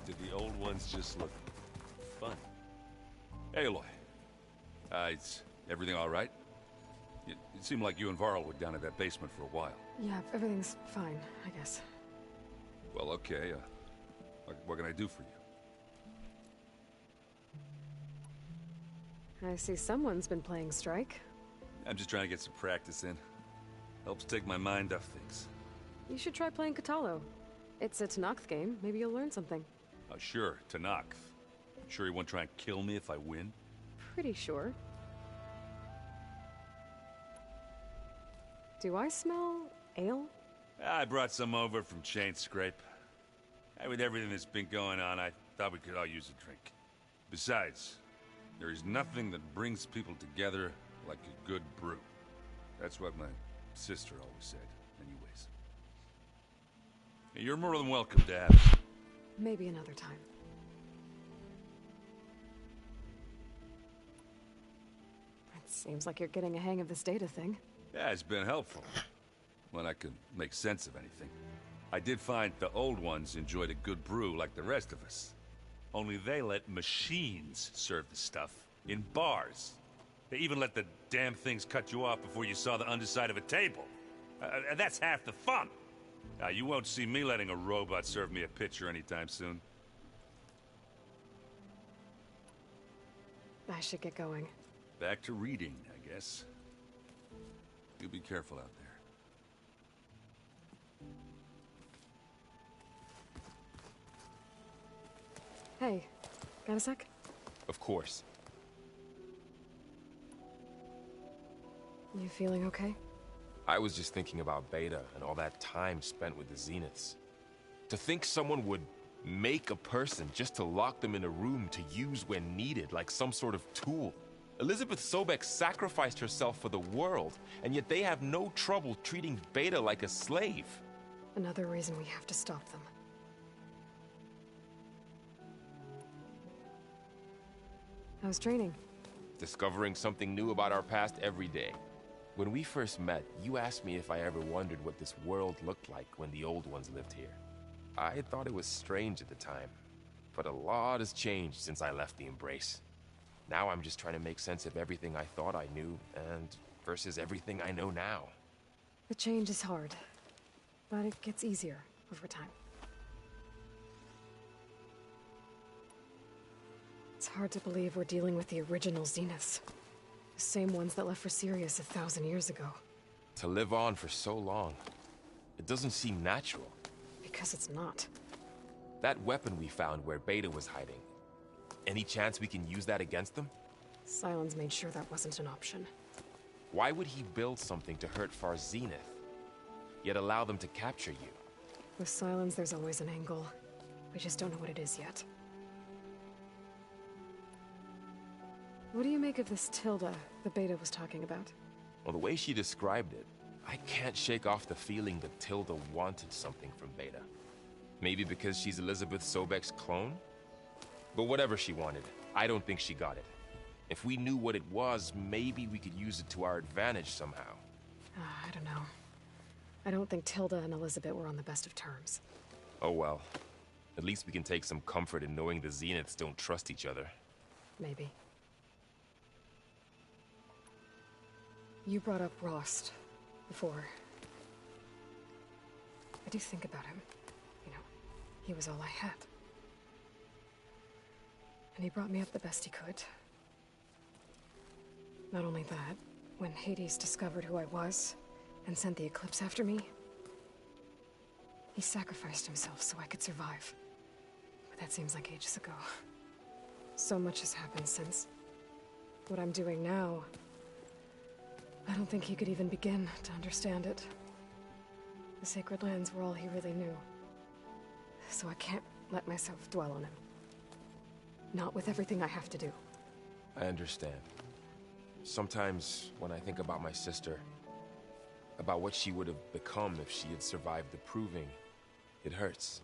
did the old ones just look fun? Hey, Aloy. Is everything all right? It seemed like you and Varl were down at that basement for a while. Yeah, everything's fine, I guess. Well, okay. What can I do for you? I see someone's been playing Strike. I'm just trying to get some practice in. Helps take my mind off things. You should try playing Katalo. It's a Tenakth game. Maybe you'll learn something. Oh, sure, Tenakth. Sure you won't try and kill me if I win? Pretty sure. Do I smell ale? I brought some over from Chain Scrape. With everything that's been going on, I thought we could all use a drink. Besides, there is nothing that brings people together like a good brew. That's what my sister always said, anyways. You're more than welcome to have it. Maybe another time. It seems like you're getting a hang of this data thing. Yeah, it's been helpful. When I could make sense of anything. I did find the old ones enjoyed a good brew like the rest of us. Only they let machines serve the stuff in bars. They even let the damn things cut you off before you saw the underside of a table. And that's half the fun. You won't see me letting a robot serve me a pitcher anytime soon. I should get going. Back to reading, I guess. You be careful out there. Hey, got a sec? Of course. You feeling okay? I was just thinking about Beta and all that time spent with the Zeniths. To think someone would make a person just to lock them in a room to use when needed, like some sort of tool. Elizabeth Sobek sacrificed herself for the world, and yet they have no trouble treating Beta like a slave. Another reason we have to stop them. How's training? Discovering something new about our past every day. When we first met, you asked me if I ever wondered what this world looked like when the old ones lived here. I thought it was strange at the time, but a lot has changed since I left the Embrace. Now I'm just trying to make sense of everything I thought I knew, and versus everything I know now. The change is hard, but it gets easier over time. It's hard to believe we're dealing with the original Zeniths. The same ones that left for Sirius 1,000 years ago. To live on for so long, it doesn't seem natural. Because it's not. That weapon we found where Beta was hiding, any chance we can use that against them? Sylens made sure that wasn't an option. Why would he build something to hurt Far Zenith, yet allow them to capture you? With Sylens, there's always an angle. We just don't know what it is yet. What do you make of this Tilda the Beta was talking about? Well, the way she described it, I can't shake off the feeling that Tilda wanted something from Beta. Maybe because she's Elizabeth Sobek's clone? But whatever she wanted, I don't think she got it. If we knew what it was, maybe we could use it to our advantage somehow. I don't know. I don't think Tilda and Elizabeth were on the best of terms. Oh well. At least we can take some comfort in knowing the Zeniths don't trust each other. Maybe. You brought up Rost before. I do think about him. You know, he was all I had. And he brought me up the best he could. Not only that, when Hades discovered who I was and sent the Eclipse after me, he sacrificed himself so I could survive. But that seems like ages ago. So much has happened since. What I'm doing now, I don't think he could even begin to understand it. The Sacred Lands were all he really knew. So I can't let myself dwell on him. Not with everything I have to do. I understand. Sometimes, when I think about my sister, about what she would have become if she had survived the Proving, it hurts.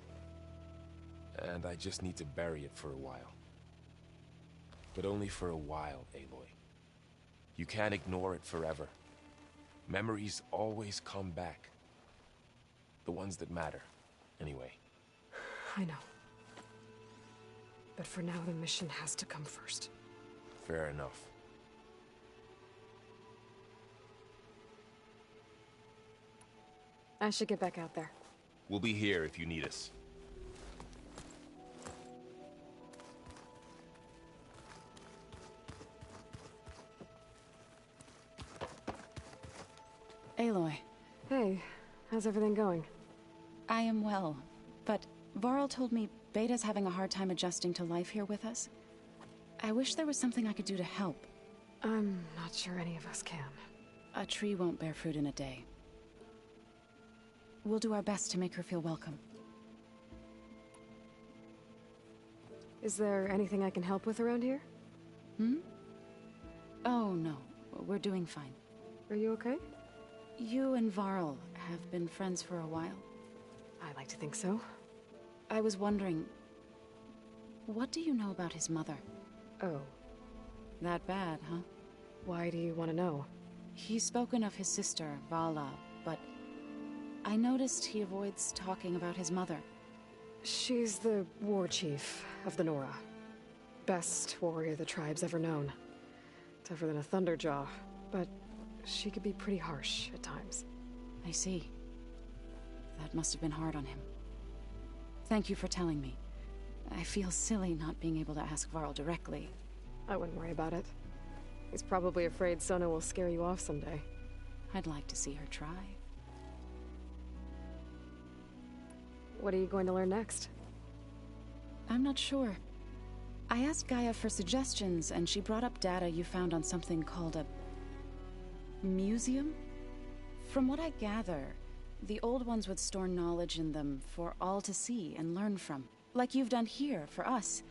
And I just need to bury it for a while. But only for a while, Aloy. You can't ignore it forever. Memories always come back. The ones that matter, anyway. I know. But for now, the mission has to come first. Fair enough. I should get back out there. We'll be here if you need us. Aloy. Hey, how's everything going? I am well, but Varl told me Beta's having a hard time adjusting to life here with us. I wish there was something I could do to help. I'm not sure any of us can. A tree won't bear fruit in a day. We'll do our best to make her feel welcome. Is there anything I can help with around here? Oh, no. We're doing fine. Are you okay? You and Varl have been friends for a while. I like to think so. I was wondering, what do you know about his mother? Oh, That bad, huh? why do you want to know? He's spoken of his sister, Vala, but I noticed he avoids talking about his mother. She's the war chief of the Nora. Best warrior the tribe's ever known. Tougher than a Thunderjaw, but she could be pretty harsh at times. I see. That must have been hard on him. Thank you for telling me. I feel silly not being able to ask Varl directly. I wouldn't worry about it. He's probably afraid Sona will scare you off someday. I'd like to see her try. What are you going to learn next? I'm not sure. I asked Gaia for suggestions, and she brought up data you found on something called a museum? From what I gather, the old ones would store knowledge in them for all to see and learn from. Like you've done here, for us.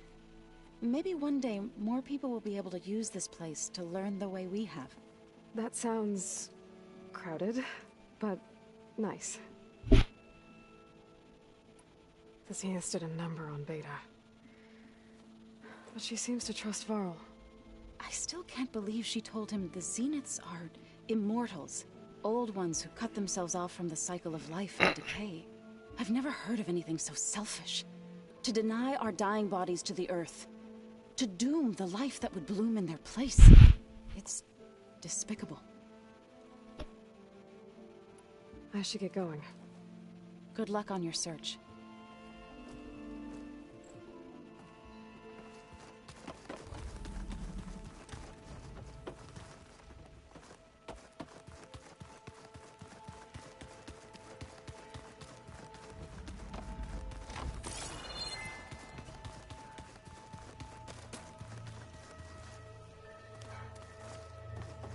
Maybe one day, more people will be able to use this place to learn the way we have. That sounds crowded, but nice. The Zeniths did a number on Beta. But she seems to trust Varl. I still can't believe she told him the Zeniths are immortals. Old ones who cut themselves off from the cycle of life and decay. I've never heard of anything so selfish. To deny our dying bodies to the earth. To doom the life that would bloom in their place. It's despicable. I should get going. Good luck on your search.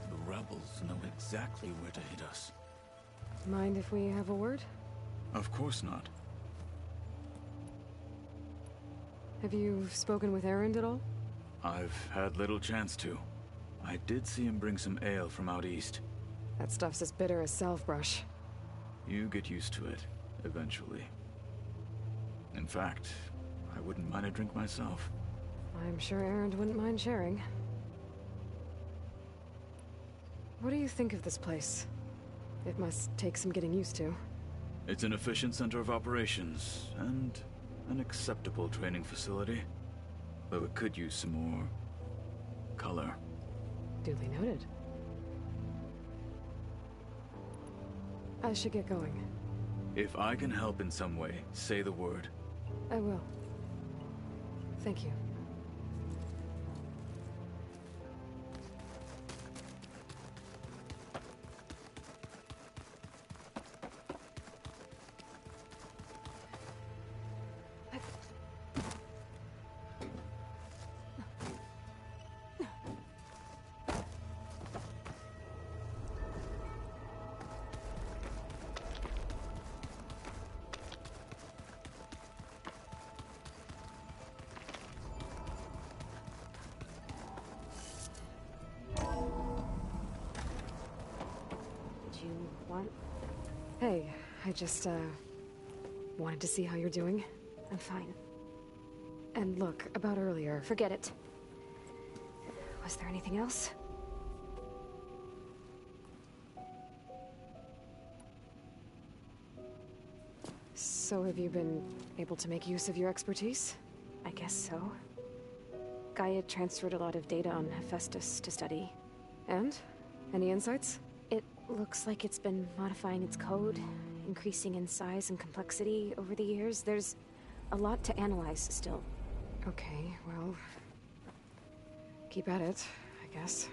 The rebels know exactly where to hit us. Mind if we have a word? Of course not. Have you spoken with Erend at all? I've had little chance to. I did see him bring some ale from out east. That stuff's as bitter as salvebrush. You get used to it, eventually. In fact, I wouldn't mind a drink myself. I'm sure Erend wouldn't mind sharing. What do you think of this place? It must take some getting used to. It's an efficient center of operations, and an acceptable training facility. Though it could use some more color. Duly noted. I should get going. If I can help in some way, say the word. I will. Thank you. Hey, I just, wanted to see how you're doing. I'm fine. And look, about earlier, Forget it. was there anything else? So have you been able to make use of your expertise? I guess so. Gaia transferred a lot of data on Hephaestus to study. And? Any insights? It looks like it's been modifying its code, increasing in size and complexity over the years. There's a lot to analyze still. Okay, well... keep at it, I guess.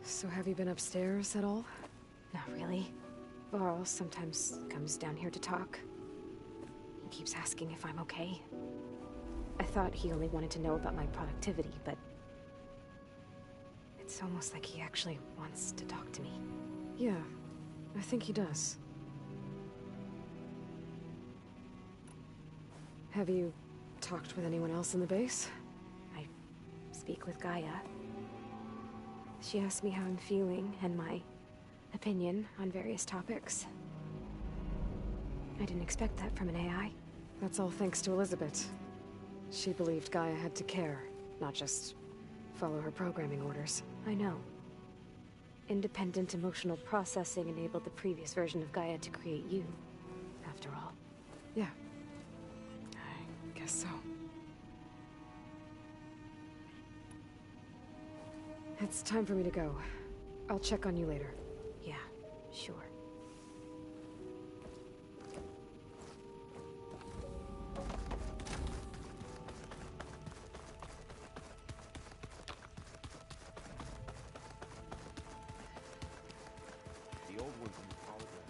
So have you been upstairs at all? Not really. Varl sometimes comes down here to talk. He keeps asking if I'm okay. I thought he only wanted to know about my productivity, but... it's almost like he actually wants to talk to me. Yeah, I think he does. Have you talked with anyone else in the base? I speak with Gaia. She asked me how I'm feeling and my opinion on various topics. I didn't expect that from an AI. That's all thanks to Elizabeth. She believed Gaia had to care, not just follow her programming orders. I know. Independent emotional processing enabled the previous version of Gaia to create you, after all. Yeah. I guess so. It's time for me to go. I'll check on you later. Yeah, sure. The old ones in the hologram.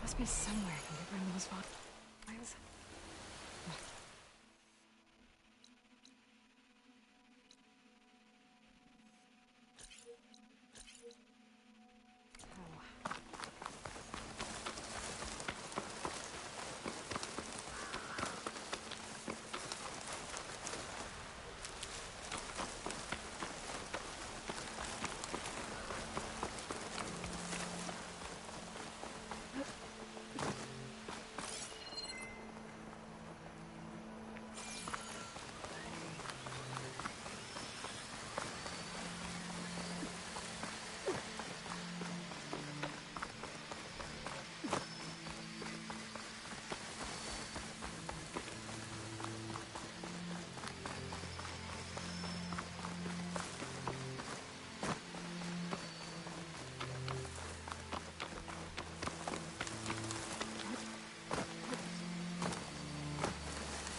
Must be somewhere I can get rid of those files.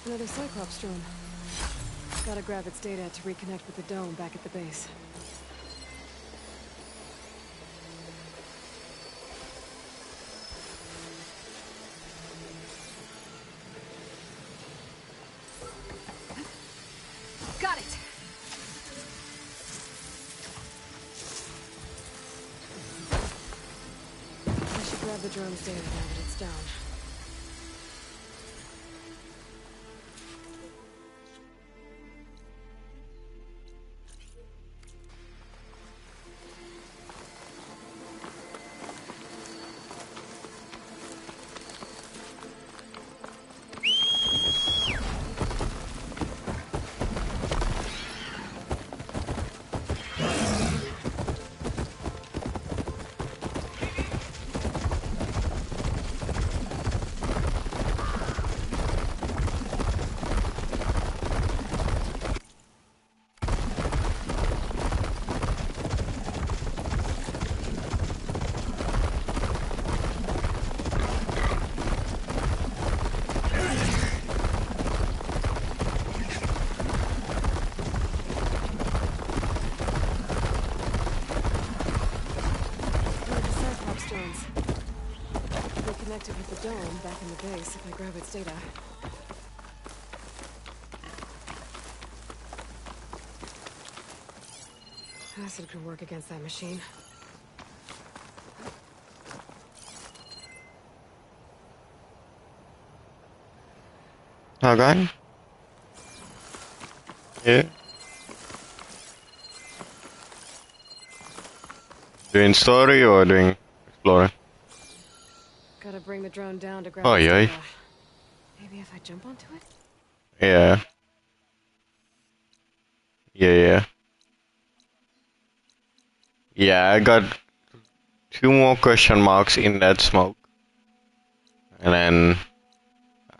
Another Cyclops drone. Gotta grab its data to reconnect with the dome back at the base. the drone's data now that it's down. With the dome back in the base if I grab its data. Acid could work against that machine. Okay. Yeah. Doing story or doing exploring? Gotta bring the drone down to grab Oh, its yeah. data. Maybe if I jump onto it? Yeah. Yeah. Yeah, I got 2 more question marks in that smoke. And then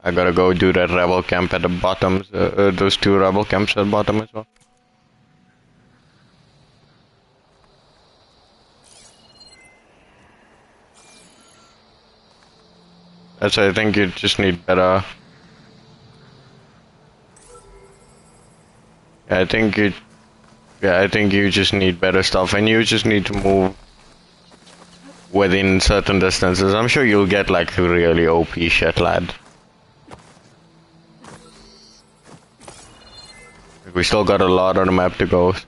I gotta go do that rebel camp at the bottom. Those 2 rebel camps at the bottom as well. That's I think you just need better. I think you just need better stuff, and you just need to move within certain distances. I'm sure you'll get like really OP shit, lad. We still got a lot on the map to go. So.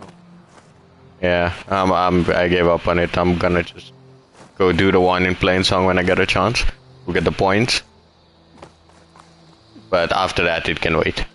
Yeah, I gave up on it. I'm gonna just go do the one in Plainsong when I get a chance. We'll get the points. But after that, it can wait.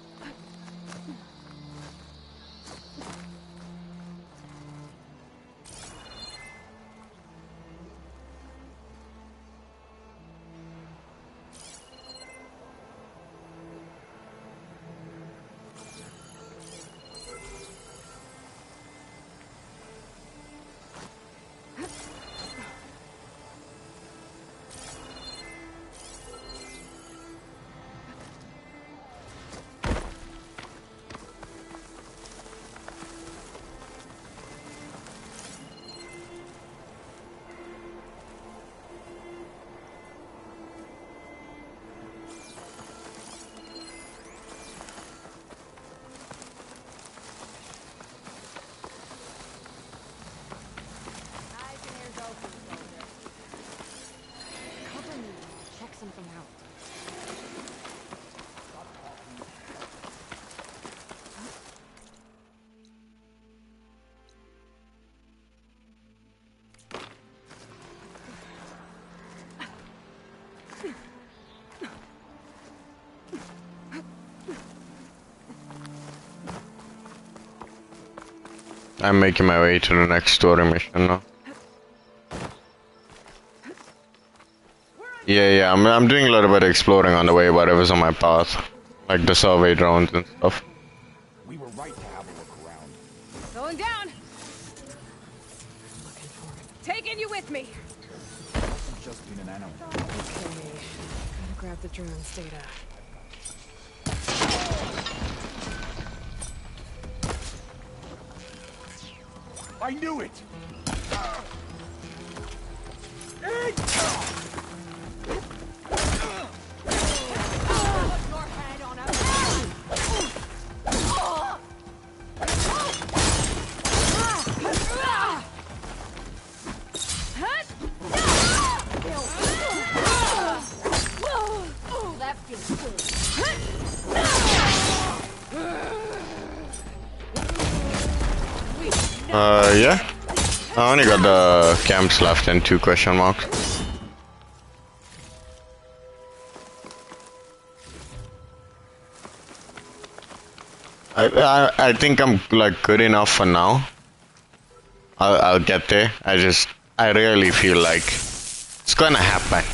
I'm making my way to the next story mission now. Yeah, I'm doing a little bit of exploring on the way, whatever's on my path. Like the survey drones and stuff. We were right to have a look around. Going down! Looking for it. Taking you with me! Just been an animal. Okay. Gotta grab the drone's data. I knew it! Yeah. I only got the camps left and 2 question marks. I think I'm like good enough for now. I'll get there. I really feel like it's gonna happen.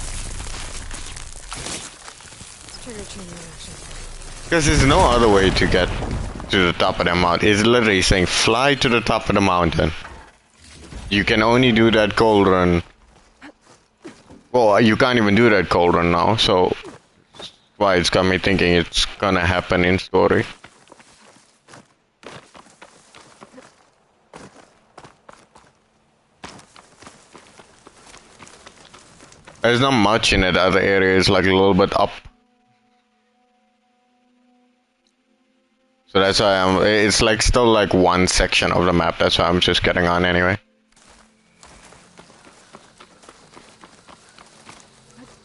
Trigger chain reaction. Because there's no other way to get to the top of the mountain. It's literally saying fly to the top of the mountain. You can only do that cold run. Well, you can't even do that cold run now, so that's why it's got me thinking it's gonna happen in story. There's not much in it. Other areas like a little bit up. So that's why it's like still like one section of the map. That's why I'm just getting on anyway.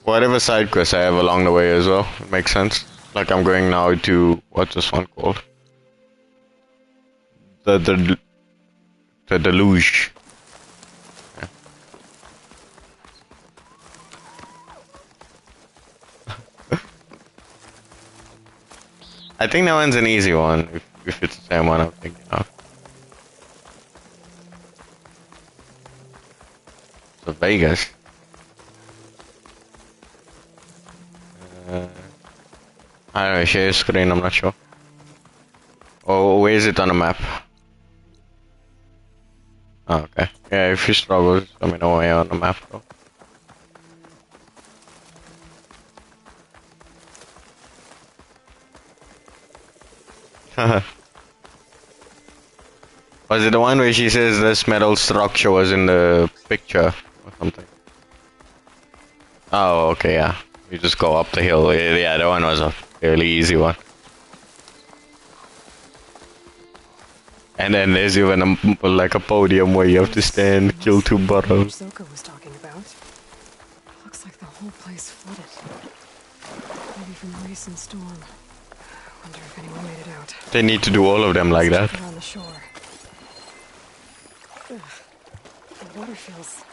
Whatever side quests I have along the way as well. It makes sense. Like I'm going now to, what's this one called? The Deluge. Yeah. I think that one's an easy one, if it's the same one I'm thinking of. So Vegas. I don't know, share screen, I'm not sure. Oh, where is it on the map? Oh, okay. Yeah, if you struggle, let me know where on the map though. Was it the one where she says this metal structure was in the picture or something? Oh, okay, yeah. You just go up the hill. Yeah, that one was a fairly easy one. And then there's even like a podium where you have to stand, kill 2 burrows. Zoka was talking about. Looks like the whole place flooded. Maybe from the recent storm. Wonder if anyone made it out. They need to do all of them like that. On the shore. Ugh. The water feels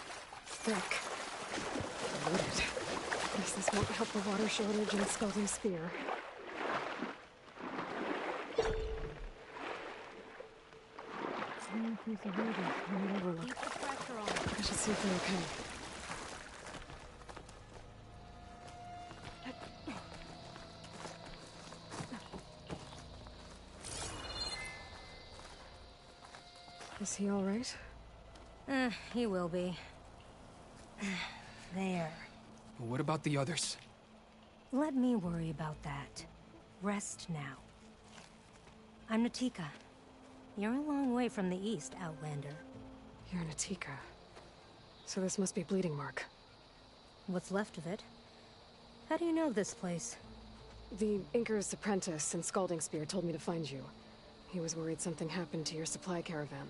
thick. Polluted. Guess this won't help the water shortage in Scalding Spear. Someone piece of water on the overlook. I should see if they're okay. Is he all right? He will be. There. What about the others? Let me worry about that. Rest now. I'm Natika. You're a long way from the east, Outlander. You're Natika. So this must be Bleeding Mark. What's left of it? How do you know this place? The Inker's apprentice in Scalding Spear told me to find you. He was worried something happened to your supply caravan.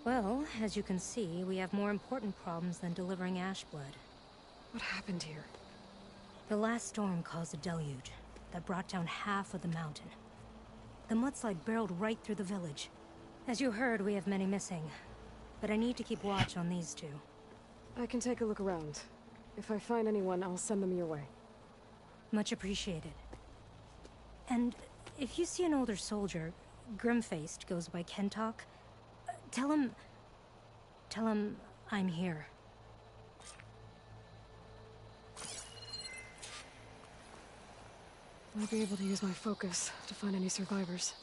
Well, as you can see, we have more important problems than delivering Ashblood. What happened here? The last storm caused a deluge that brought down half of the mountain. The mudslide barreled right through the village. As you heard, we have many missing. But I need to keep watch on these 2. I can take a look around. If I find anyone, I'll send them your way. Much appreciated. And if you see an older soldier, grim-faced, goes by Kentok, tell him I'm here. I'll be able to use my focus to find any survivors.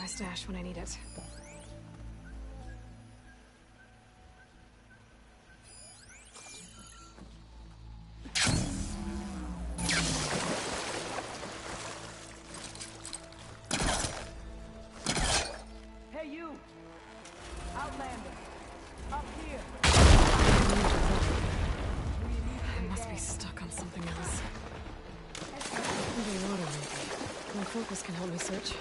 my stash when I need it. Hey, you! Outlander! Up here! I must be stuck on something else. Underwater, maybe. My focus can help me search.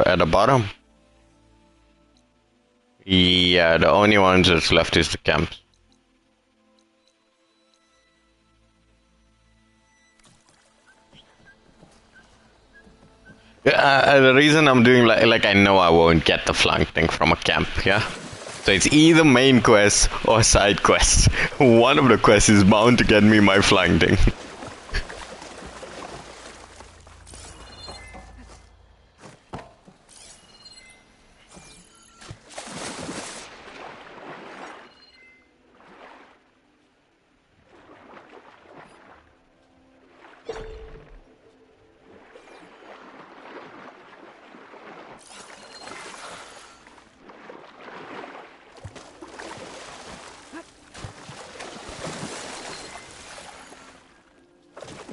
At the bottom? Yeah, the only ones that's left is the camps. The reason I'm doing like I know I won't get the flank thing from a camp, yeah? So it's either main quest or side quest. One of the quests is bound to get me my flank thing.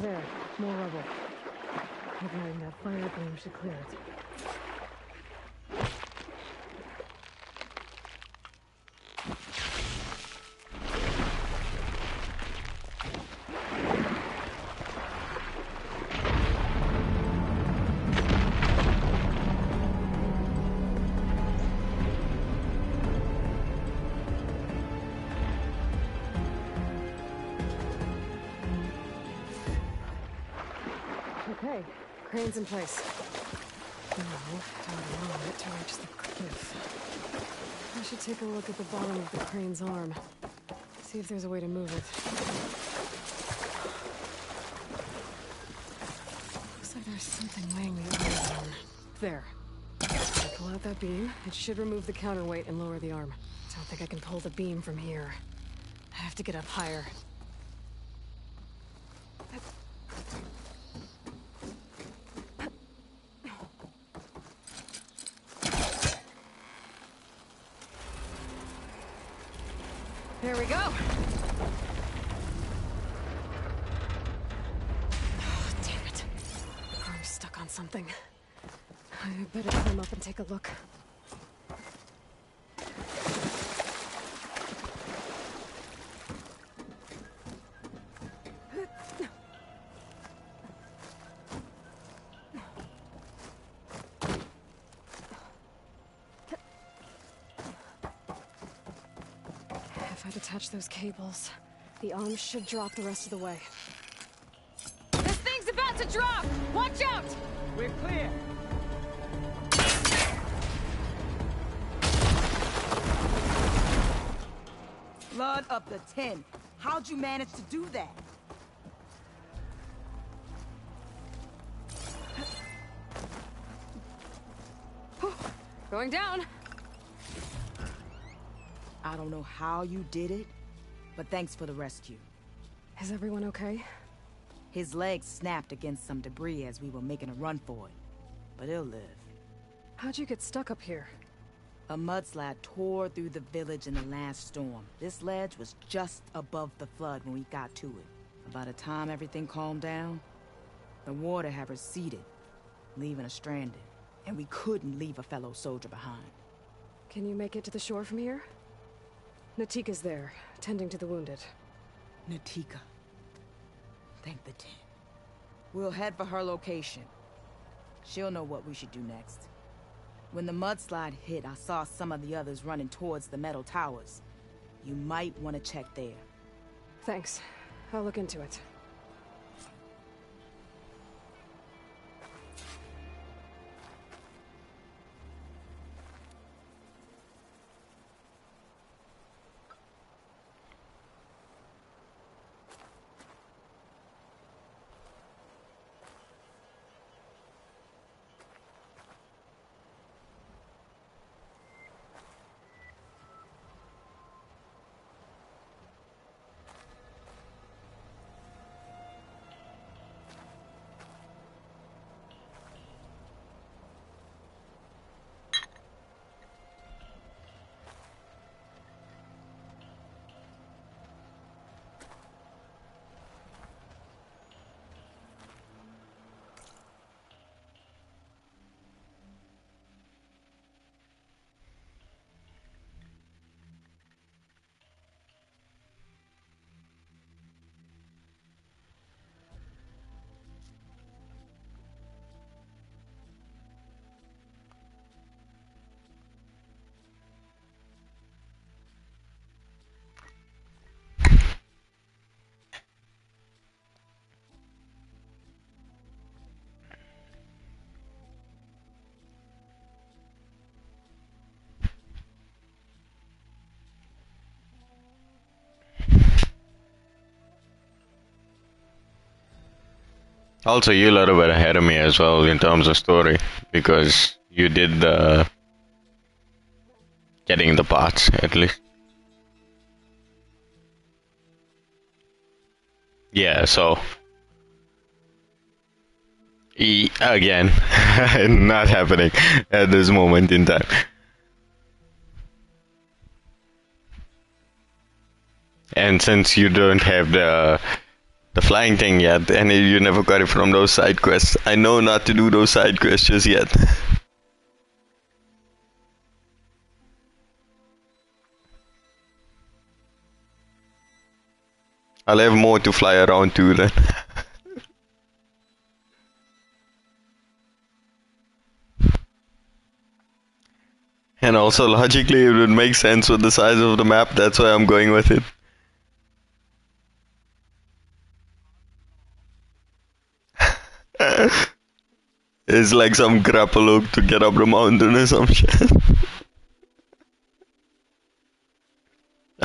There, more rubble. Ignoring that fire gleam should clear it. Okay, crane's in place. Now, how long it to reach the cliff? I should take a look at the bottom of the crane's arm. See if there's a way to move it. Looks like there's something weighing the arm down. There. If I pull out that beam, it should remove the counterweight and lower the arm. Don't think I can pull the beam from here. I have to get up higher. There we go. Oh, damn it. Arm's stuck on something. I better climb up and take a look. If I detach those cables, the arm should drop the rest of the way. This thing's about to drop! Watch out! We're clear! Blood of the 10. How'd you manage to do that? Going down. I don't know how you did it, but thanks for the rescue. Is everyone okay? His legs snapped against some debris as we were making a run for it, but he'll live. How'd you get stuck up here? A mudslide tore through the village in the last storm. This ledge was just above the flood when we got to it. By the time everything calmed down, the water had receded, leaving us stranded. And we couldn't leave a fellow soldier behind. Can you make it to the shore from here? Natika's there, tending to the wounded. Natika. Thank the 10. We'll head for her location. She'll know what we should do next. When the mudslide hit, I saw some of the others running towards the metal towers. You might want to check there. Thanks. I'll look into it. Also, you're a little bit ahead of me as well in terms of story, because you did the getting the parts at least. Yeah, so again, not happening at this moment in time. And since you don't have the flying thing yet, and you never got it from those side quests, I know not to do those side quests just yet. I'll have more to fly around too then. And also logically it would make sense with the size of the map, that's why I'm going with it. It's like some grapple hook to get up the mountain or some shit.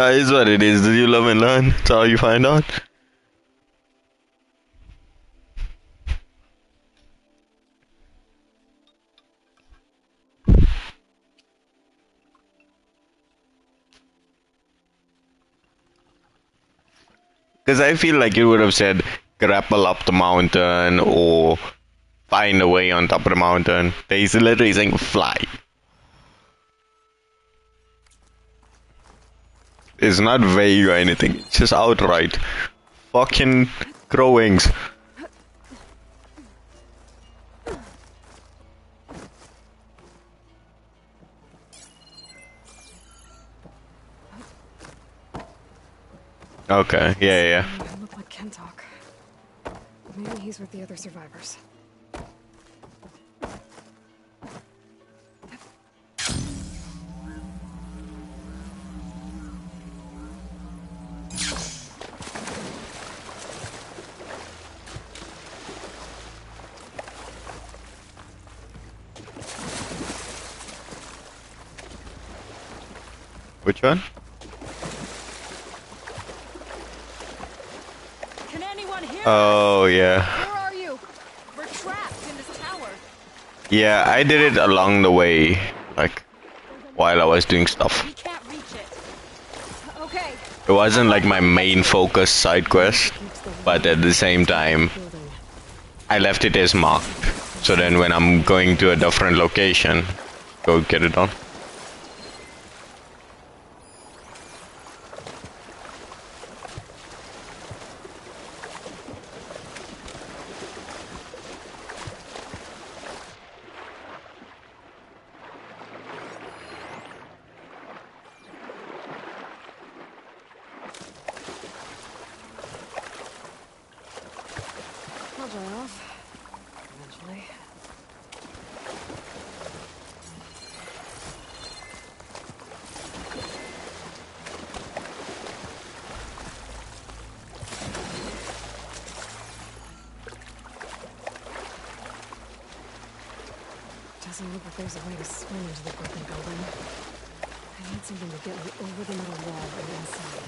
It's what it is. You love and learn. That's how you find out. Because I feel like you would have said grapple up the mountain or find a way on top of the mountain. He's literally saying fly. It's not vague or anything. It's just outright. Fucking crowings. Okay, yeah. I look like Kentok. Maybe he's with the other survivors. Which one? Can anyone hear Oh, yeah. Where are you? We're trapped in this tower. Yeah, I did it along the way, like, while I was doing stuff. We can't reach it. Okay. It wasn't like my main focus side quest, but at the same time, I left it as marked. So then when I'm going to a different location, go get it done. I'll dry off. Eventually. Doesn't look like there's a way to swim into the broken building. I need something to get me over the metal wall and inside.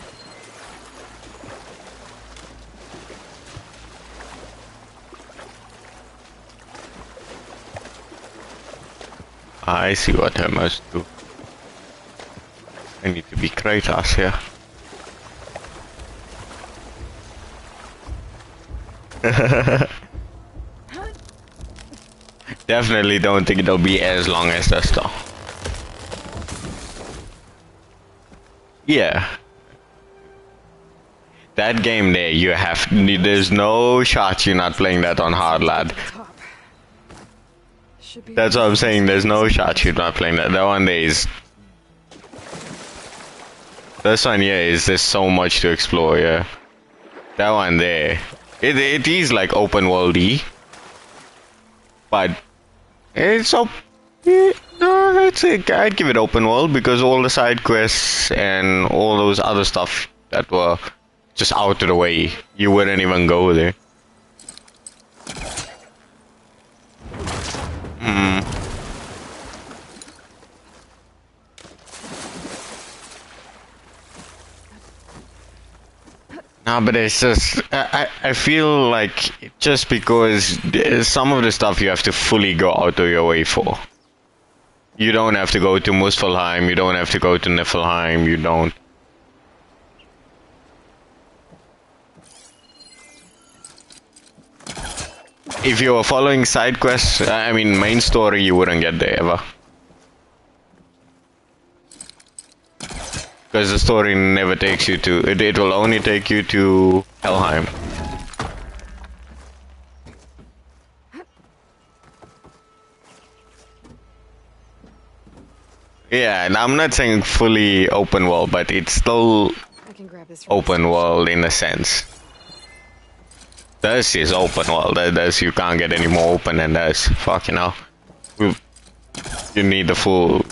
I see what I must do. I need to be Kratos here. Definitely don't think it'll be as long as this though. Yeah. That game there, you have, there's no shot you're not playing that on hard, lad. That's what I'm saying, there's no shot you're not playing that. That one there is... This one here is, there's so much to explore, yeah. That one there, it is like open world-y. But, it's so... I'd give it open world because all the side quests and all those other stuff that were just out of the way, you wouldn't even go there. No, but it's just I feel like Just because some of the stuff you have to fully go out of your way for. You don't have to go to Muspelheim, you don't have to go to Niflheim, you don't. If you were following side quests, I mean main story, you wouldn't get there ever. Because the story never takes you to, it will only take you to Helheim. Yeah, and I'm not saying fully open world, but it's still open world in a sense. This is open world. This you can't get any more open than this. Fucking hell. You need the full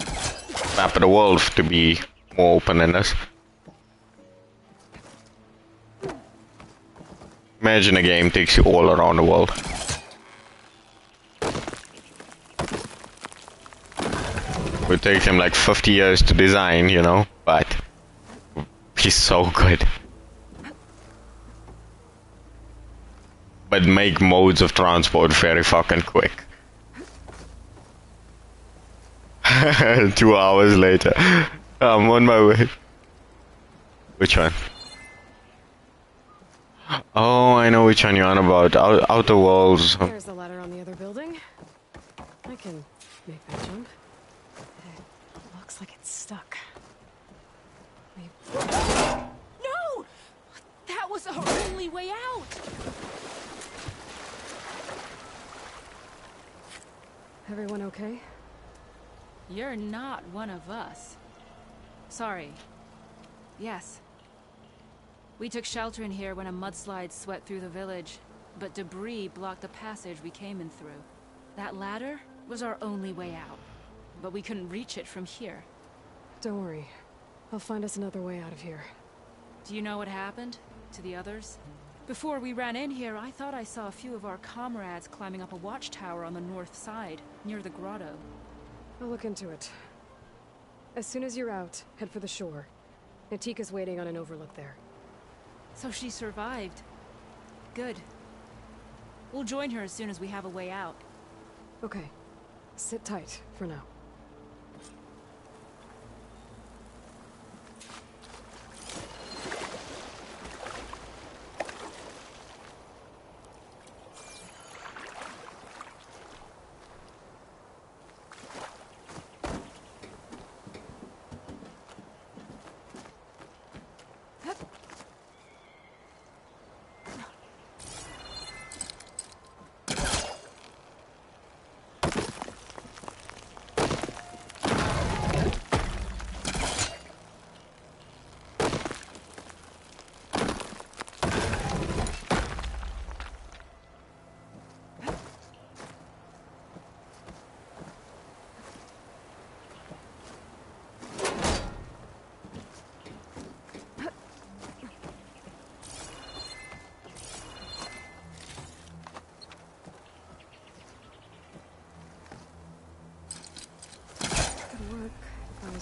map of the world to be more open than this. Imagine a game takes you all around the world. It would take him like 50 years to design, you know, but he's so good. But make modes of transport very fucking quick. 2 hours later, I'm on my way. Which one? Oh, I know which one you're on about. Outer Worlds. There's the ladder on the other building. I can make that jump. It looks like it's stuck. No! That was our only way out! Everyone okay? You're not one of us. Sorry. Yes. We took shelter in here when a mudslide swept through the village, but debris blocked the passage we came in through. That ladder was our only way out, but we couldn't reach it from here. Don't worry. I'll find us another way out of here. Do you know what happened to the others? Before we ran in here, I thought I saw a few of our comrades climbing up a watchtower on the north side, near the grotto. I'll look into it. As soon as you're out, head for the shore. Natika's waiting on an overlook there. So she survived. Good. We'll join her as soon as we have a way out. Okay. Sit tight for now.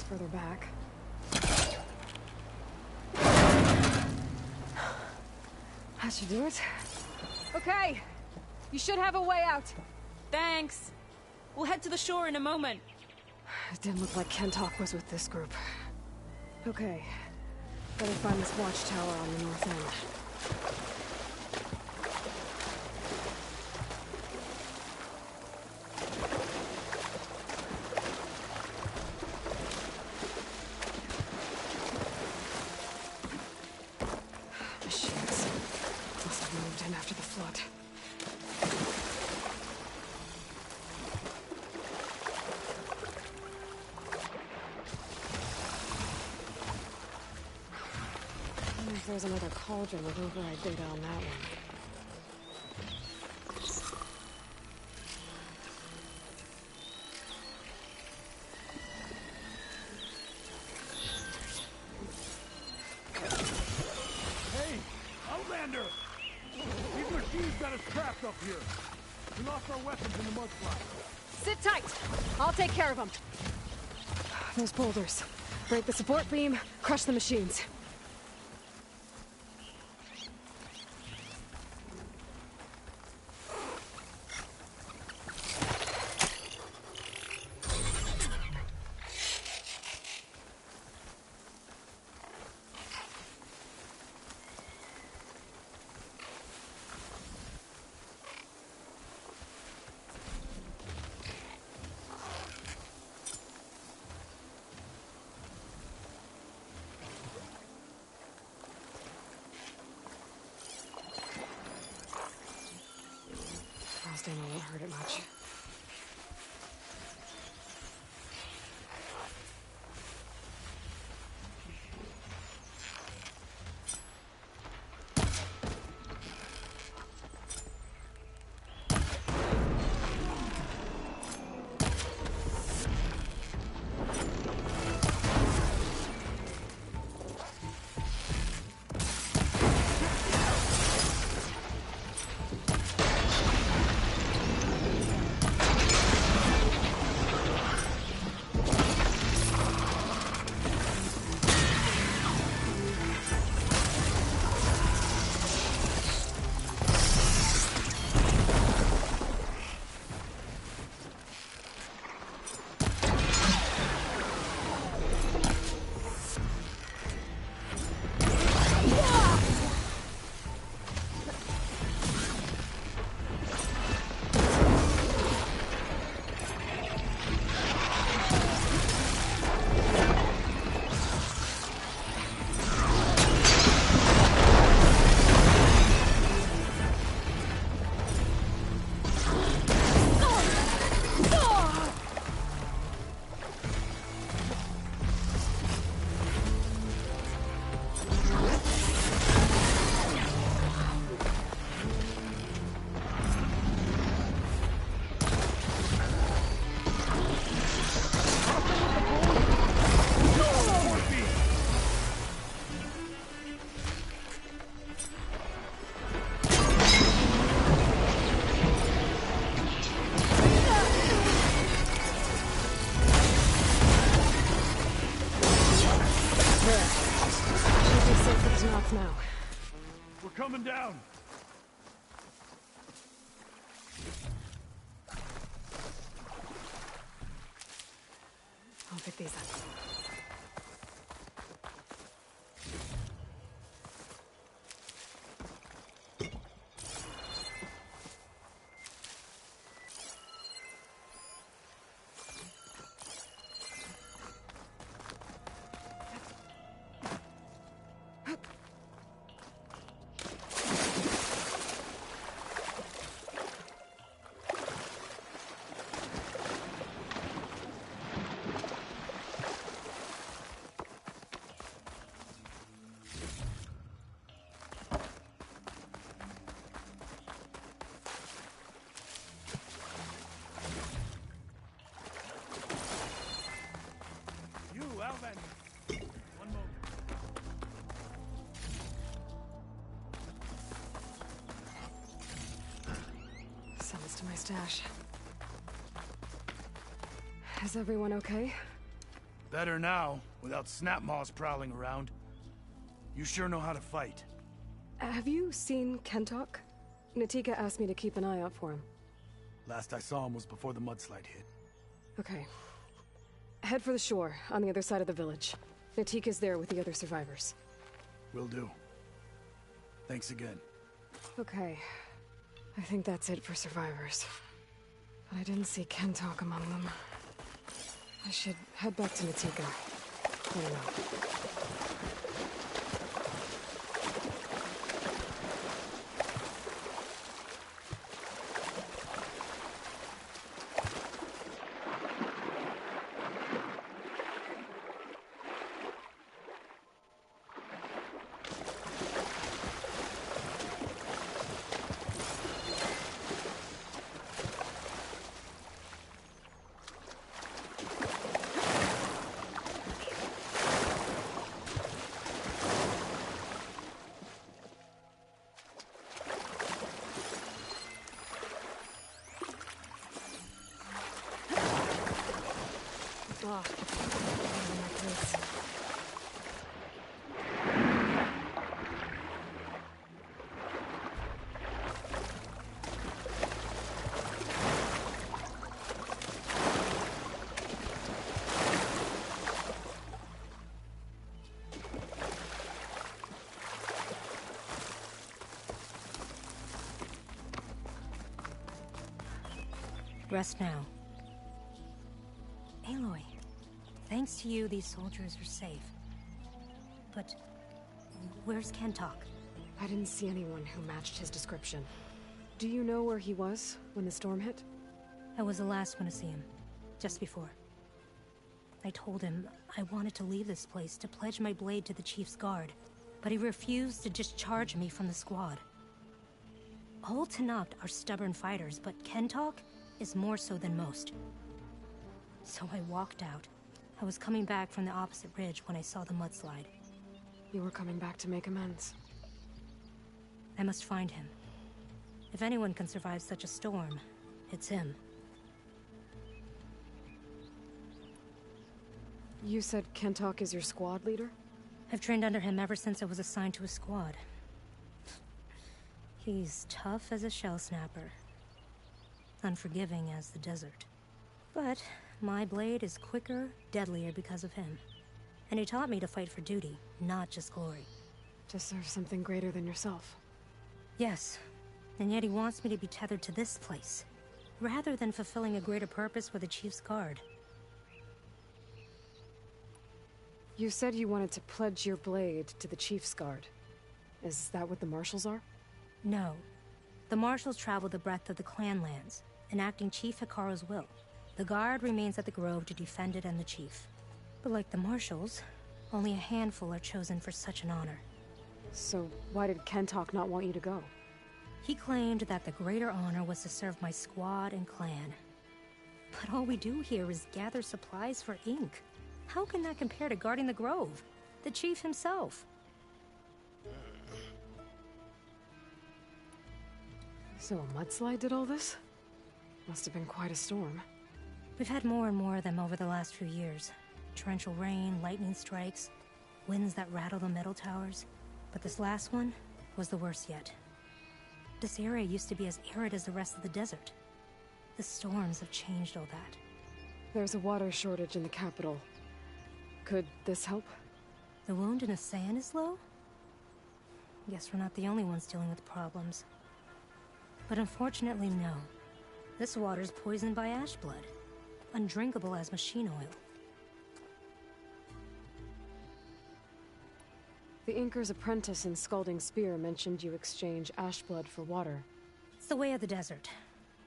Further back. That should do it. Okay, you should have a way out. Thanks. We'll head to the shore in a moment. It didn't look like Kentok was with this group. Okay, better find this watchtower on the north end. There's another cauldron with override data on that one. Hey, Outlander! These machines got us trapped up here. We lost our weapons in the mudslide. Sit tight! I'll take care of them. Those boulders. Break the support beam, crush the machines. heard it much. Now. We're coming down. I'll pick these up. One moment. Send this to my stash. Is everyone okay? Better now, without Snapmaws prowling around. You sure know how to fight. Have you seen Kentok? Natika asked me to keep an eye out for him. Last I saw him was before the mudslide hit. Okay. Head for the shore, on the other side of the village. Natika's there with the other survivors. Will do. Thanks again. Okay. I think that's it for survivors. But I didn't see Kentok among them. I should head back to Natika. I don't know. Oh, my place. Rest now. Aloy, thanks to you, these soldiers are safe. But where's Kentok? I didn't see anyone who matched his description. Do you know where he was when the storm hit? I was the last one to see him, just before. I told him I wanted to leave this place to pledge my blade to the Chief's guard, but he refused to discharge me from the squad. All Tenakth are stubborn fighters, but Kentalk is more so than most. So I walked out. I was coming back from the opposite ridge when I saw the mudslide. You were coming back to make amends. I must find him. If anyone can survive such a storm, it's him. You said Kentalk is your squad leader? I've trained under him ever since I was assigned to a squad. He's tough as a shell snapper. Unforgiving as the desert. But my blade is quicker, deadlier because of him. And he taught me to fight for duty, not just glory. To serve something greater than yourself. Yes, and yet he wants me to be tethered to this place, rather than fulfilling a greater purpose for the Chief's guard. You said you wanted to pledge your blade to the Chief's guard. Is that what the Marshals are? No. The Marshals travel the breadth of the clan lands, enacting Chief Hekarro's will. The guard remains at the Grove to defend it and the Chief. But like the Marshals, only a handful are chosen for such an honor. So why did Kentalk not want you to go? He claimed that the greater honor was to serve my squad and clan. But all we do here is gather supplies for ink. How can that compare to guarding the Grove? The Chief himself. So a mudslide did all this? Must have been quite a storm. We've had more and more of them over the last few years. Torrential rain, lightning strikes, winds that rattle the metal towers. But this last one was the worst yet. This area used to be as arid as the rest of the desert. The storms have changed all that. There's a water shortage in the capital. Could this help? The wound in Asan is low? Guess we're not the only ones dealing with problems. But unfortunately, no. This water's poisoned by ash blood. Undrinkable as machine oil. The Inker's apprentice in Scalding Spear mentioned you exchange ash blood for water. It's the way of the desert,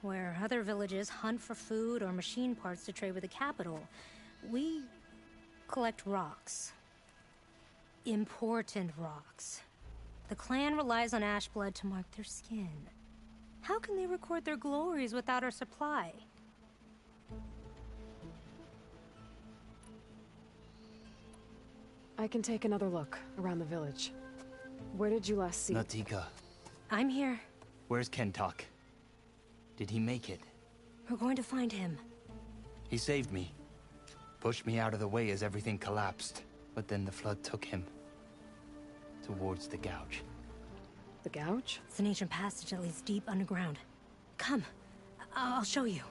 where other villages hunt for food or machine parts to trade with the capital. We collect rocks. Important rocks. The clan relies on ash blood to mark their skin. How can they record their glories without our supply? I can take another look around the village. Where did you last see? Natika. I'm here. Where's Kentalk? Did he make it? We're going to find him. He saved me. Pushed me out of the way as everything collapsed. But then the flood took him. Towards the Gouge. The Gouge? It's an ancient passage that leads deep underground. Come. I'll show you.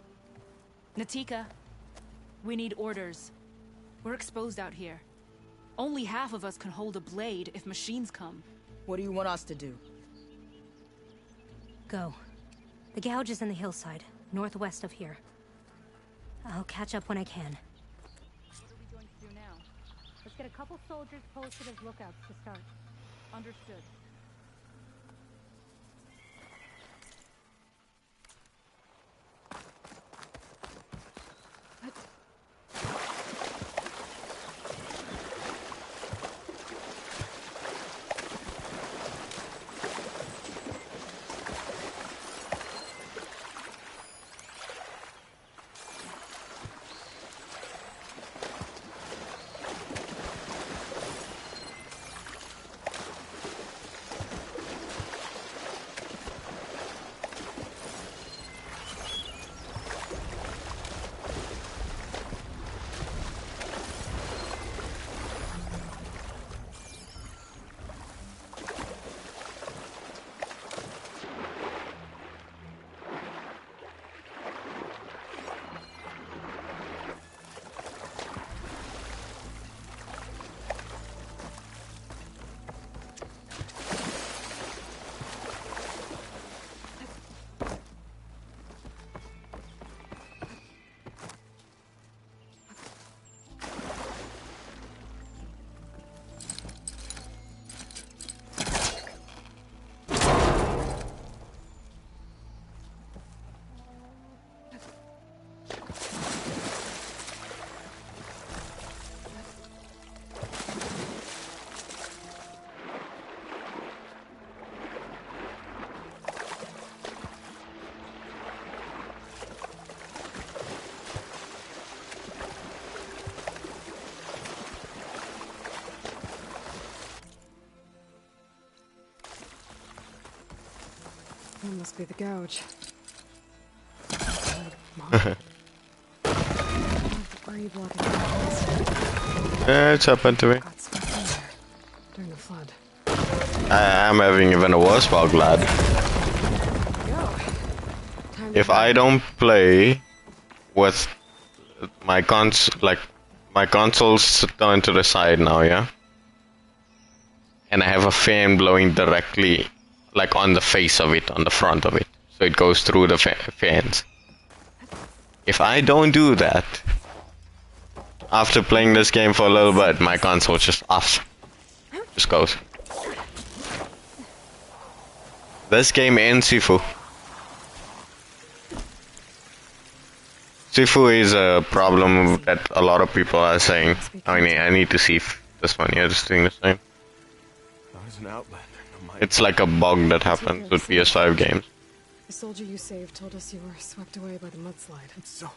Natika. We need orders. We're exposed out here. Only half of us can hold a blade if machines come. What do you want us to do? Go. The Gouge is in the hillside, northwest of here. I'll catch up when I can. What are we going to do now? Let's get a couple soldiers posted as lookouts to start. Understood. That must be the gouge. Why are you blocking the Yeah, it's happened to me. got swept in there during the flood? I'm having even a worse bug, lad. If I don't play with my my console's turned to the side now, yeah? And I have a fan blowing directly, like on the face of it, on the front of it. So it goes through the fans. If I don't do that, after playing this game for a little bit, my console just off. Just goes. This game and Sifu. Sifu is a problem that a lot of people are saying. I need to see if this one here is doing the same. It's like a bug that happens with PS5 games. The soldier you saved told us you were swept away by the mudslide. So,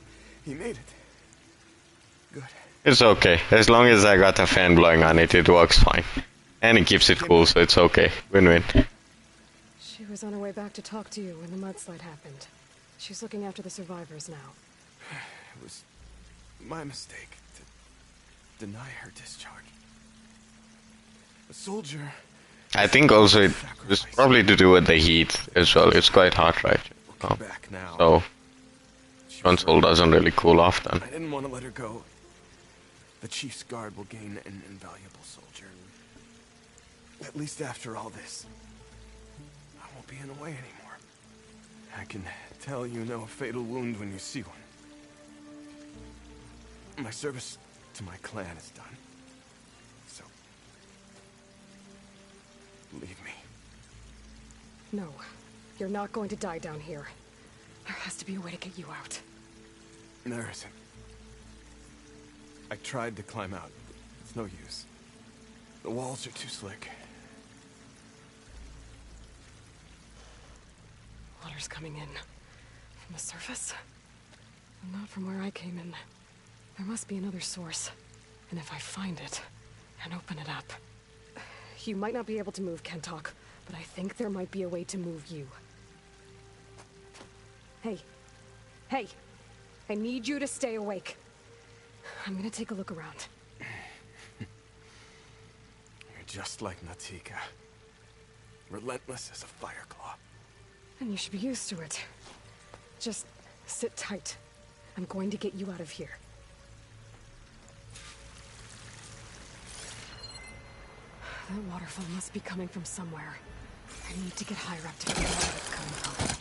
he made it. Good. It's okay. As long as I got a fan blowing on it, it works fine. And it keeps it cool, so it's okay. Win-win. She was on her way back to talk to you when the mudslide happened. She's looking after the survivors now. It was my mistake to deny her discharge. A soldier... I think also it's probably to do with the heat as well. It's quite hot, right? So, console doesn't really cool off then. I didn't want to let her go. The Chief's guard will gain an invaluable soldier. At least after all this, I won't be in the way anymore. I can tell you know a fatal wound when you see one. My service to my clan is done. So, leave me. No, you're not going to die down here. There has to be a way to get you out. There isn't. I tried to climb out. It's no use. The walls are too slick. Water's coming in. From the surface? Not from where I came in. There must be another source. And if I find it, and open it up... You might not be able to move, Kentok, but I think there might be a way to move you. Hey. Hey! I need you to stay awake. I'm gonna take a look around. You're just like Natika. Relentless as a fireclaw. And you should be used to it. Just sit tight. I'm going to get you out of here. That waterfall must be coming from somewhere. I need to get higher up to figure out where it's coming from.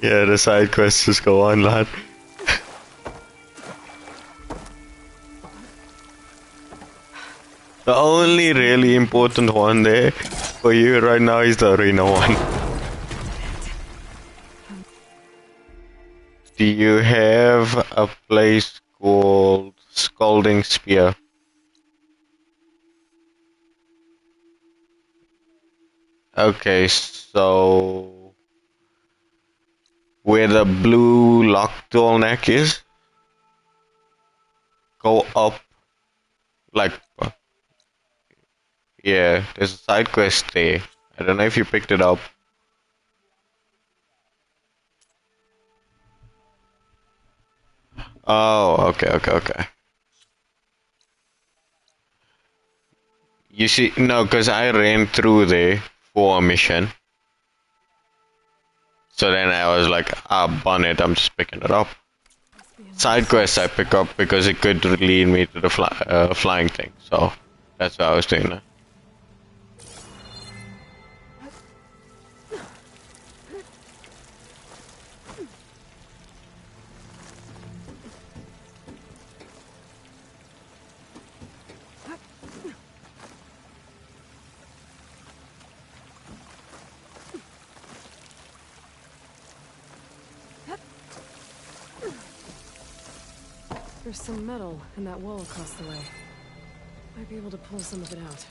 Yeah, the side quests just go on, lad. The only really important one there for you right now is the arena one. Do you have a place called Scalding Spear? Okay, so where the blue locked neck is, go up, like, yeah, there's a side quest there. I don't know if you picked it up. Oh, okay. You see, no, because I ran through there for a mission. So then I was like, bun it, I'm just picking it up. Side quests I pick up because it could lead me to the flying thing. So that's why I was doing that. There's some metal in that wall across the way. Might be able to pull some of it out.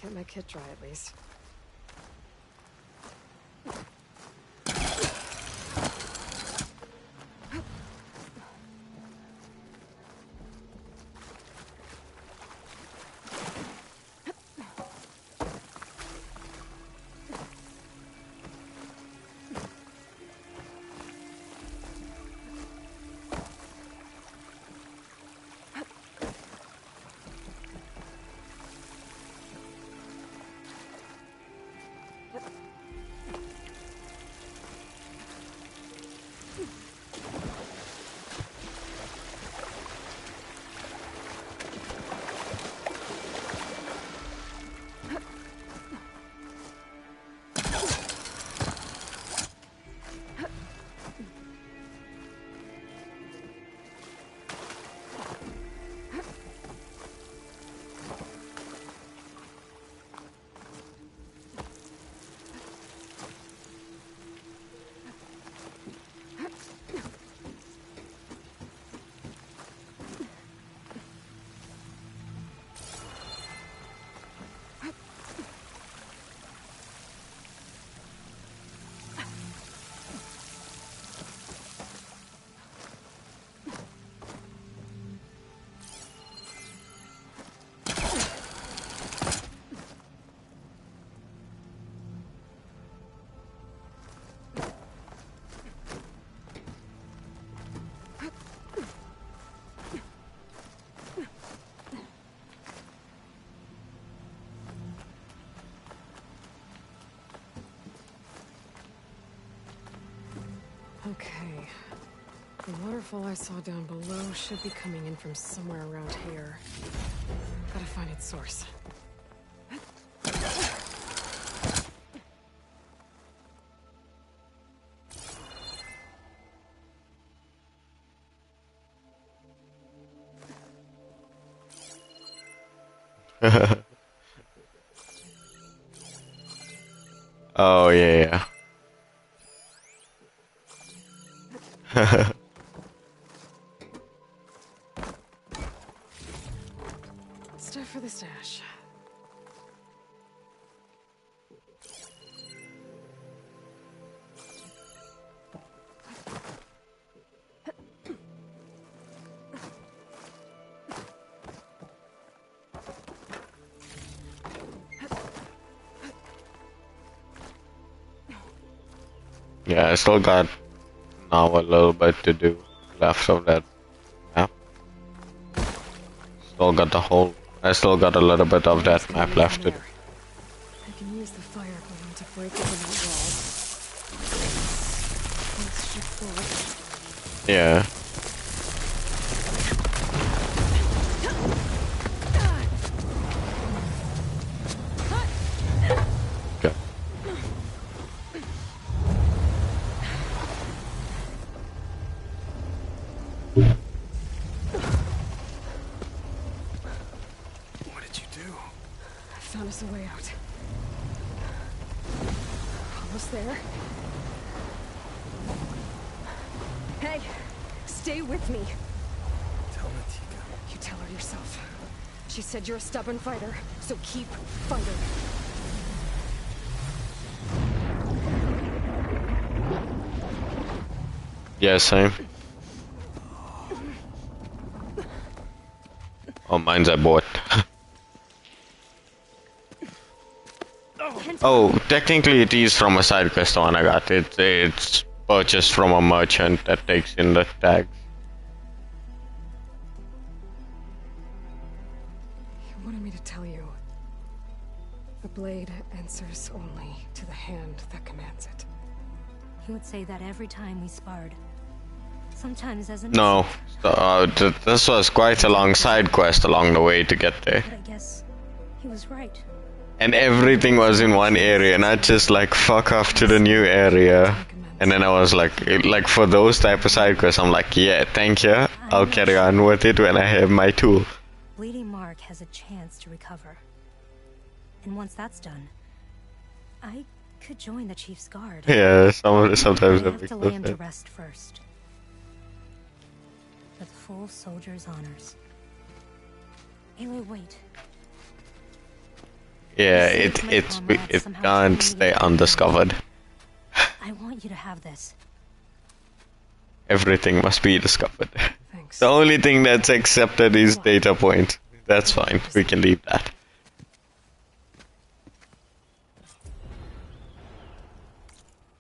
Get my kit dry at least. Okay. The waterfall I saw down below should be coming in from somewhere around here. Gotta find its source. Oh, yeah. Stuff for the stash. Yeah, I still got now a little bit to do left of that map. Still got the whole. I still got a little bit of that map left to do. I can use the fire golem to break open that wall. Let's shift forward. Yeah. Okay. What did you do? I found us a way out. Almost there. Hey, stay with me. Tell Natika. You tell her yourself. She said you're a stubborn fighter, so keep fighting. Yeah, same. Oh, mine's I bought. Oh, technically it is from a side quest the one I got. It's purchased from a merchant that takes in the tags. You wanted me to tell you. The blade answers only to the hand that commands it. He would say that every time we sparred. Sometimes as a No, this was quite a long side quest along the way to get there. But I guess he was right. And everything was in one area, not just like fuck off to the new area. And then I was like for those type of side quests, I'm like, yeah, thank you. I'll carry on with it when I have my tool. Bleeding Mark has a chance to recover. And once that's done, I could join the Chief's Guard. Yeah, sometimes I that have makes to no lay him to sense. rest first. With full soldier's honors. Aloy, wait. Yeah, it can't stay undiscovered. I want you to have this. Everything must be discovered. The only thing that's accepted is data point. That's fine. We can leave that.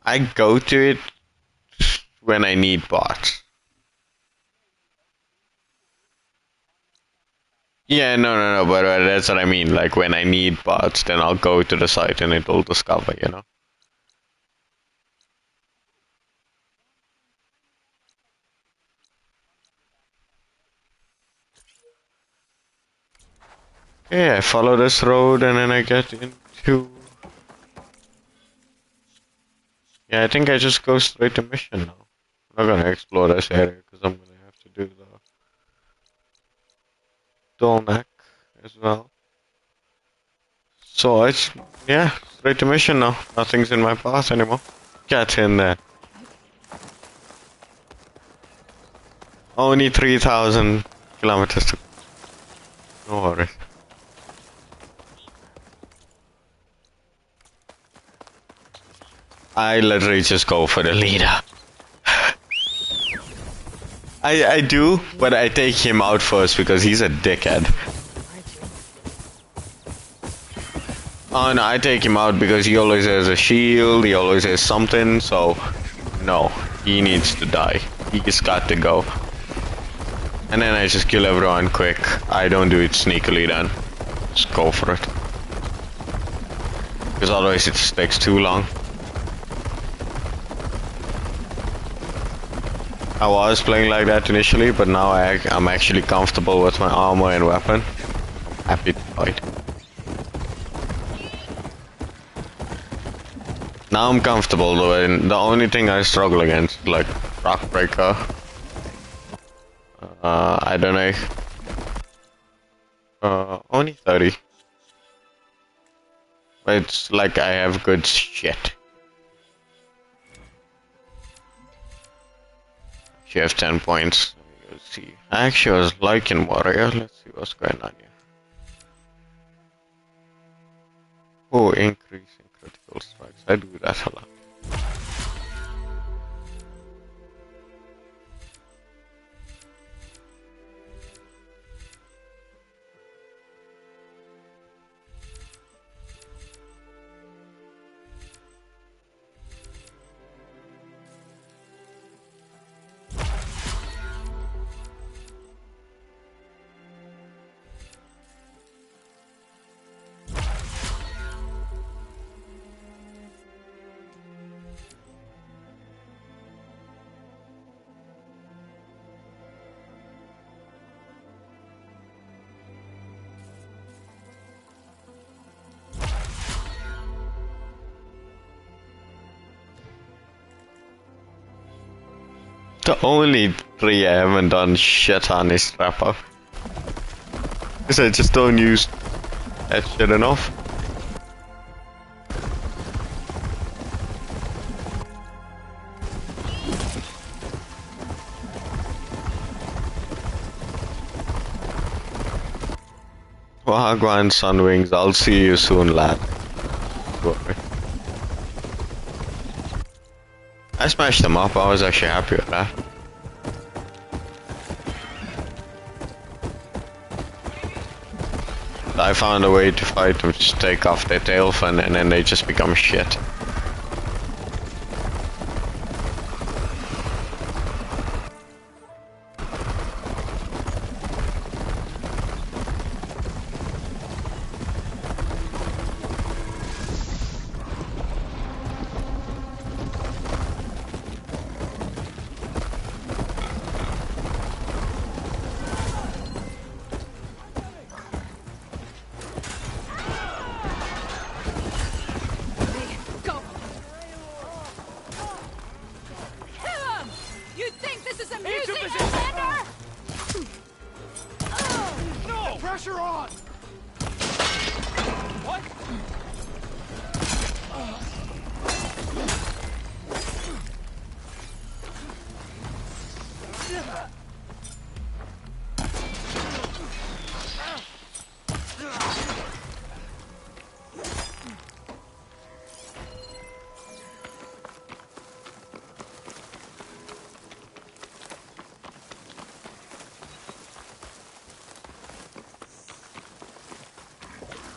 I go to it when I need parts. Yeah, no, but that's what I mean. Like when I need parts, then I'll go to the site and it will discover, you know. Yeah, I follow this road and then I get into... Yeah, I think I just go straight to mission now. I'm not gonna explore this area because I'm gonna have to do the Dolnak as well. So it's, yeah, straight to mission now. Nothing's in my path anymore. Get in there. Only 3,000 kilometers to... No worries. I literally just go for the leader. I do, but I take him out first because he's a dickhead. Oh no, I take him out because he always has a shield, he always has something, so... No, he needs to die. He's got to go. And then I just kill everyone quick. I don't do it sneakily then. Just go for it. Because otherwise it just takes too long. I was playing like that initially, but now I'm actually comfortable with my armor and weapon. Happy to fight. Now I'm comfortable though, and the only thing I struggle against, like Rockbreaker. I don't know. Only 30. But it's like I have good shit. You have 10 points. Let's see. Actually, I was liking Warrior. Let's see what's going on here. Oh, increase in critical strikes. I do that a lot. The only 3 I haven't done shit on is Trapper. Because I just don't use that shit enough. Wagwan Sunwings, I'll see you soon, lad. Don't worry. I smashed them up, I was actually happy with that. I found a way to fight them, just take off their tail fin and then they just become shit.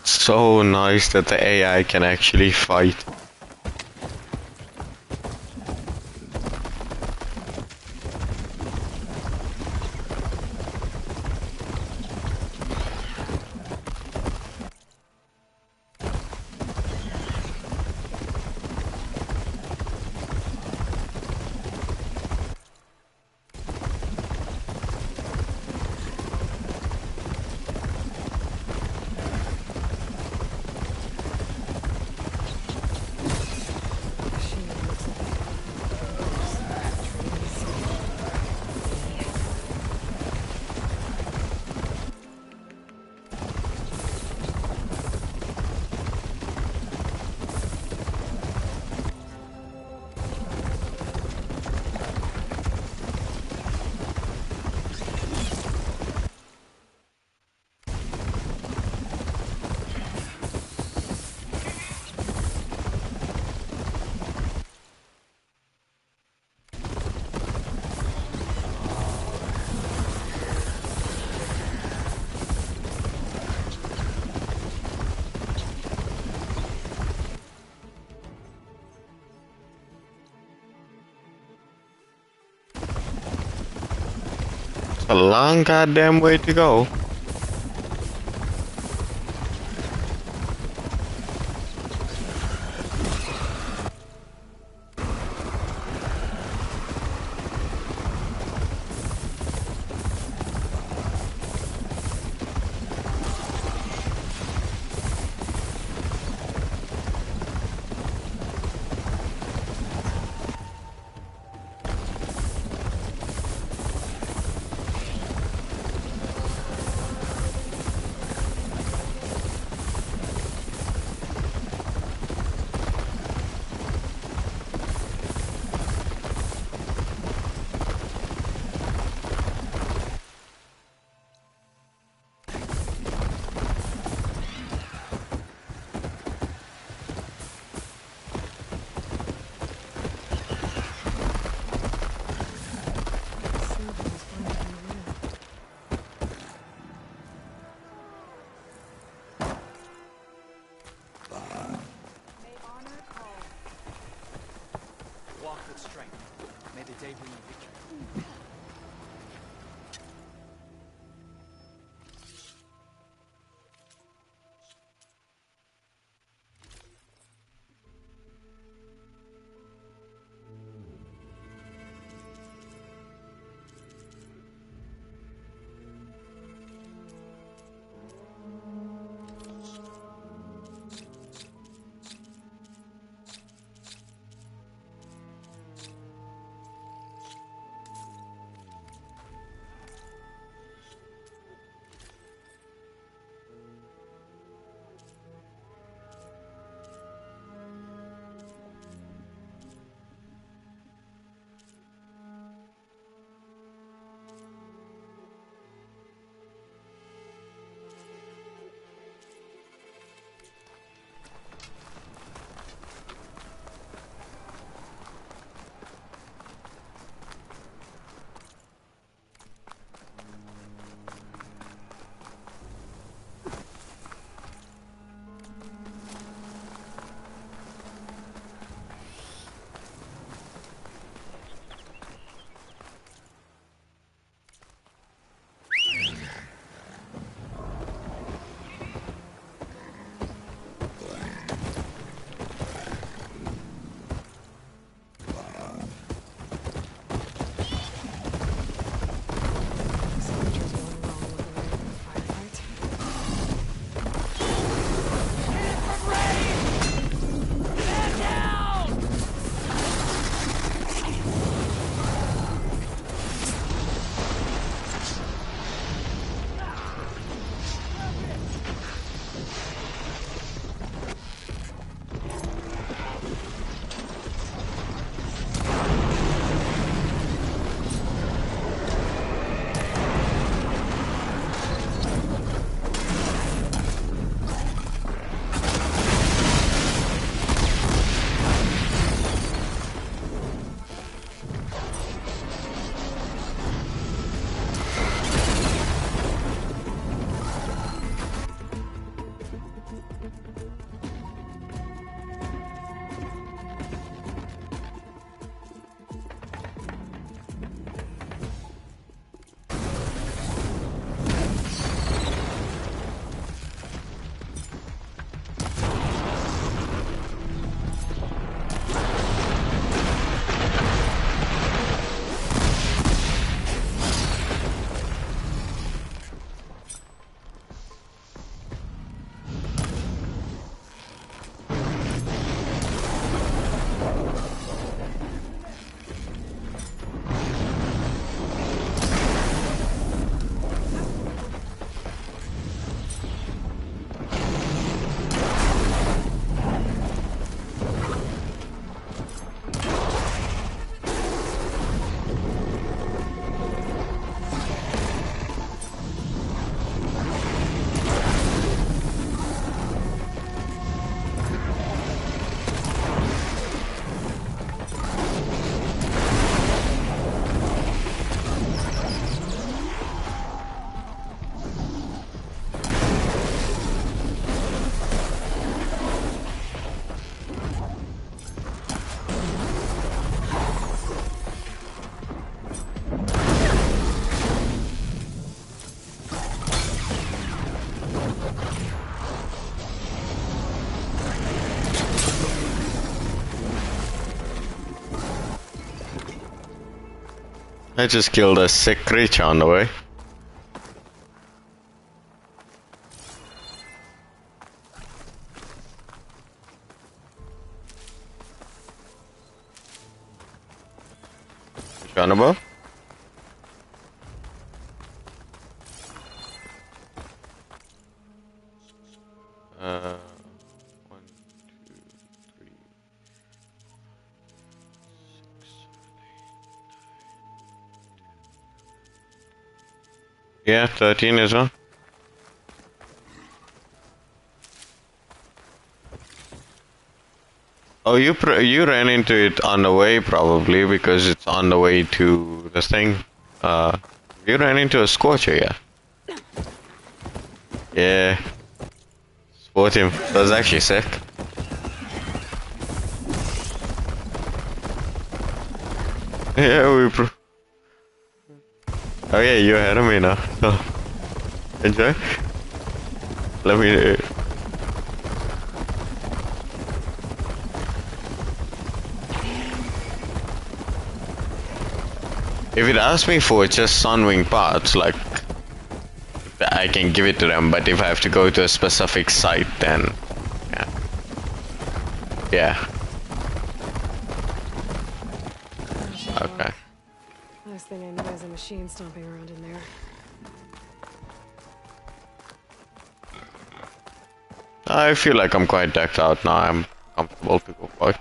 So nice that the AI can actually fight. A long goddamn way to go. I just killed a sick creature on the way. Jonable? One, two, three, 6, 7, 8, 9. Yeah, 13 is on. Oh, you ran into it on the way probably because it's on the way to the thing. You ran into a Scorcher, yeah. Yeah. Sport him. That was actually sick. Yeah, oh yeah, you're ahead of me now. So, enjoy. Let me... If it asks me for just Sunwing parts, like, I can give it to them, but if I have to go to a specific site, then, yeah. Yeah. Okay. Last thing I knew was a machine stomping around in there. I feel like I'm quite decked out now. I'm comfortable to go for it.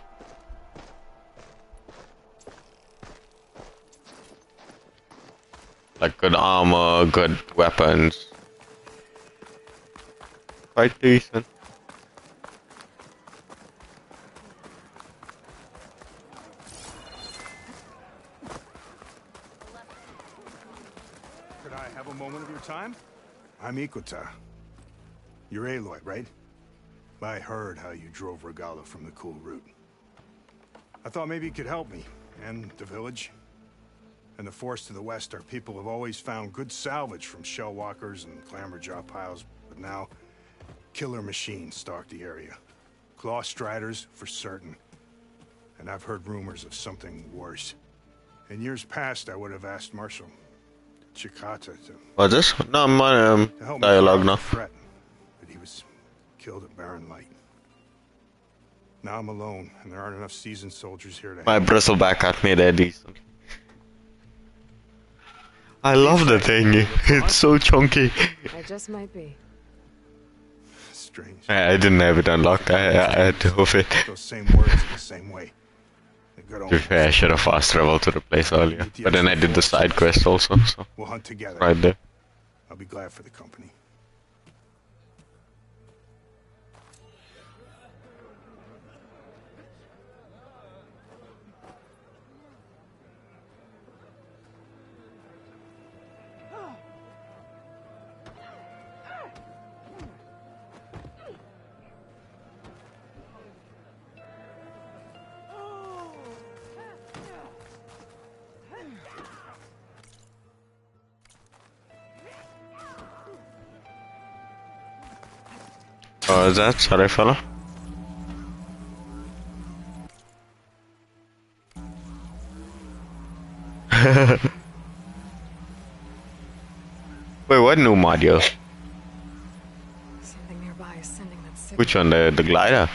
Like good armor, good weapons. Quite decent. Could I have a moment of your time? I'm Ikuta. You're Aloy, right? I heard how you drove Regalla from the cool route. I thought maybe you could help me, and the village. And the forest to the west, our people have always found good salvage from shell walkers and clamberjaw piles, but now killer machines stalk the area. Claw striders for certain. And I've heard rumors of something worse. In years past, I would have asked Marshal Chikata to... What's this? No, my dialogue now. Threat, but he was killed at Barren Light. Now I'm alone, and there aren't enough seasoned soldiers here to... My bristle back at me there decent. I love the thing. It's so chunky. I just might be. Strange. I didn't have it unlocked. I had to hoof it. Those same words the same way. To be fair, I should have fast traveled to the place earlier. But then I did the side quest also, so... We'll hunt together. Right there. I'll be glad for the company. Oh, is that? Sorry, fella. Wait, what new module? Something nearby is sending that signal. Which one? The glider?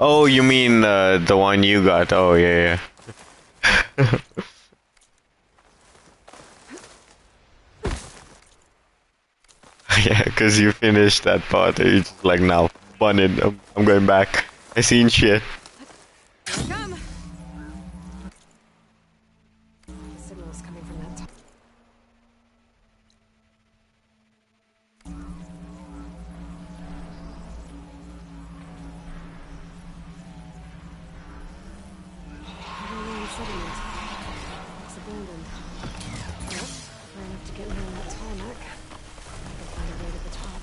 Oh, you mean the one you got? Oh, yeah, yeah. Yeah, because you finished that part. It's like, now, bun it. I'm going back. I seen shit. Come. The signal is coming from that top. Overland settlement. It's abandoned. Yep. Far enough to get me on that tarmac. I'll find a way to the top.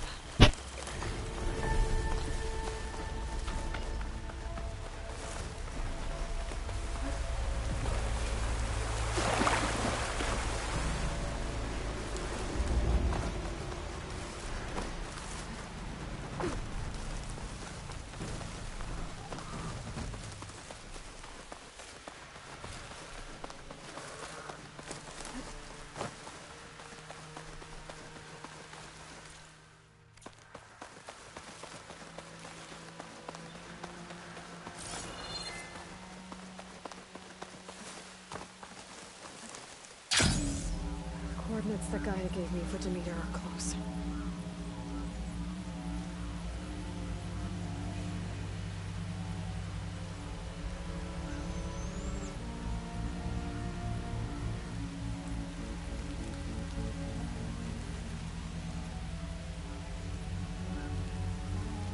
coordinates that Gaia gave me for Demeter are close.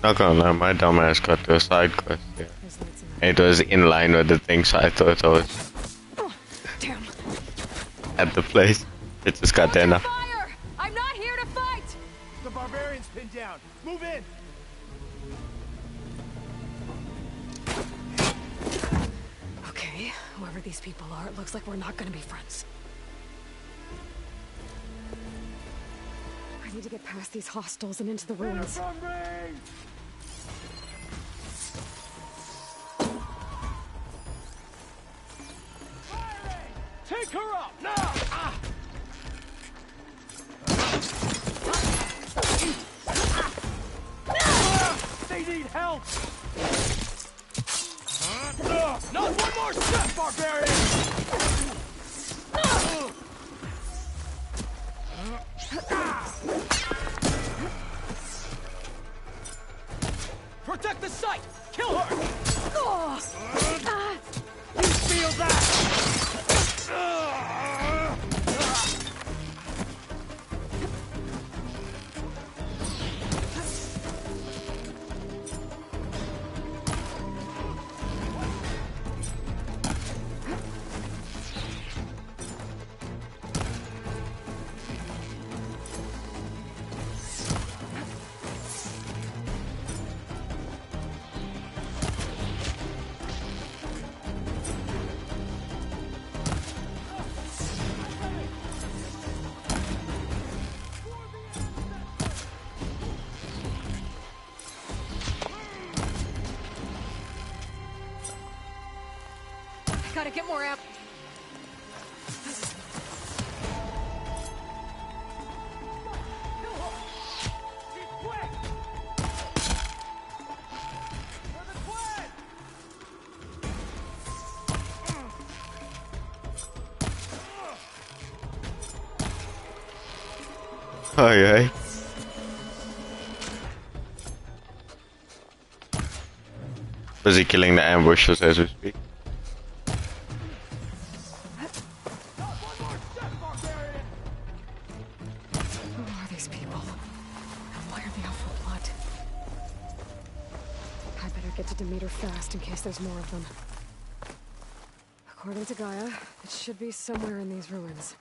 Not gonna lie, my dumbass got to a side quest here. It was in line with the things I thought I was at the place. It just got there now. Fire! I'm not here to fight! The barbarian's pinned down. Move in! Okay, whoever these people are, it looks like we're not gonna be friends. I need to get past these hostels and into the ruins. Take her up now! Ah. They need help! Not one more step, barbarian! Protect the site! Kill her! You feel that? Gotta get more amp. Oh yeah. Busy killing the ambushers as we speak. Fast in case there's more of them. According to Gaia, it should be somewhere in these ruins.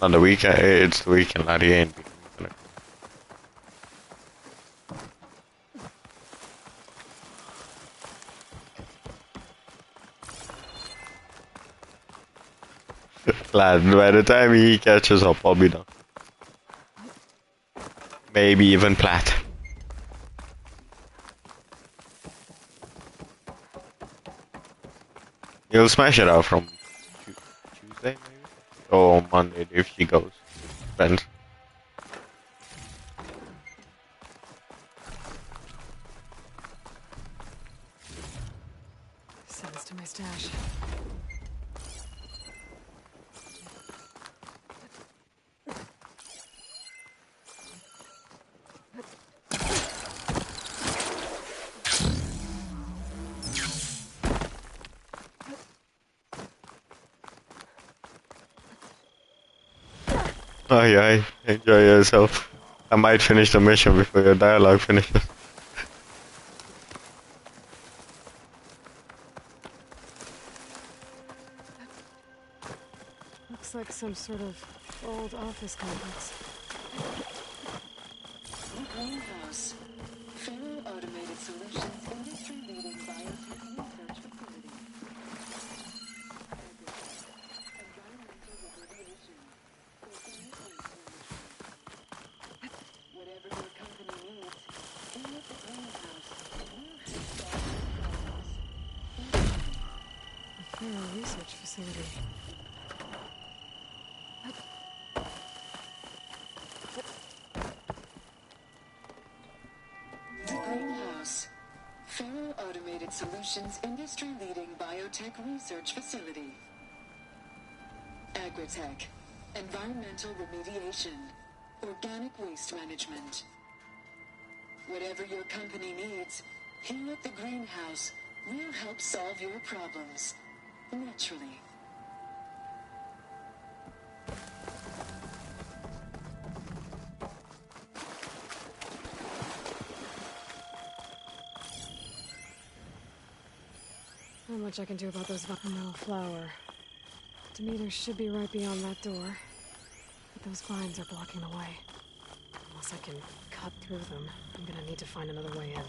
On the weekend, it's the weekend, laddie ain't. Lad, by the time he catches up, I'll be done. Maybe even plat. He'll smash it out from Tuesday, maybe? Or Monday, if she goes. Depends. Sends to my stash. Oh yeah, enjoy yourself. I might finish the mission before your dialogue finishes. Looks like some sort of old office complex. Greenhouse. Full automated solutions, industry-leading biotech research facility. Whatever your company needs, in at the greenhouse. A thorough research facility. Automated Solutions industry-leading biotech research facility. Agritech, environmental remediation, organic waste management. Whatever your company needs, here at the greenhouse, we'll help solve your problems. Naturally. Not much I can do about those metal flower. Demeter should be right beyond that door. But those vines are blocking the way. Unless I can cut through them, I'm gonna need to find another way in.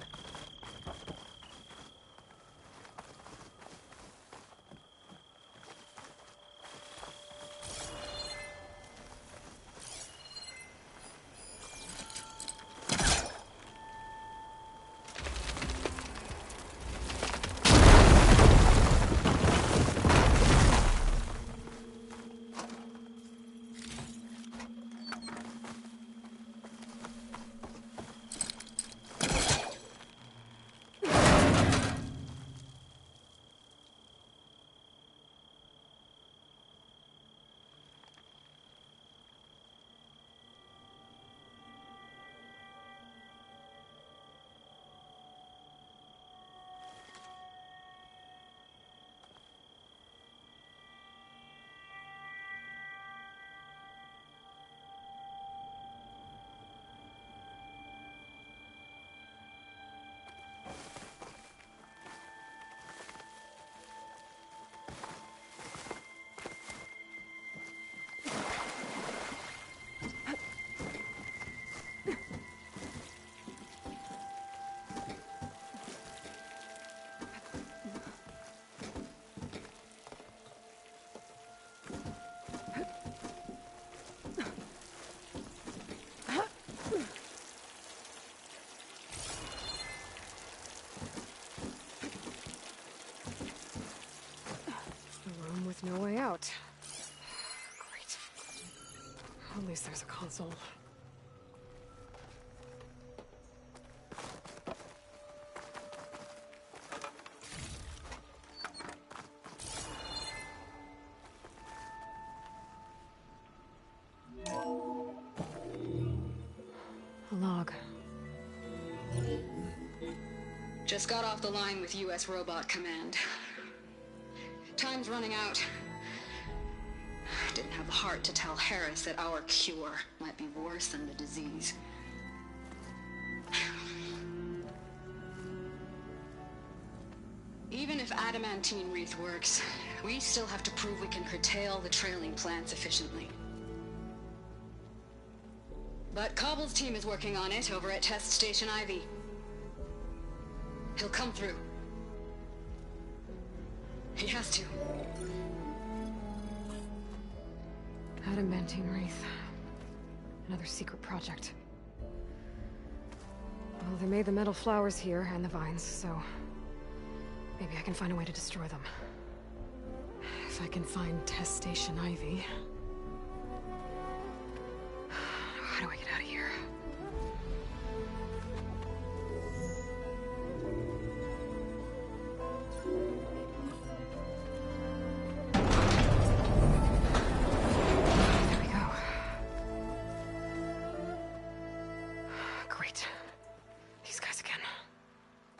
No way out. Great. At least there's a console. A log. Just got off the line with US Robot Command. Time's running out. Didn't have the heart to tell Harris that our cure might be worse than the disease. Even if adamantine wreath works, we still have to prove we can curtail the trailing plants efficiently. But Cobble's team is working on it over at Test Station Ivy. He'll come through. He has to. Adamantine wreath. Another secret project. Well, they made the metal flowers here and the vines, so maybe I can find a way to destroy them. If I can find Test Station Ivy. How do I get out of here?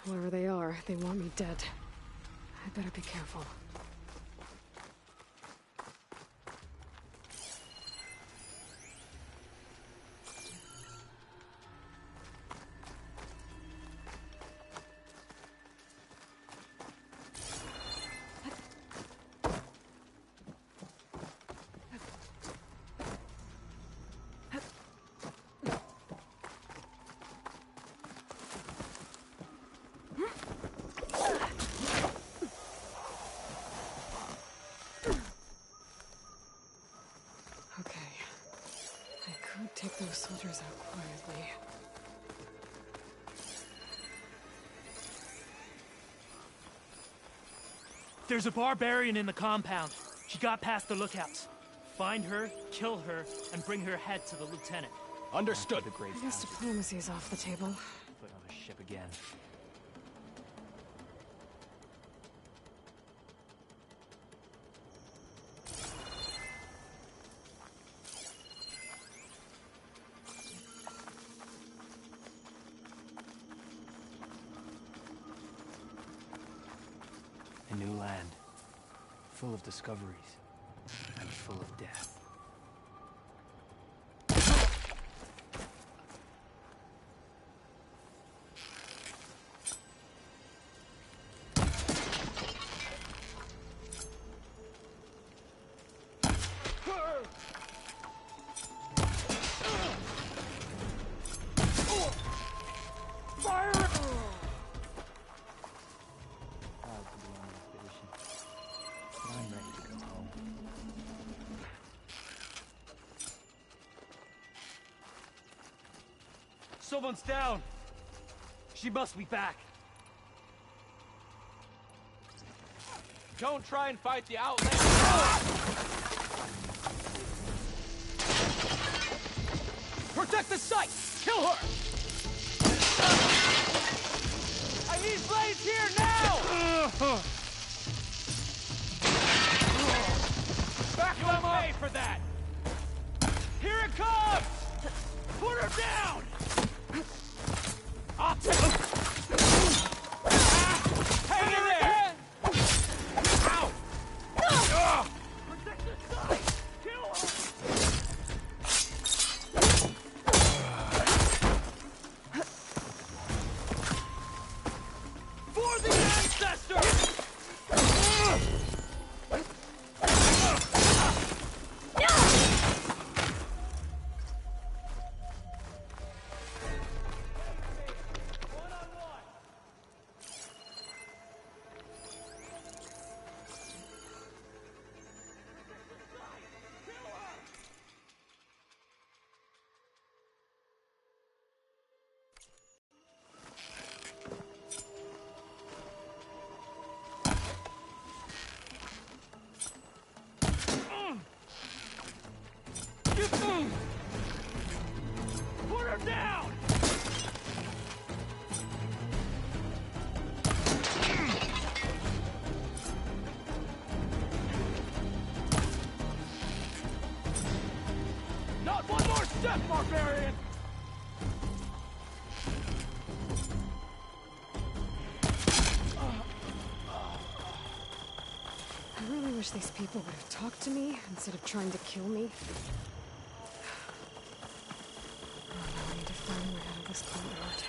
Whoever they are, they want me dead. I better be careful. Take those soldiers out quietly. There's a barbarian in the compound. She got past the lookouts. Find her, kill her, and bring her head to the lieutenant. Understood. I guess diplomacy's off the table. Put on a ship again. A new land, full of discoveries, and full of death. Someone's down. She must be back. Don't try and fight the outlander. Protect the site! Kill her! I need blades here now! Back you pay for that! Here it comes! Put her down! I'll take her! Hang in there! Ow! Protect the site! Kill her! For the ancestors! Put her down! Not one more step, barbarian! I really wish these people would have talked to me instead of trying to kill me. I need to find a way out of this courtyard.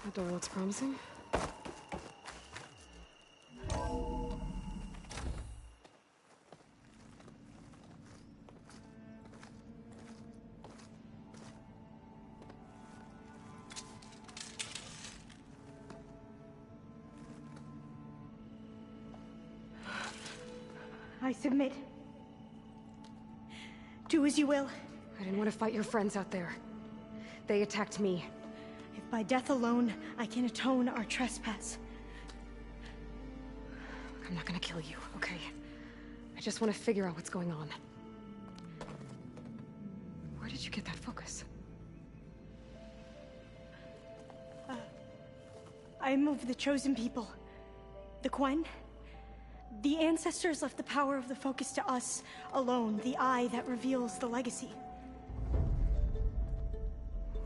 That door looks promising. I submit. Do as you will. I didn't want to fight your friends out there. They attacked me. If by death alone I can atone our trespass. I'm not gonna kill you, okay? I just want to figure out what's going on. Where did you get that focus? I am of the chosen people. The Quen. The ancestors left the power of the focus to us alone, the eye that reveals the legacy.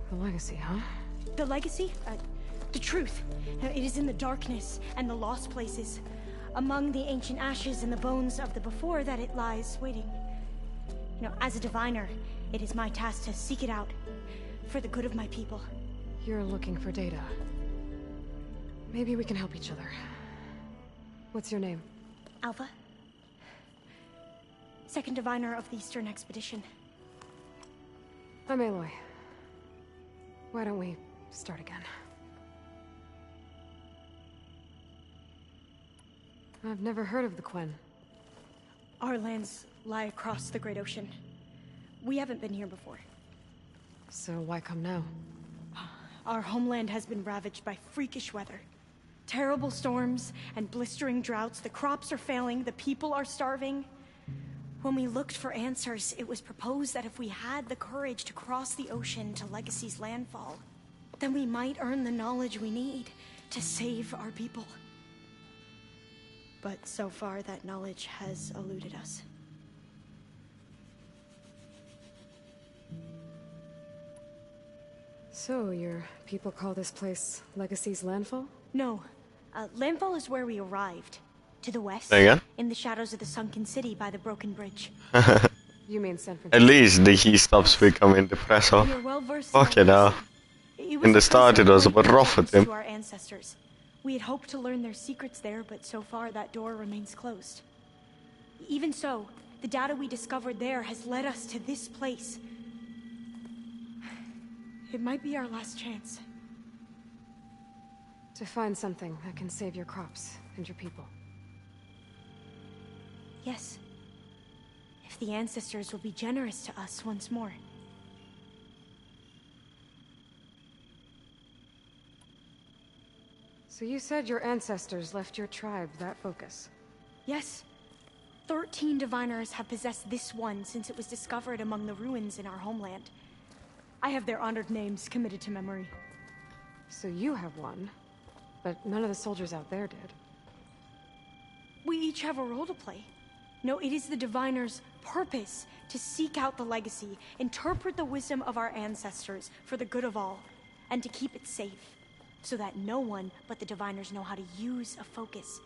The legacy, huh? The legacy? The truth. It is in the darkness and the lost places. Among the ancient ashes and the bones of the before that it lies waiting. As a diviner, it is my task to seek it out. For the good of my people. You're looking for data. Maybe we can help each other. What's your name? Alpha. Second diviner of the Eastern Expedition. I'm Aloy. Why don't we start again? I've never heard of the Quen. Our lands lie across the Great Ocean. We haven't been here before. So why come now? Our homeland has been ravaged by freakish weather. Terrible storms and blistering droughts. The crops are failing, the people are starving. When we looked for answers, it was proposed that if we had the courage to cross the ocean to Legacy's landfall, then we might earn the knowledge we need to save our people. But so far, that knowledge has eluded us. So, your people call this place Legacy's Landfall? No. Landfall is where we arrived. To the west. Again? In the shadows of the sunken city by the broken bridge. You mean San Francisco? At least he stops becoming depressive. You're well versed Fuck it now. In the start it was a bit rough with him. To our ancestors. We had hoped to learn their secrets there, but so far that door remains closed. Even so, the data we discovered there has led us to this place. It might be our last chance. To find something that can save your crops and your people. Yes. If the ancestors will be generous to us once more. So you said your ancestors left your tribe that focus? Yes. 13 diviners have possessed this one since it was discovered among the ruins in our homeland. I have their honored names committed to memory. So you have one, but none of the soldiers out there did. We each have a role to play. No, it is the diviner's purpose to seek out the legacy, interpret the wisdom of our ancestors for the good of all, and to keep it safe, so that no one but the diviners know how to use a focus.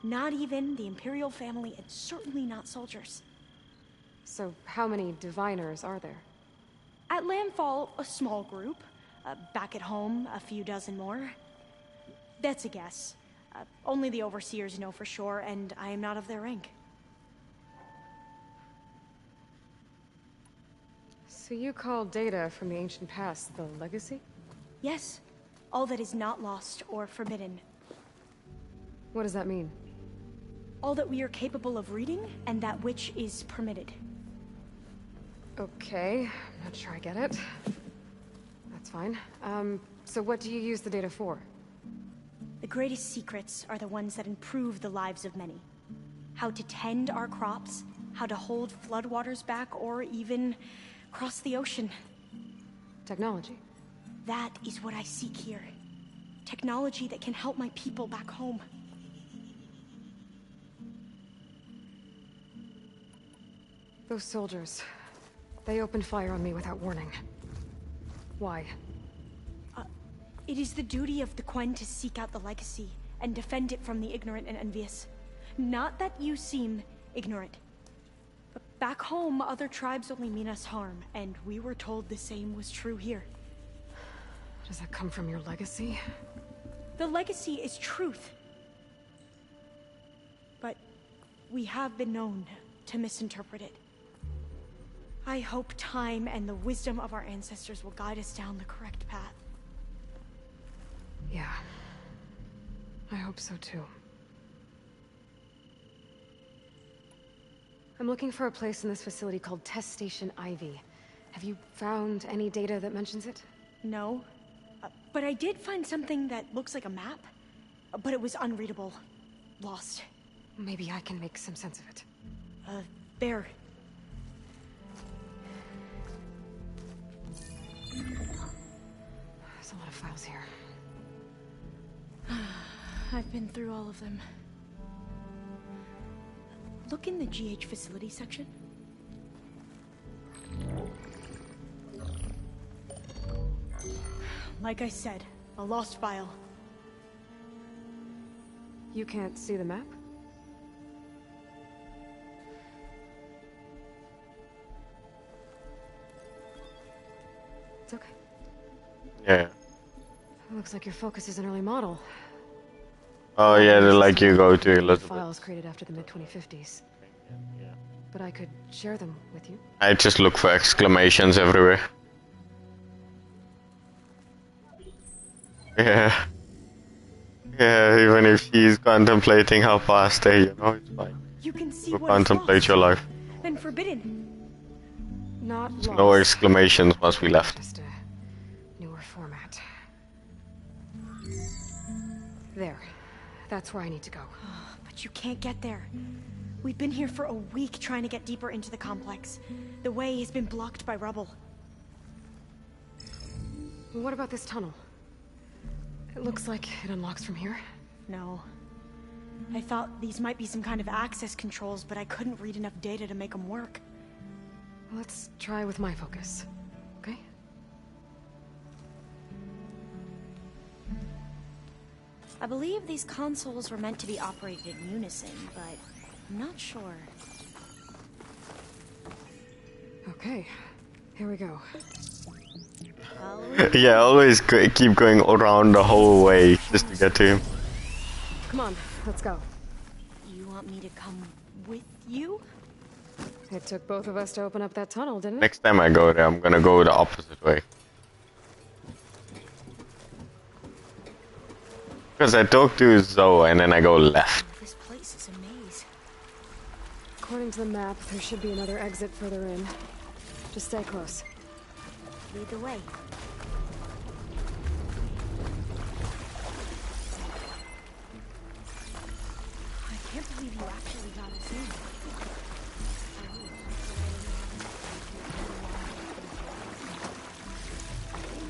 Not even the Imperial family, and certainly not soldiers. So how many diviners are there? At Landfall, a small group. Back at home, a few dozen more. That's a guess. Only the overseers know for sure, and I am not of their rank. So you call data from the ancient past the legacy? Yes. All that is not lost or forbidden. What does that mean? All that we are capable of reading, and that which is permitted. Okay, I'm not sure I get it. That's fine. So what do you use the data for? The greatest secrets are the ones that improve the lives of many. How to tend our crops, how to hold floodwaters back, or even cross the ocean. Technology. That is what I seek here. Technology that can help my people back home. Those soldiers, they opened fire on me without warning. Why? It is the duty of the Quen to seek out the legacy and defend it from the ignorant and envious. Not that you seem ignorant. But back home, other tribes only mean us harm, and we were told the same was true here. Does that come from your legacy? The legacy is truth. But we have been known to misinterpret it. I hope time and the wisdom of our ancestors will guide us down the correct path. Yeah. I hope so too. I'm looking for a place in this facility called Test Station Ivy. Have you found any data that mentions it? No. But I did find something that looks like a map. But it was unreadable. Lost. Maybe I can make some sense of it. There. There's a lot of files here. I've been through all of them. Look in the GH facility section. Like I said, a lost file. You can't see the map? It's okay. Yeah. It looks like your focus is an early model. Oh yeah, like you go to Elizabeth. Files created after the mid-2050s. But I could share them with you. I just look for exclamations everywhere. Yeah. Yeah, even if he's contemplating how fast they, it's fine. You can see what contemplate your life. And forbidden. Not lost. No exclamations must be left. Just a newer format. There. That's where I need to go. But you can't get there. We've been here for a week trying to get deeper into the complex. The way has been blocked by rubble. What about this tunnel? It looks like it unlocks from here. No. I thought these might be some kind of access controls, but I couldn't read enough data to make them work. Let's try with my focus, okay? I believe these consoles were meant to be operated in unison, but I'm not sure. Okay, here we go. Yeah, always keep going around the whole way just to get to him. Come on, let's go. You want me to come with you? It took both of us to open up that tunnel, didn't it? Next time I go there, I'm gonna go the opposite way. Because I talk to Zoe and then I go left. This place is a maze. According to the map, there should be another exit further in. Just stay close. Lead the way. I can't believe you actually got us in.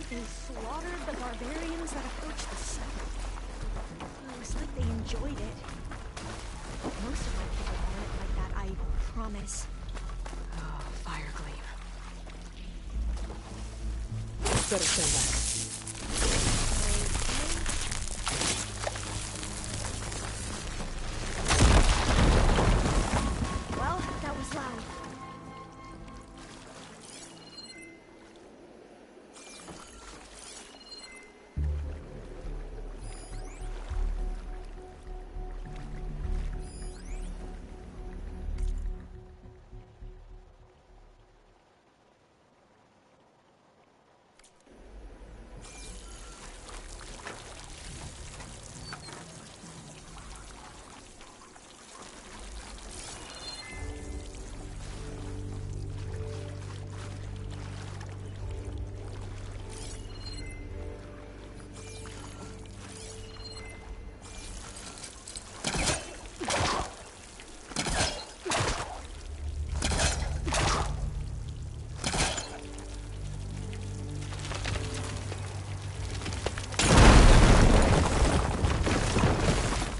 They slaughtered the barbarians that approached the site. It was like they enjoyed it. Most of my people weren't like that, I promise. Oh, fire gleam. Better stand back. Well, that was loud.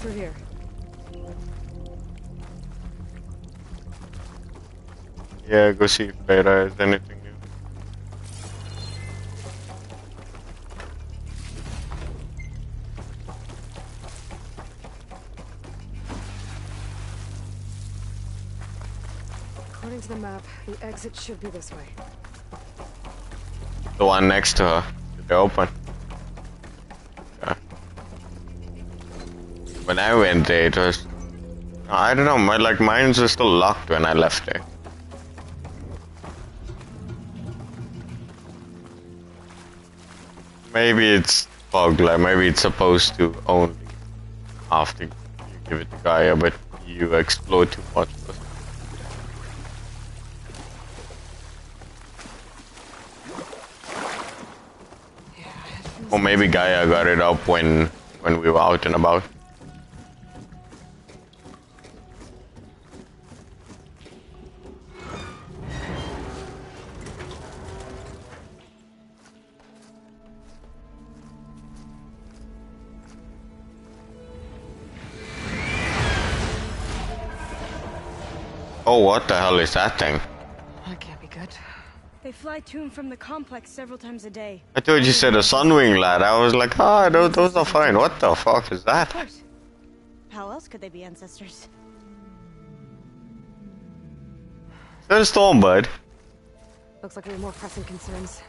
Through here. Yeah, go see if Beta has anything new. According to the map, the exit should be this way. The one next to her. They're open. Yeah. When I went there, it was... I don't know, mine was still locked when I left there. Maybe it's bugged, like maybe it's supposed to only after you give it to Gaia, but you explode too much. Or maybe Gaia got it up when we were out and about. Oh, what the hell is that thing? That can't be good. They fly to and from the complex several times a day. I thought you said a Sunwing lad. I was like, ah, those are fine. What the fuck is that? Of course. How else could they be ancestors? Is that a Stormbird? Looks like we have more pressing concerns.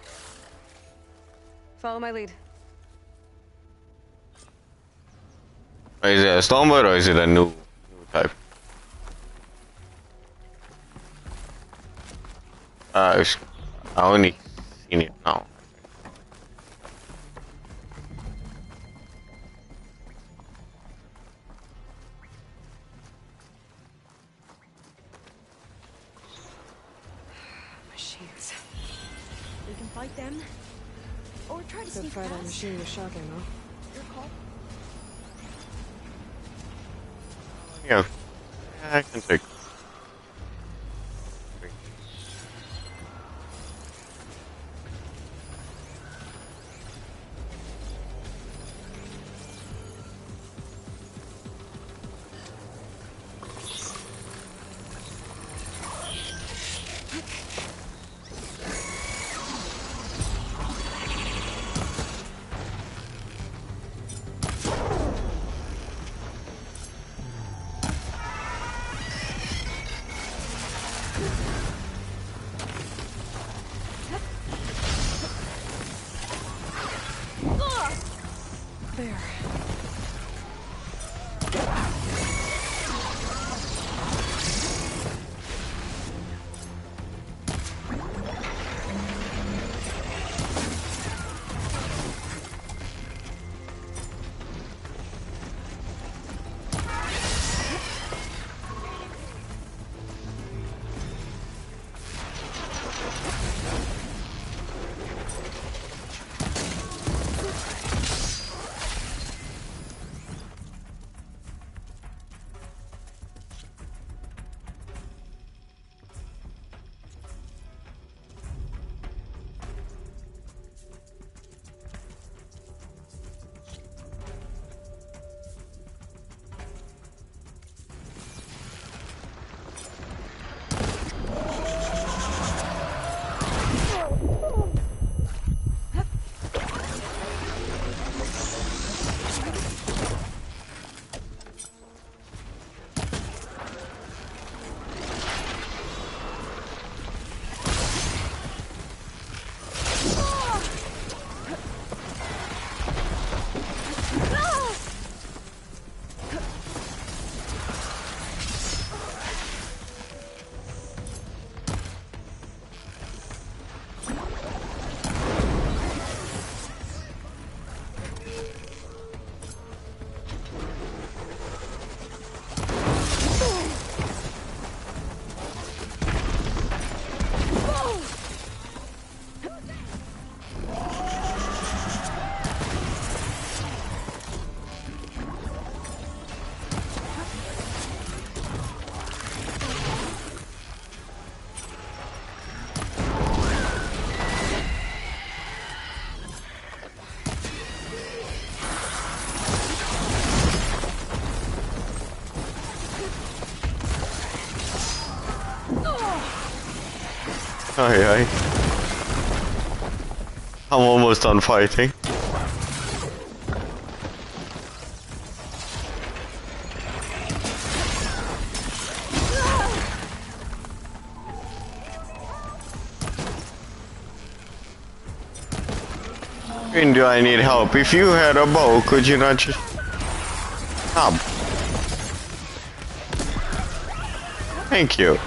Follow my lead. Is it a Stormbird or is it a new type? I only seen it now. Machines. We can fight them, or try to Good sneak fight on past. machine with shock ammo. Your call. Yeah, I can take. There. Aye, aye. I'm almost done fighting. When do I need help? If you had a bow, could you not just... Stop. Thank you.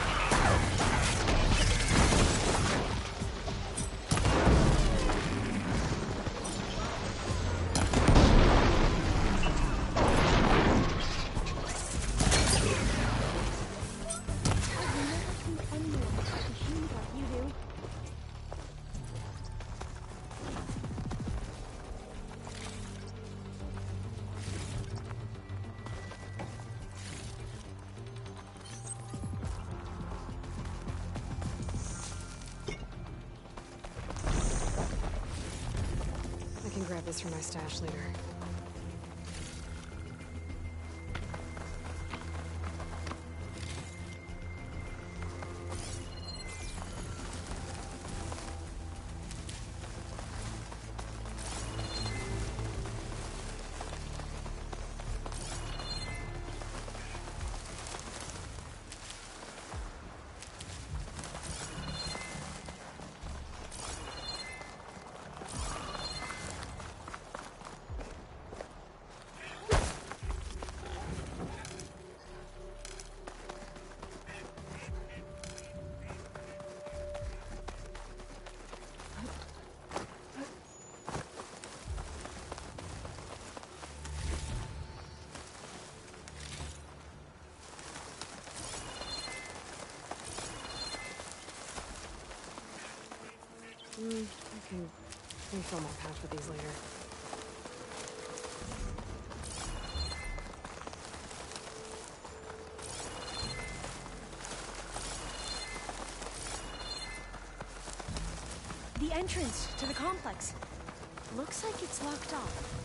I can grab this from my stash later. I can refill my pouch with these later. The entrance to the complex. Looks like it's locked off.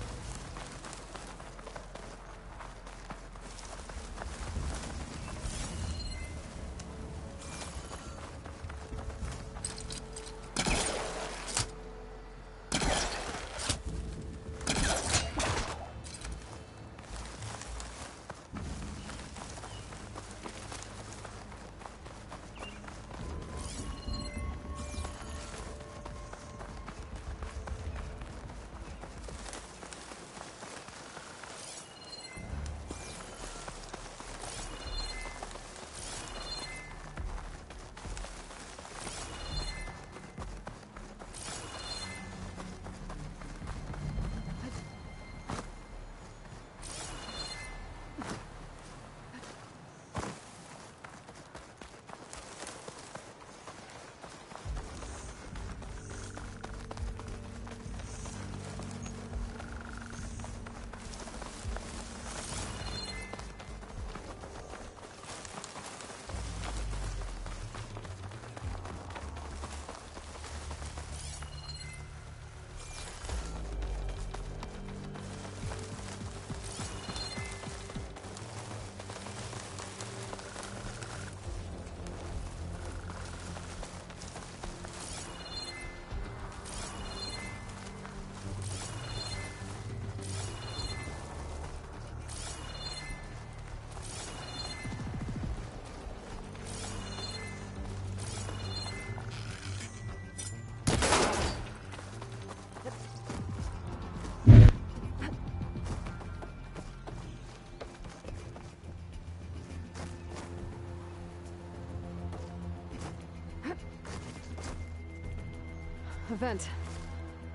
a vent.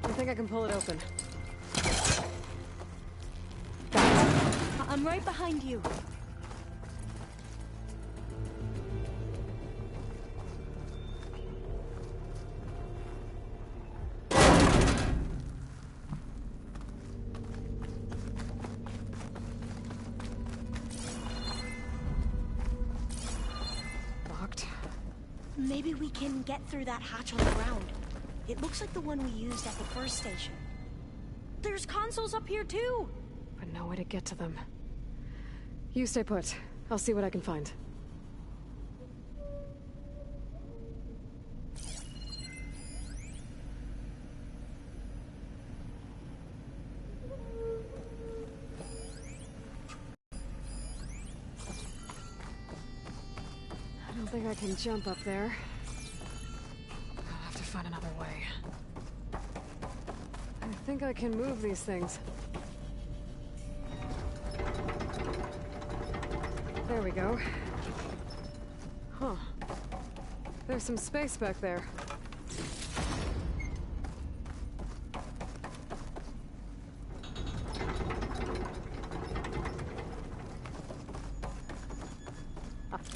I think I can pull it open. I'm right behind you. Locked. Maybe we can get through that hatch on the ground. It looks like the one we used at the first station. There's consoles up here too! But no way to get to them. You stay put. I'll see what I can find. I don't think I can jump up there. I'll have to find another way. I think I can move these things. There we go. Huh. There's some space back there.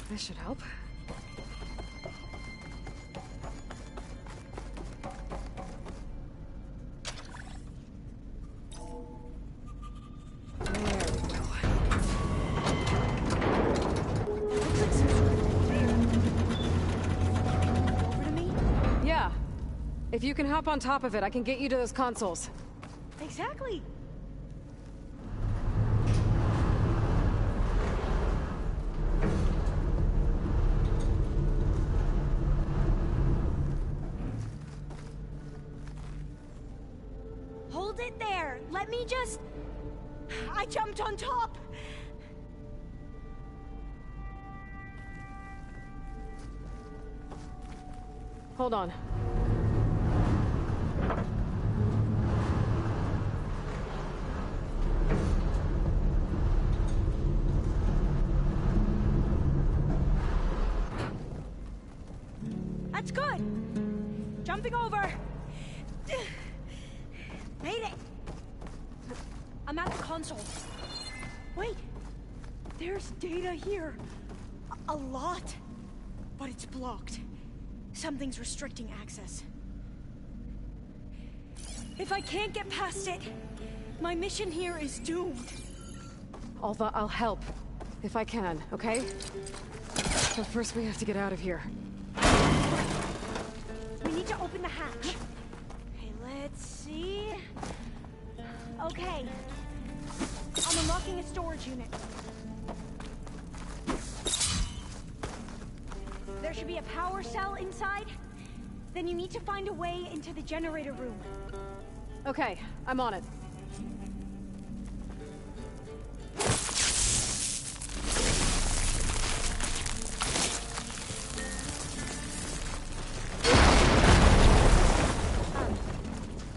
This should help. If you can hop on top of it, I can get you to those consoles. Exactly. Hold it there. Let me just... I jumped on top. Hold on. That's good. Jumping over. Made it. I'm at the console. Wait. There's data here. A lot. But it's blocked. Something's restricting access. If I can't get past it, my mission here is doomed. Alva, I'll help. If I can, okay? But first we have to get out of here. We need to open the hatch. Okay, let's see. Okay. I'm unlocking a storage unit. There should be a power cell inside. Then you need to find a way into the generator room. Okay, I'm on it.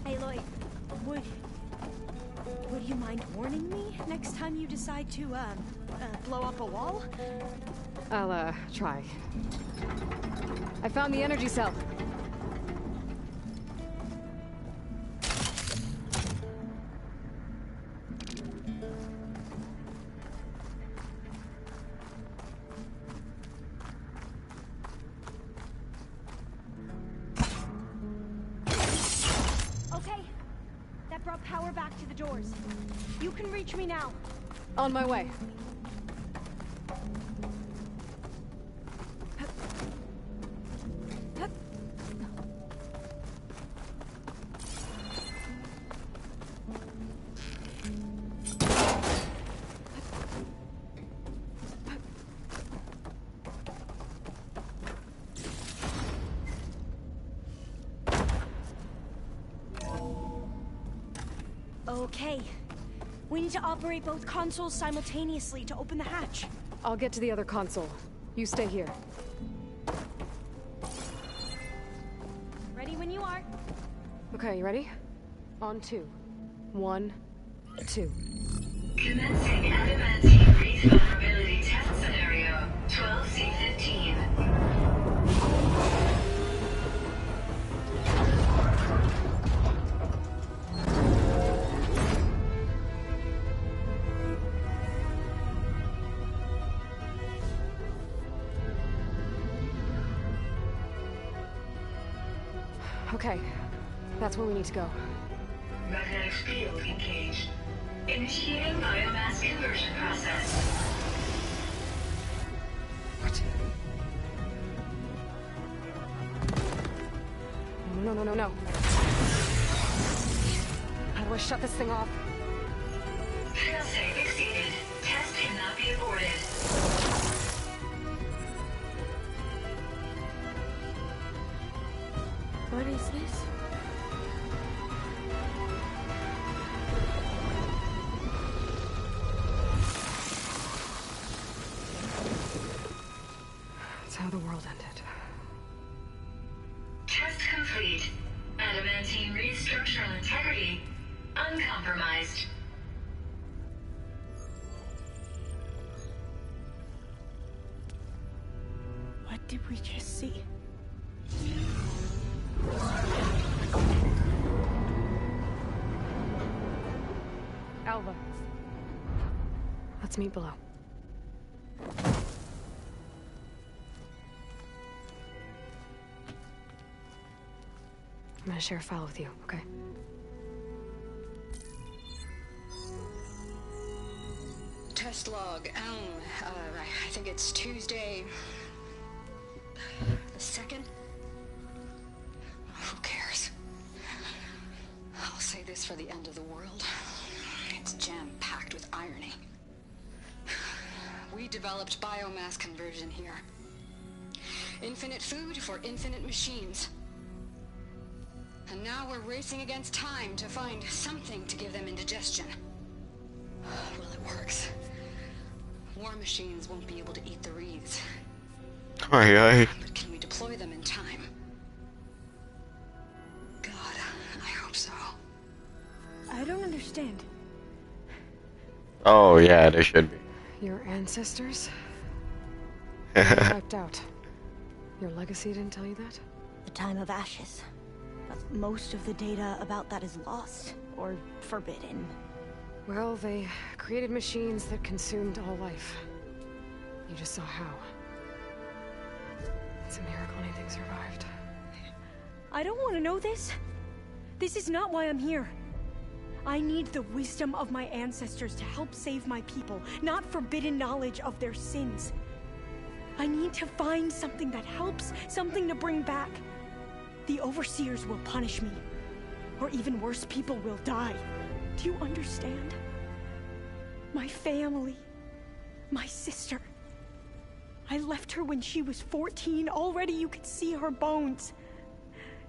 Aloy, would you mind warning me next time you decide to, blow up a wall? I'll, try. I found the energy cell. Okay. That brought power back to the doors. You can reach me now. On my way. Okay. We need to operate both consoles simultaneously to open the hatch. I'll get to the other console. You stay here. Ready when you are. Okay, you ready? On 2. 1, 2. Commencing adamantine breach vulnerability test scenario 12C15. Okay, that's where we need to go. Magnetic field engaged. Initiating biomass conversion process. What? No. How do I shut this thing off? Failsafe exceeded. Test cannot be aborted. What is this? That's how the world ended. Test complete. Adamantine reed structural integrity uncompromised. What did we just see? Alva. Let's meet below. I'm gonna share a file with you, okay? Test log, I think it's Tuesday the 2nd? Who cares? I'll say this for the end of the world. It's jam-packed with irony. We developed biomass conversion here. Infinite food for infinite machines. And now we're racing against time to find something to give them indigestion. Well, it works. War machines won't be able to eat the wreaths. Aye. But can we deploy them in time? God, I hope so. I don't understand. Oh yeah, there should be. Your ancestors? They were wiped out. Your legacy didn't tell you that? The time of ashes. But most of the data about that is lost or forbidden. Well, they created machines that consumed all life. You just saw how. It's a miracle anything survived. I don't want to know this. This is not why I'm here. I need the wisdom of my ancestors to help save my people, not forbidden knowledge of their sins. I need to find something that helps, something to bring back. The Overseers will punish me. Or even worse, people will die. Do you understand? My family. My sister. I left her when she was 14. Already you could see her bones.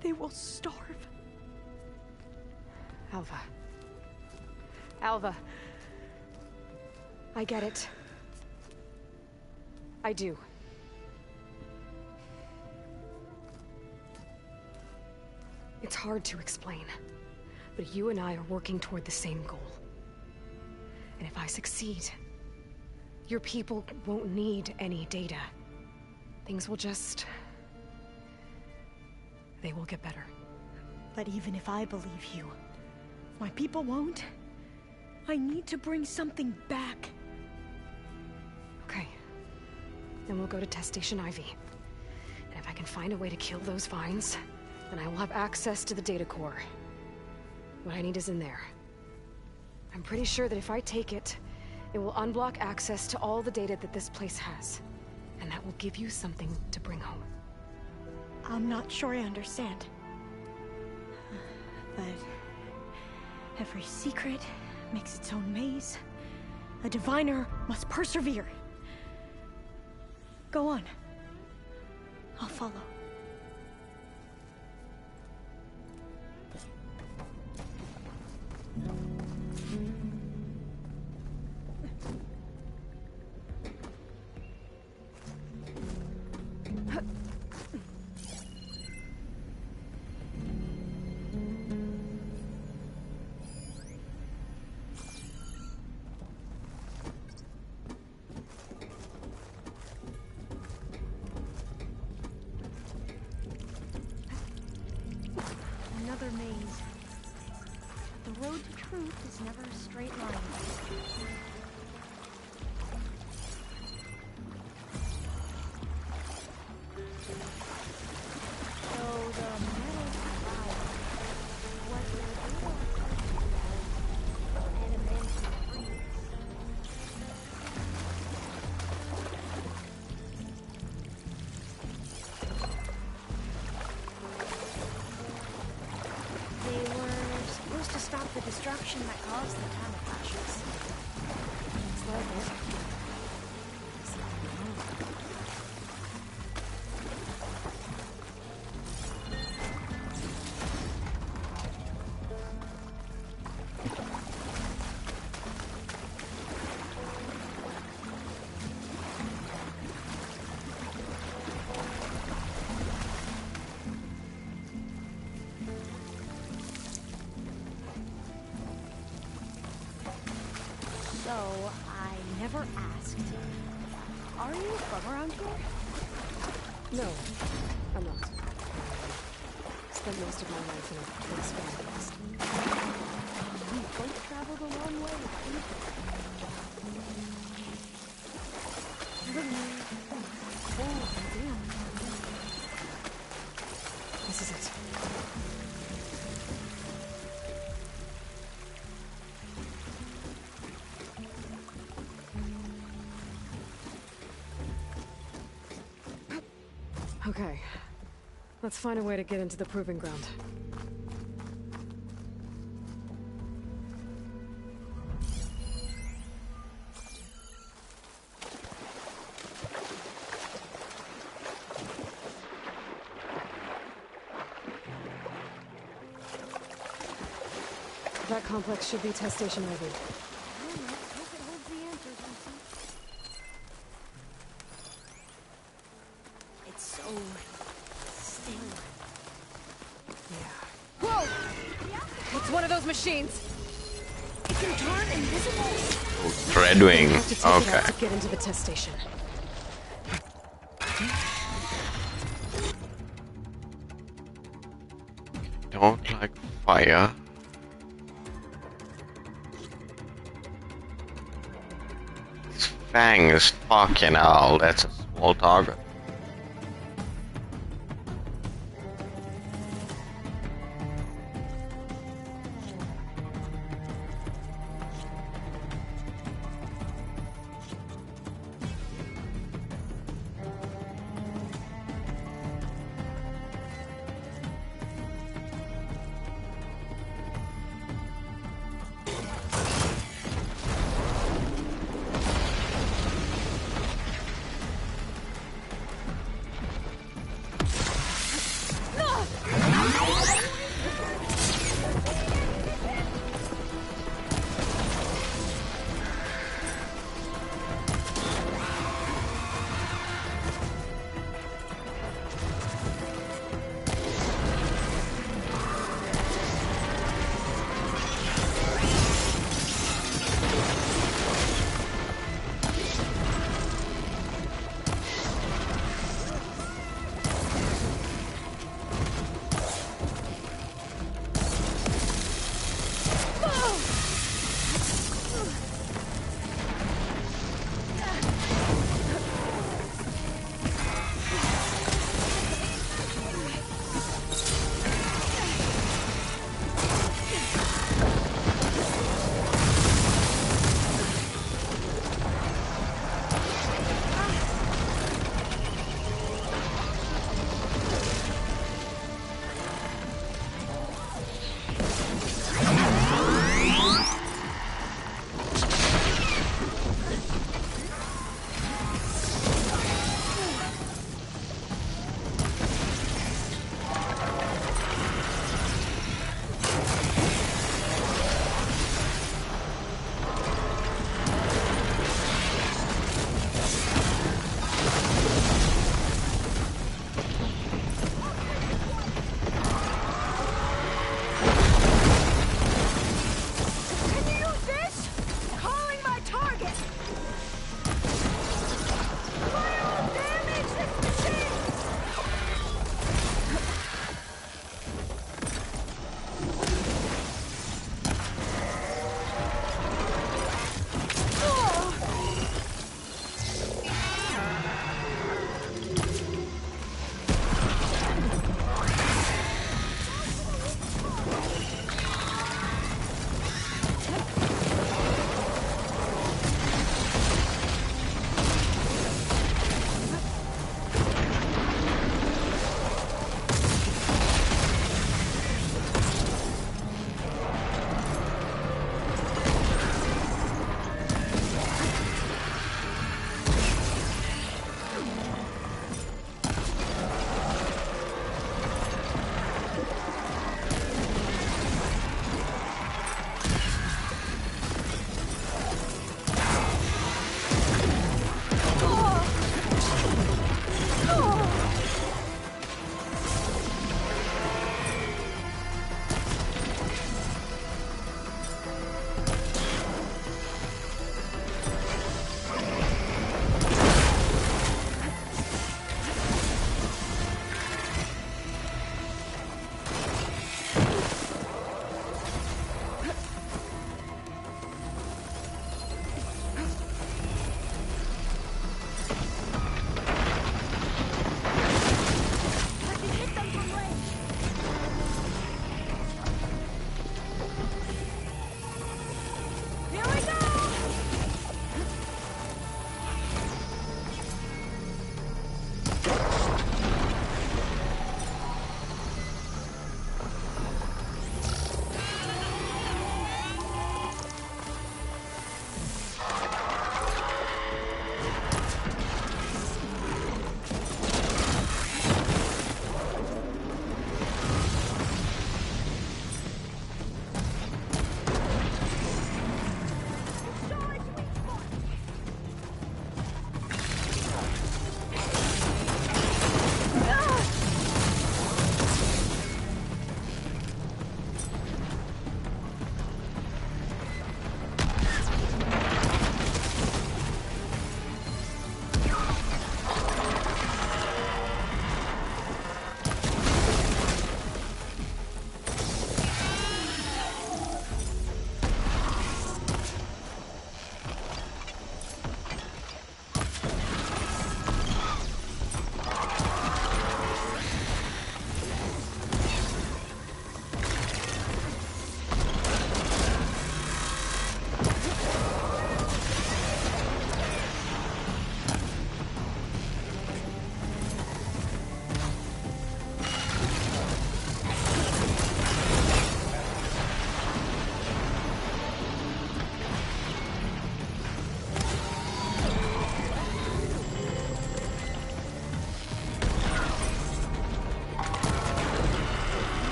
They will starve. Alva. Alva. I get it. I do. It's hard to explain, but you and I are working toward the same goal. And if I succeed, your people won't need any data. Things will just... they will get better. But even if I believe you, my people won't. I need to bring something back. Okay. Then we'll go to Test Station Ivy. And if I can find a way to kill those vines, then I will have access to the data core. What I need is in there. I'm pretty sure that if I take it, it will unblock access to all the data that this place has. And that will give you something to bring home. I'm not sure I understand. But every secret makes its own maze. A diviner must persevere. Go on. I'll follow. Another maze. The road to truth is never a straight line. So the metal destruction that caused the time flashes. Looks like it. So, I never asked. Are you from around here? No, I'm not. Spent most of my life in a place fast. We both traveled a long way, right? Oh, damn. This is it. Okay. Let's find a way to get into the proving ground. That complex should be test station ready. It's so still. Yeah. Whoa! It's one of those machines. It can turn invisible. Dreadwing. Have to take it out Okay. to get into the test station. Don't like fire. His fang is fucking hell. That's a small target.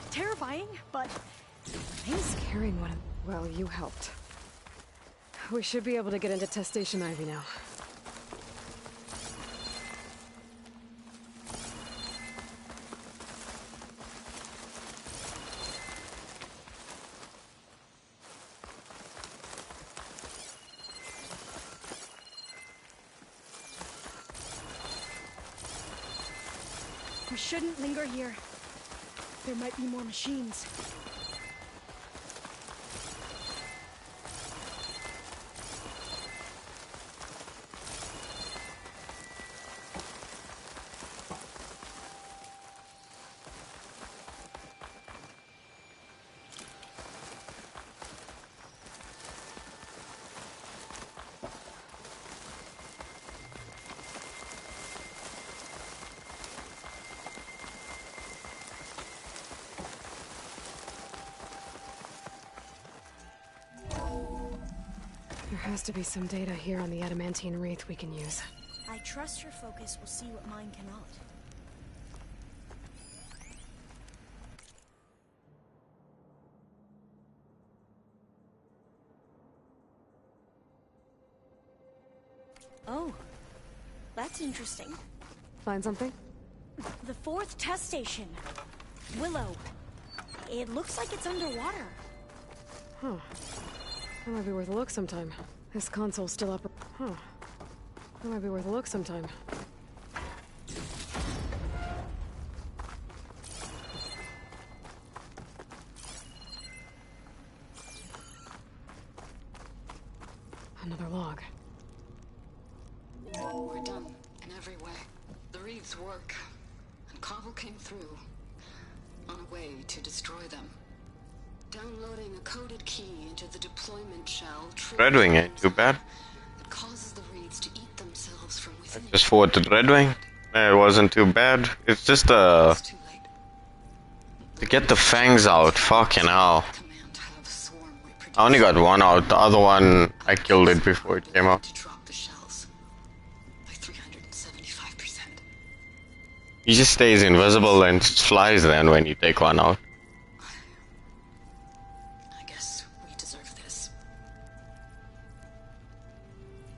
terrifying, but He's carrying one of... Well, you helped. We should be able to get into Test Station Ivy now. we shouldn't linger here. There might be more machines. There has to be some data here on the adamantine wreath we can use. I trust your focus will see what mine cannot. Oh, that's interesting. Find something? The 4th test station. Willow. It looks like it's underwater. Huh. That might be worth a look sometime. This console's still up. Huh. That might be worth a look sometime. Another log. We're done, in every way. The Reeves work, and Cobble came through, on a way to destroy them. Downloading a coded key into the deployment shell Red Wing ain't too bad. that causes the Reeves to eat themselves from within. Just forward to Red Wing. It wasn't too bad. It's just to get the fangs out. Fucking hell. I only got one out. The other one, I killed it before it came out. He just stays invisible and just flies then when you take one out. I guess we deserve this.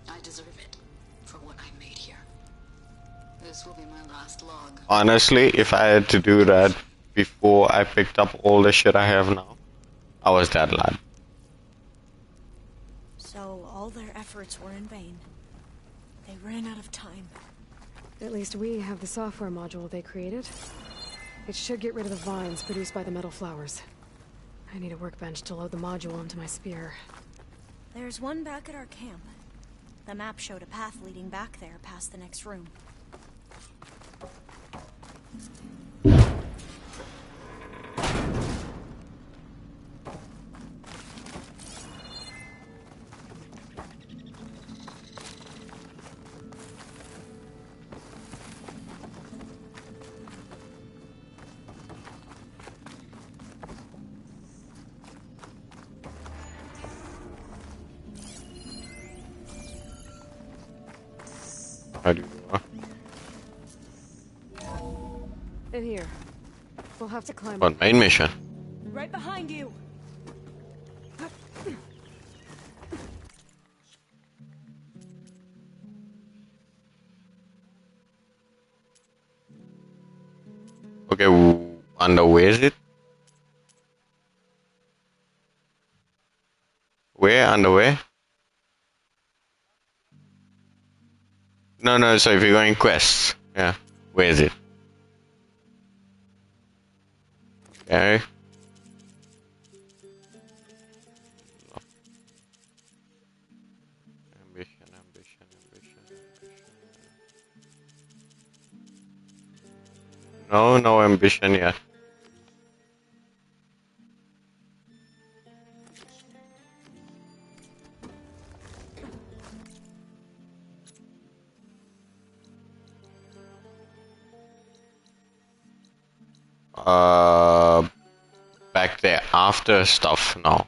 I deserve it for what I made here. This will be my last log. Honestly, if I had to do that before I picked up all the shit I have now, I was that lad. So all their efforts were in vain. They ran out of time. At least we have the software module they created. It should get rid of the vines produced by the metal flowers. I need a workbench to load the module onto my spear. There's one back at our camp. The map showed a path leading back there past the next room. How do you In here. We'll have to climb What, main mission? Right behind you. Okay, under where is it? Where? Under where? No, so if you're going quests, yeah. Where is it? Okay. No ambition yet. Back there after stuff now.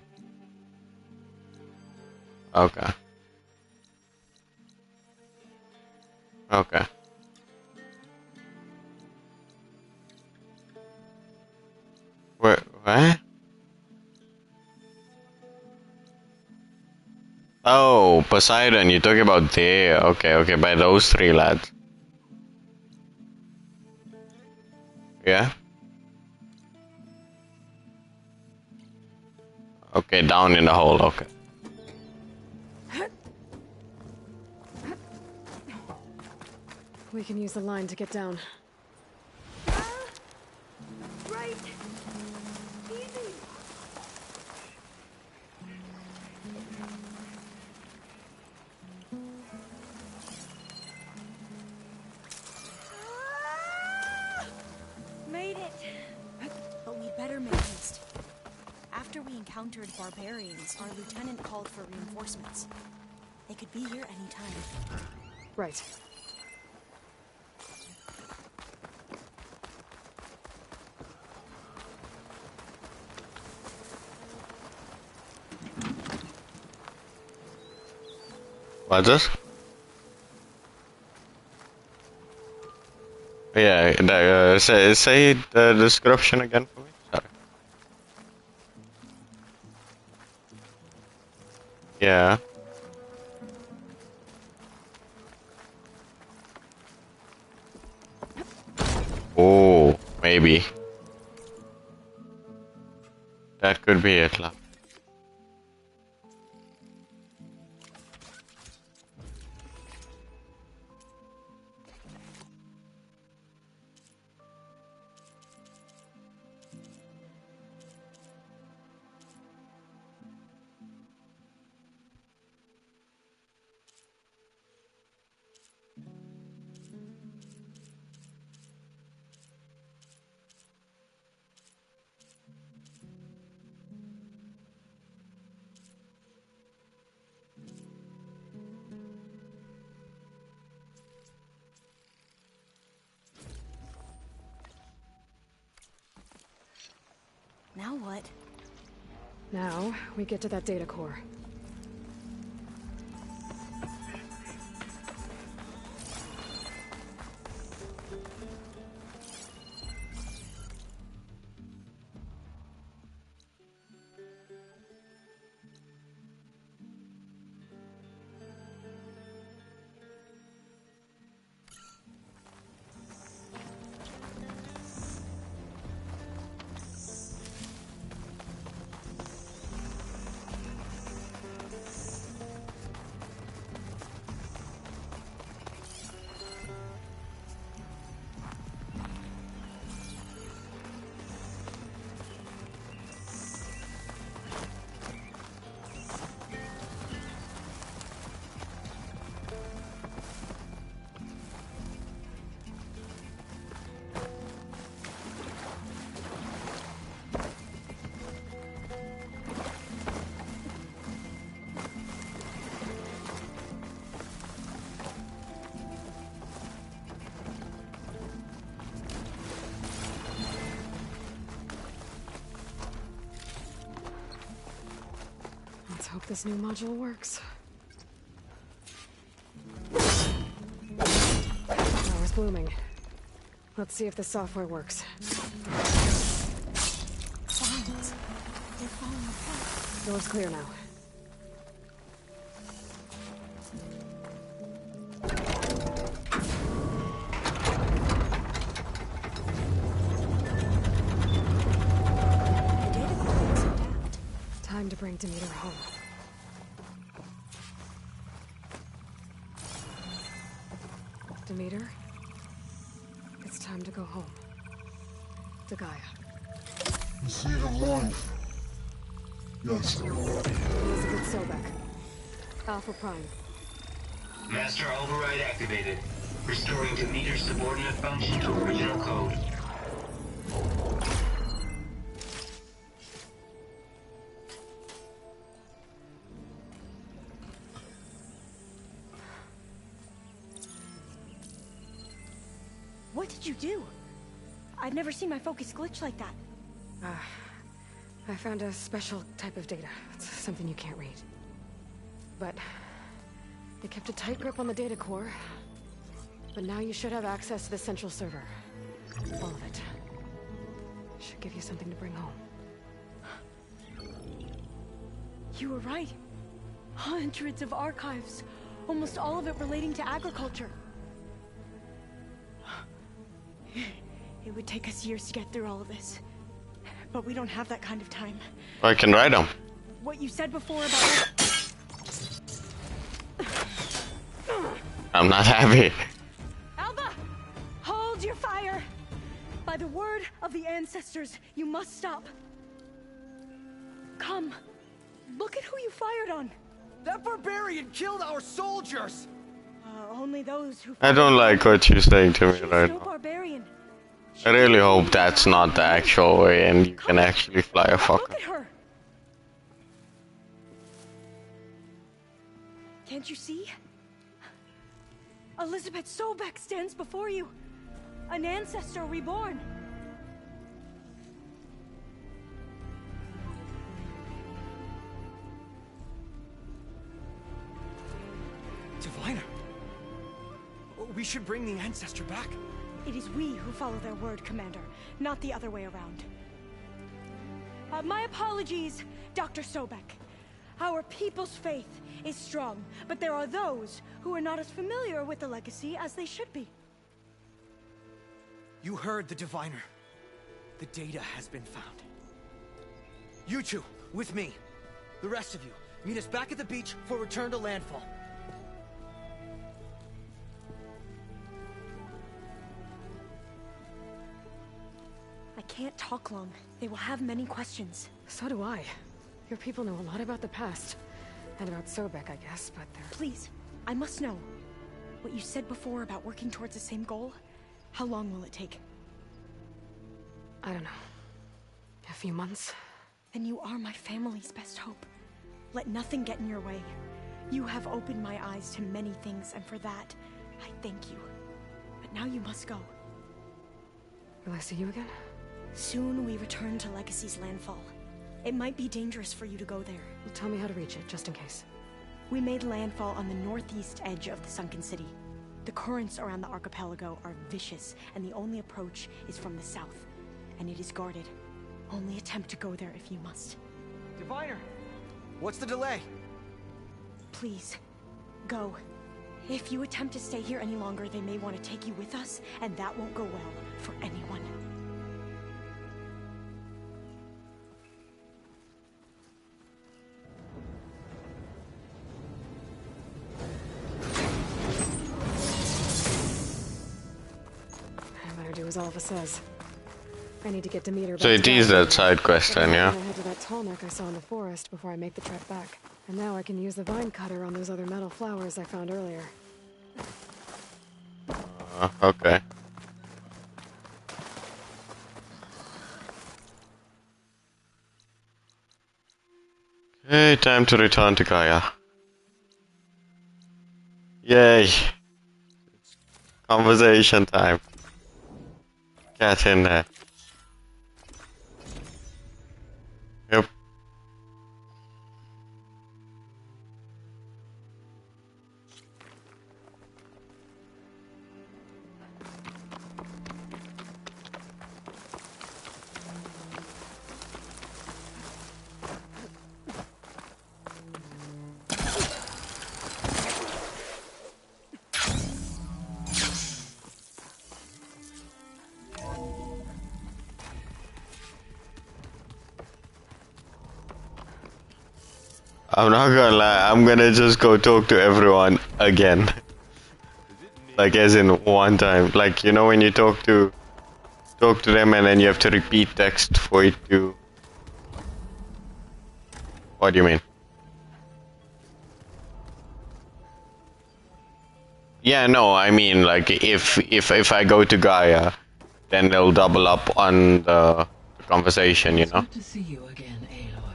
Okay. Okay. What? Oh, Poseidon, you're talking about there. Okay, okay, by those three lads. Yeah? Okay, down in the hole, okay. We can use the line to get down. Right. Easy. Made it. But we'd better make haste. After we encountered barbarians, our lieutenant called for reinforcements. They could be here any time. Right. What's this? Yeah, say the description again for me. Sorry. Yeah. Oh, maybe. That could be it, love. Now what? Now, we get to that data core. Let's hope this new module works. Power's blooming. Let's see if the software works. Signs. They're falling apart. Door's clear now. Time to bring Demeter home. Demeter, it's time to go home. To Gaia. The seed of life. Yes. Elizabeth Sobek. Alpha Prime. Master override activated. Restoring Demeter's subordinate function to original code. What did you do? I've never seen my focus glitch like that. I found a special type of data. It's something you can't read. But it kept a tight grip on the data core. But now you should have access to the central server. All of it. Should give you something to bring home. You were right. Hundreds of archives. Almost all of it relating to agriculture. It would take us years to get through all of this. But we don't have that kind of time. I can write them. What you said before about... I'm not happy. Alva! Hold your fire! By the word of the ancestors, you must stop. Come. Look at who you fired on. That barbarian killed our soldiers! Only those who... I don't like what you're saying to me right no now. Barbarian. I really hope that's not the actual way and you can actually fly a Look Falcon. at her. Can't you see? Elizabeth Sobek stands before you. An ancestor reborn. Diviner! We should bring the ancestor back. It is we who follow their word, Commander, not the other way around. My apologies, Dr. Sobek. Our people's faith is strong, but there are those who are not as familiar with the legacy as they should be. You heard the diviner. The data has been found. You two, with me. The rest of you, meet us back at the beach for return to landfall. I can't talk long. They will have many questions. So do I. Your people know a lot about the past. And about Sobek, I guess, but they're... Please, I must know. What you said before about working towards the same goal, how long will it take? I don't know. A few months? Then you are my family's best hope. Let nothing get in your way. You have opened my eyes to many things, and for that, I thank you. But now you must go. Will I see you again? Soon we return to Legacy's landfall. It might be dangerous for you to go there. Well, tell me how to reach it, just in case. We made landfall on the northeast edge of the sunken city. The currents around the archipelago are vicious, and the only approach is from the south. And it is guarded. Only attempt to go there if you must. Diviner! What's the delay? Please, go. If you attempt to stay here any longer, they may want to take you with us, and that won't go well for anyone. I better do as Alva says. I need to get Demeter back. So it is that side quest then, yeah? I head to that tall neck I saw in the forest before I make the trek back. And now I can use the vine cutter on those other metal flowers I found earlier. Okay. Okay, time to return to Gaia. Yay! Conversation time. Get in there. Yep. I'm not gonna lie, I'm gonna just go talk to everyone again. Like as in one time. Like, you know when you talk to them and then you have to repeat text for it to... What do you mean? Yeah, no, I mean like if I go to Gaia, then they'll double up on the conversation, you know? Good to see you again, Aloy.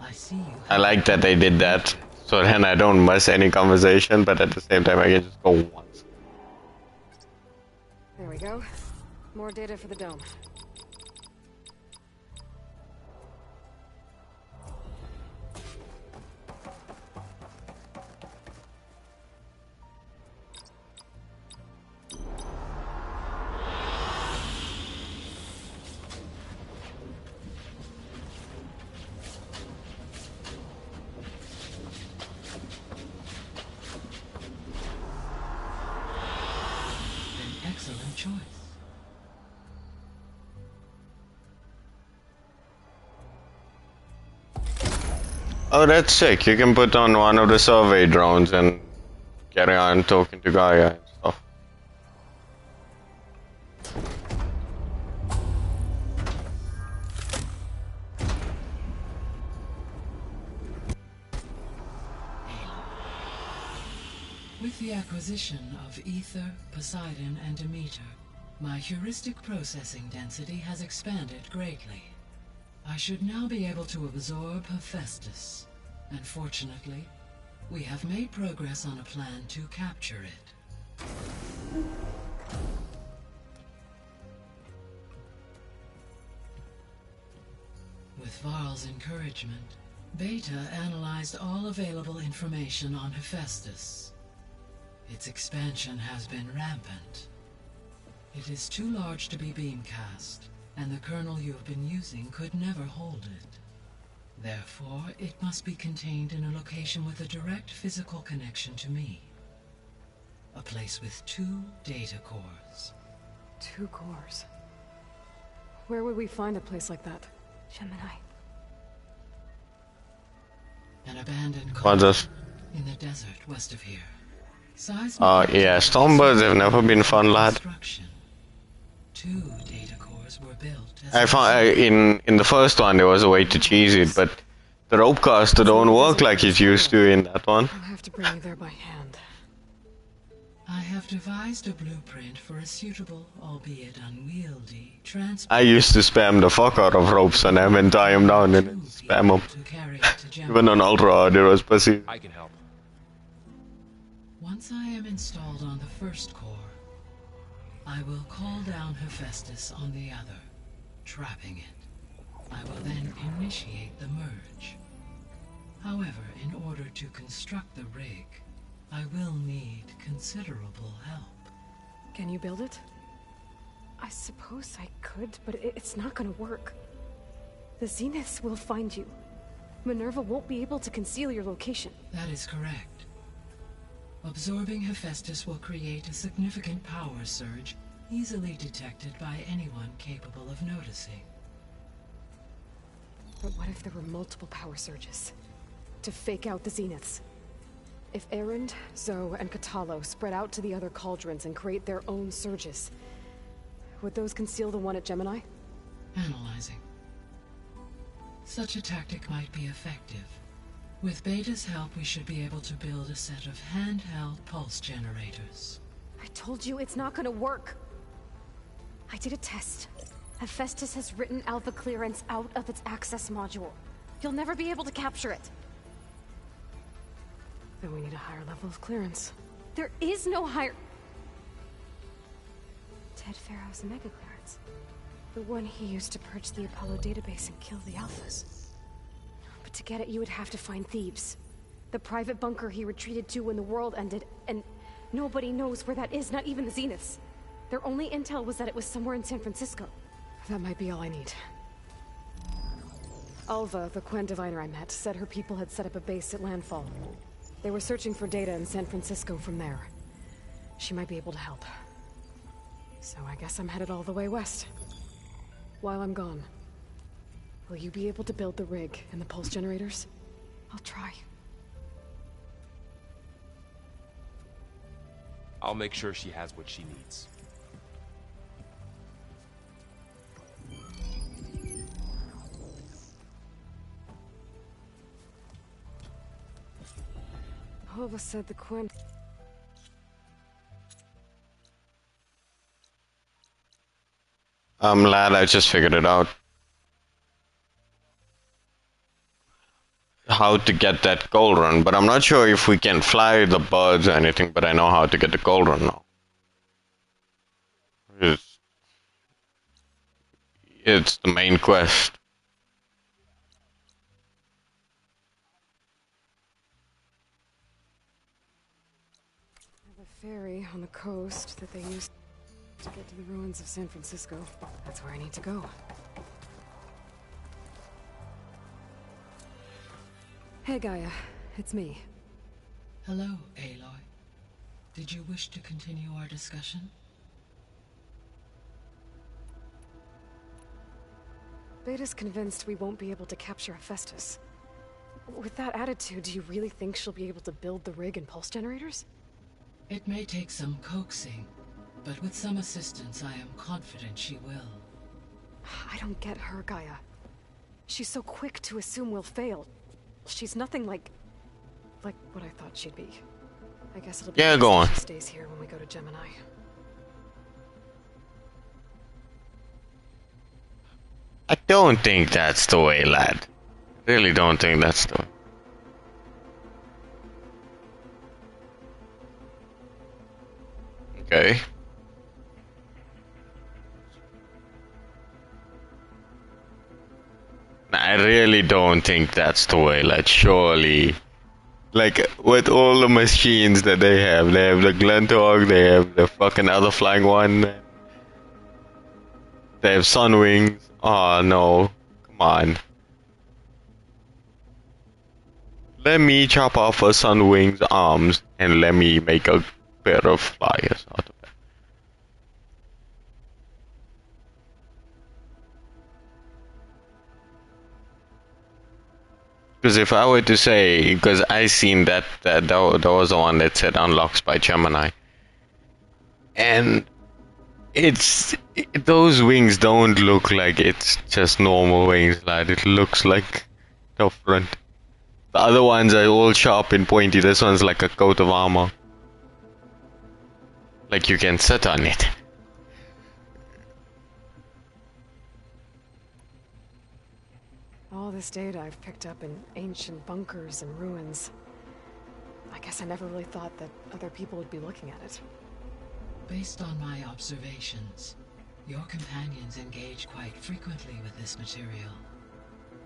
I see you. I like that they did that, so then I don't miss any conversation, but at the same time I can just go once. There we go. More data for the dome. Oh, that's sick. You can put on one of the survey drones and carry on talking to Gaia and stuff. With the acquisition of Ether, Poseidon, and Demeter, my heuristic processing density has expanded greatly. I should now be able to absorb Hephaestus, and fortunately, we have made progress on a plan to capture it. With Varl's encouragement, Beta analyzed all available information on Hephaestus. Its expansion has been rampant. It is too large to be beamcast, and the kernel you have been using could never hold it. Therefore, it must be contained in a location with a direct physical connection to me. A place with 2 data cores. 2 cores? Where would we find a place like that? Gemini. An abandoned core in the desert west of here. Yeah, Stormbirds have never been fun, lad. 2 data cores were built as I found in the first one there was a way to cheese it, but the rope caster don't work like it used to in that one. I'll have to bring you there by hand. I have devised a blueprint for a suitable, albeit unwieldy, I used to spam the fuck out of ropes on them and tie them down and spam them. Even on Ultra, there was pussy. I can help. Once I am installed on the first core, I will call down Hephaestus on the other, trapping it. I will then initiate the merge. However, in order to construct the rig, I will need considerable help. Can you build it? I suppose I could, but it's not gonna work. The Zeniths will find you. Minerva won't be able to conceal your location. That is correct. Absorbing Hephaestus will create a significant power surge, easily detected by anyone capable of noticing. But what if there were multiple power surges? To fake out the Zeniths? If Erend, Zoe, and Katalo spread out to the other cauldrons and create their own surges, would those conceal the one at Gemini? Analyzing. Such a tactic might be effective. With Beta's help, we should be able to build a set of handheld pulse generators. I told you it's not gonna work. I did a test. Hephaestus has written Alpha clearance out of its access module. You'll never be able to capture it. Then we need a higher level of clearance. There is no higher... Ted Pharaoh's mega clearance. The one he used to purge the Apollo database and kill the Alphas. But to get it, you would have to find Thebes. The private bunker he retreated to when the world ended, and nobody knows where that is, not even the Zeniths. Their only intel was that it was somewhere in San Francisco. That might be all I need. Alva, the Quen diviner I met, said her people had set up a base at Landfall. They were searching for data in San Francisco from there. She might be able to help. So I guess I'm headed all the way west. While I'm gone, will you be able to build the rig and the pulse generators? I'll try. I'll make sure she has what she needs. Alva said the Quen... Lad, I just figured it out. How to get that cauldron, but I'm not sure if we can fly the birds or anything, but I know how to get the cauldron now. It's the main quest. I have a ferry on the coast that they use to get to the ruins of San Francisco. That's where I need to go. Hey, Gaia. It's me. Hello, Aloy. Did you wish to continue our discussion? Beta's convinced we won't be able to capture Hephaestus. With that attitude, do you really think she'll be able to build the rig and pulse generators? It may take some coaxing, but with some assistance, I am confident she will. I don't get her, Gaia. She's so quick to assume we'll fail. She's nothing like what I thought she'd be. I guess it'll be Yeah, best go if on. she stays here when we go to Gemini. I don't think that's the way, lad. Really don't think that's the way. Okay. I really don't think that's the way, like, surely. Like, with all the machines that they have the Glentorg, they have the fucking other flying one, they have Sunwings. Oh no, come on. Let me chop off a Sunwing's arms and let me make a pair of flyers out of it. Because if I were to say, because I seen that was the one that said unlocks by Gemini, and those wings don't look like it's just normal wings, lad. It looks like different. The other ones are all sharp and pointy. This one's like a coat of armor. Like you can sit on it. All this data I've picked up in ancient bunkers and ruins. I guess I never really thought that other people would be looking at it. Based on my observations, your companions engage quite frequently with this material.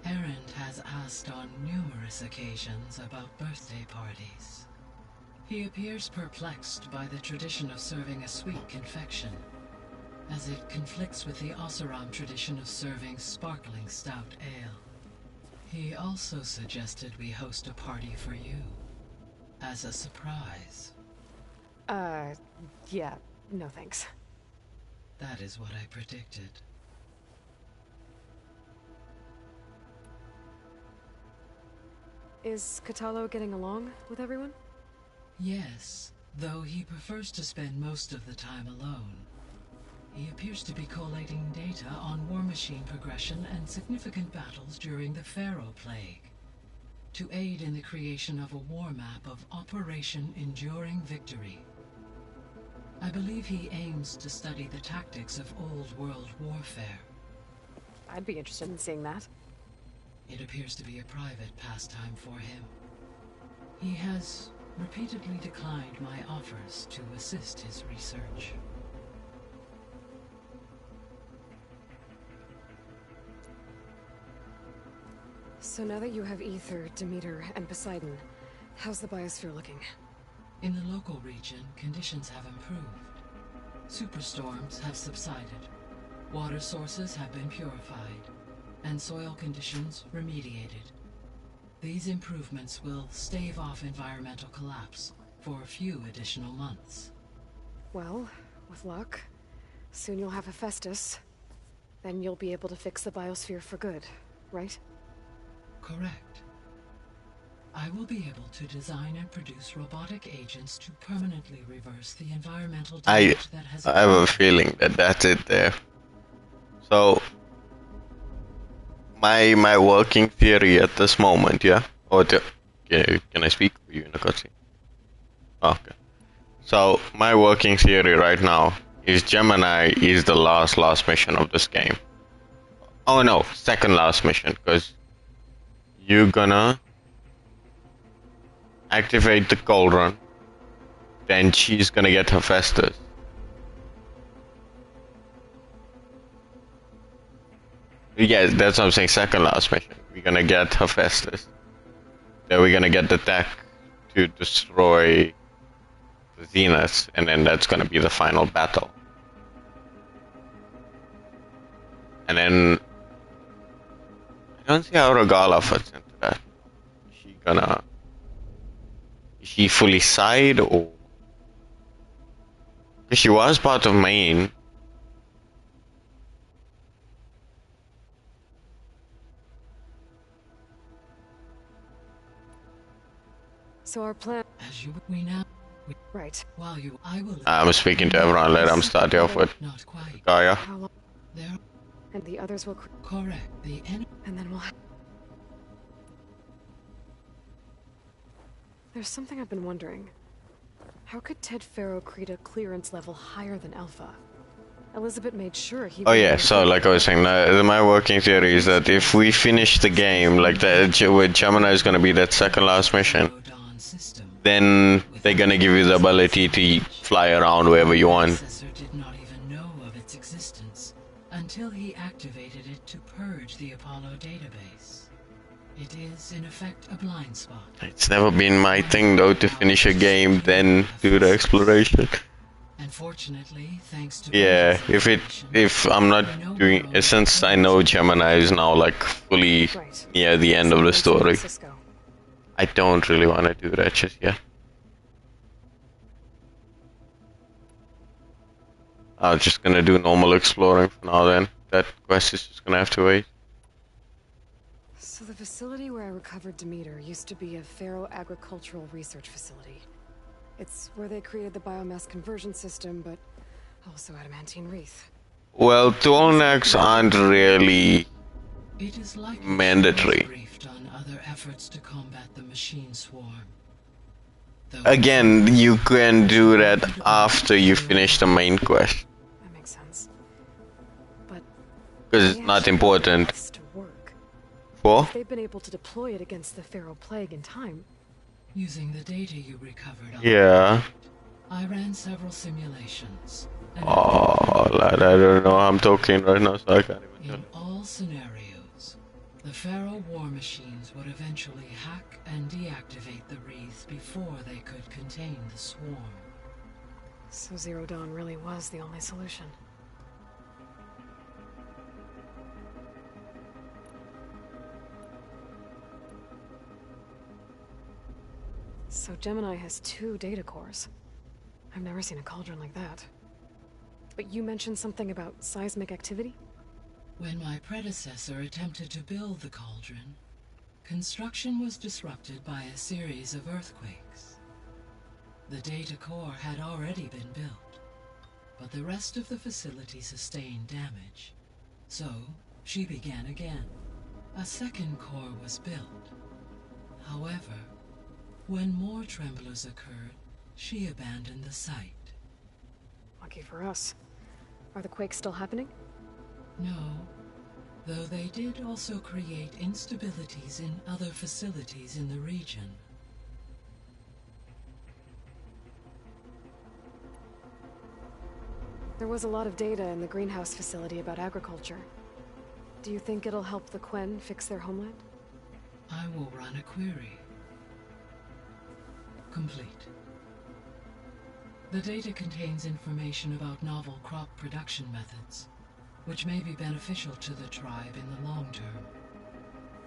Erend has asked on numerous occasions about birthday parties. He appears perplexed by the tradition of serving a sweet confection, as it conflicts with the Oseram tradition of serving sparkling stout ale. He also suggested we host a party for you, as a surprise. Yeah, no thanks. That is what I predicted. Is Kotallo getting along with everyone? Yes, though he prefers to spend most of the time alone. He appears to be collating data on war machine progression and significant battles during the Pharaoh Plague, to aid in the creation of a war map of Operation Enduring Victory. I believe he aims to study the tactics of old world warfare. I'd be interested in seeing that. It appears to be a private pastime for him. He has repeatedly declined my offers to assist his research. So now that you have Aether, Demeter, and Poseidon, how's the biosphere looking? In the local region, conditions have improved. Superstorms have subsided, water sources have been purified, and soil conditions remediated. These improvements will stave off environmental collapse for a few additional months. Well, with luck, soon you'll have Hephaestus. Then you'll be able to fix the biosphere for good, right? Correct. I will be able to design and produce robotic agents to permanently reverse the environmental damage that has I have a feeling that that's it there. So, my working theory at this moment, yeah? Can I speak? Are you in a cutscene? Okay. So, my working theory right now is Gemini is the last mission of this game. Oh no, second last mission, because you're gonna activate the cauldron, then she's gonna get Hephaestus. Yeah, that's what I'm saying, second last mission. We're gonna get Hephaestus. Then we're gonna get the tech to destroy the Zenith, and then that's gonna be the final battle. And then I don't see how Regala fits into that. Is she fully side, or because she was part of main? So our plan... As you... We now... Right. While you... I will... I'm speaking to everyone. Let them start off with Not quite. Gaia. How long? There... And the others will... Correct. The enemy... And then we'll... There's something I've been wondering. How could Ted Faro create a clearance level higher than Alpha? Elizabeth made sure he... Oh yeah, so like I was saying, my working theory is that if we finish the game, like with Gemini is gonna be that second last mission, then they're gonna give you the ability to fly around wherever you want. Did not even know of its existence until he activated it to purge the Apollo database. It is, in effect, a blind spot. It's never been my thing though to finish a game, then do the exploration. Unfortunately, thanks to yeah, if I'm not doing, since I know Gemini is now like fully near the end of the story, I don't really want to do that just yet. I'm just gonna do normal exploring for now then. That quest is just gonna have to wait. So the facility where I recovered Demeter used to be a Faro agricultural research facility. It's where they created the biomass conversion system, but also adamantine wreath. Well, Tolnax aren't really mandatory. Briefed on other efforts to combat the machine swarm. Again, you can do that after you finish the main quest. That makes sense. But because it's not important. For? If they've been able to deploy it against the Faro plague in time. Using the data you recovered on yeah. I ran several simulations. Oh, lad, I don't know. I'm talking right now, so I can't even. In all scenarios, the Faro war machines would eventually hack and deactivate the wreath before they could contain the swarm. So Zero Dawn really was the only solution. So Gemini has 2 data cores. I've never seen a cauldron like that. But you mentioned something about seismic activity? When my predecessor attempted to build the cauldron, construction was disrupted by a series of earthquakes. The data core had already been built, but the rest of the facility sustained damage. So, she began again. A second core was built. However, when more tremblers occurred, she abandoned the site. Lucky for us. Are the quakes still happening? No, though they did also create instabilities in other facilities in the region. There was a lot of data in the greenhouse facility about agriculture. Do you think it'll help the Quen fix their homeland? I will run a query. Complete. The data contains information about novel crop production methods, which may be beneficial to the tribe in the long term.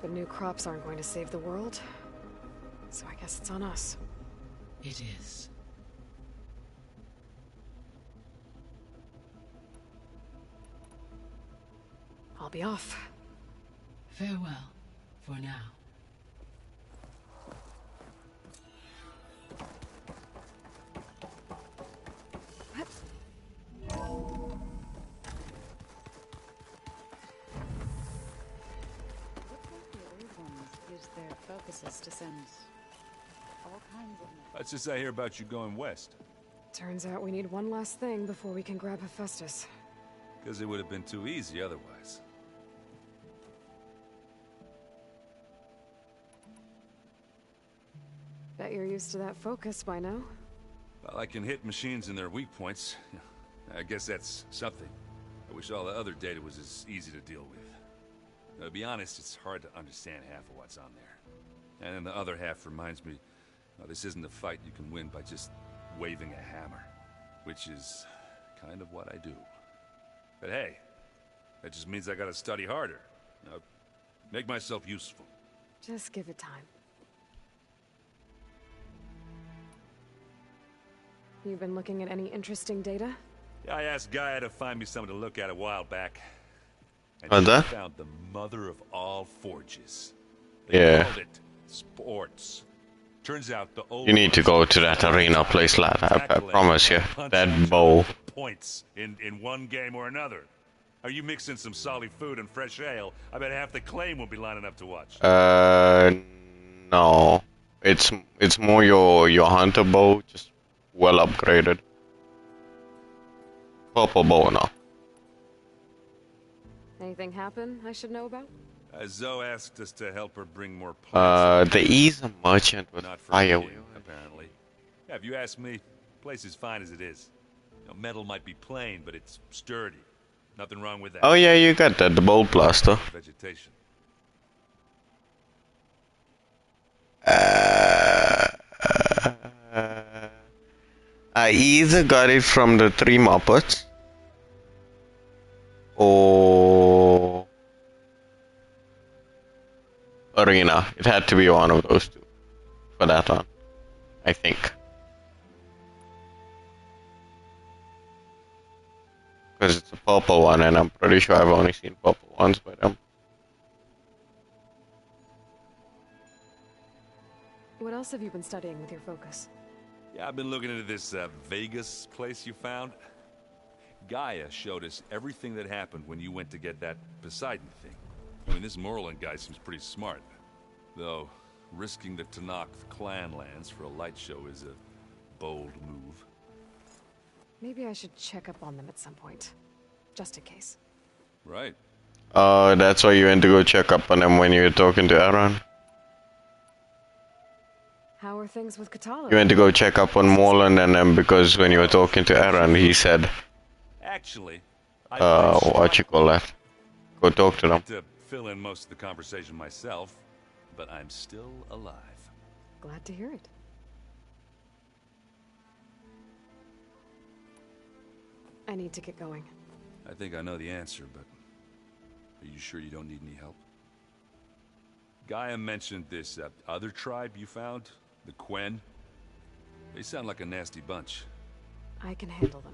But new crops aren't going to save the world, so I guess it's on us. It is. I'll be off. Farewell, for now. Their focuses to send all kinds of... What's this I hear about you going west? Turns out we need one last thing before we can grab Hephaestus. Because it would have been too easy otherwise. Bet you're used to that focus by now. Well, I can hit machines in their weak points. I guess that's something. I wish all the other data was as easy to deal with. Now, to be honest, it's hard to understand half of what's on there. And then the other half reminds me, this isn't a fight you can win by just waving a hammer. Which is kind of what I do. But hey, that just means I gotta study harder. Make myself useful. Just give it time. You've been looking at any interesting data? Yeah, I asked Gaia to find me something to look at a while back. And she found the mother of all forges. They called it sports. Turns out the old You need to go to that arena place, lad. I promise you. That bow. points in one game or another. Are you mixing some solid food and fresh ale? I bet half the claim will be lining up to watch. No. It's more your hunter bow, just well upgraded. Purple bow now. Anything happen I should know about? Zoe asked us to help her bring more plants. There is a merchant with fire. Apparently. Yeah, if you ask me, the place is fine as it is. You know, metal might be plain, but it's sturdy. Nothing wrong with that. Oh yeah, you got that, the bolt blaster. Vegetation. I either got it from the Three Muppets or Arena. It had to be one of those two for that one, I think. Because it's a purple one, and I'm pretty sure I've only seen purple ones by them. What else have you been studying with your focus? Yeah, I've been looking into this Vegas place you found. Gaia showed us everything that happened when you went to get that Poseidon thing. I mean, this Merlin guy seems pretty smart. Though, risking the Tanakh clan lands for a light show is a bold move. Maybe I should check up on them at some point. Just in case. Right. That's why you went to go check up on them when you were talking to Aaron. How are things with Katala? You went to go check up on Morland and them because when you were talking to Aaron, he said, Actually, what you call that? Go talk to them. To fill in most of the conversation myself, but I'm still alive. Glad to hear it. I need to get going. I think I know the answer, but are you sure you don't need any help? Gaia mentioned this other tribe you found, the Quen. They sound like a nasty bunch. I can handle them.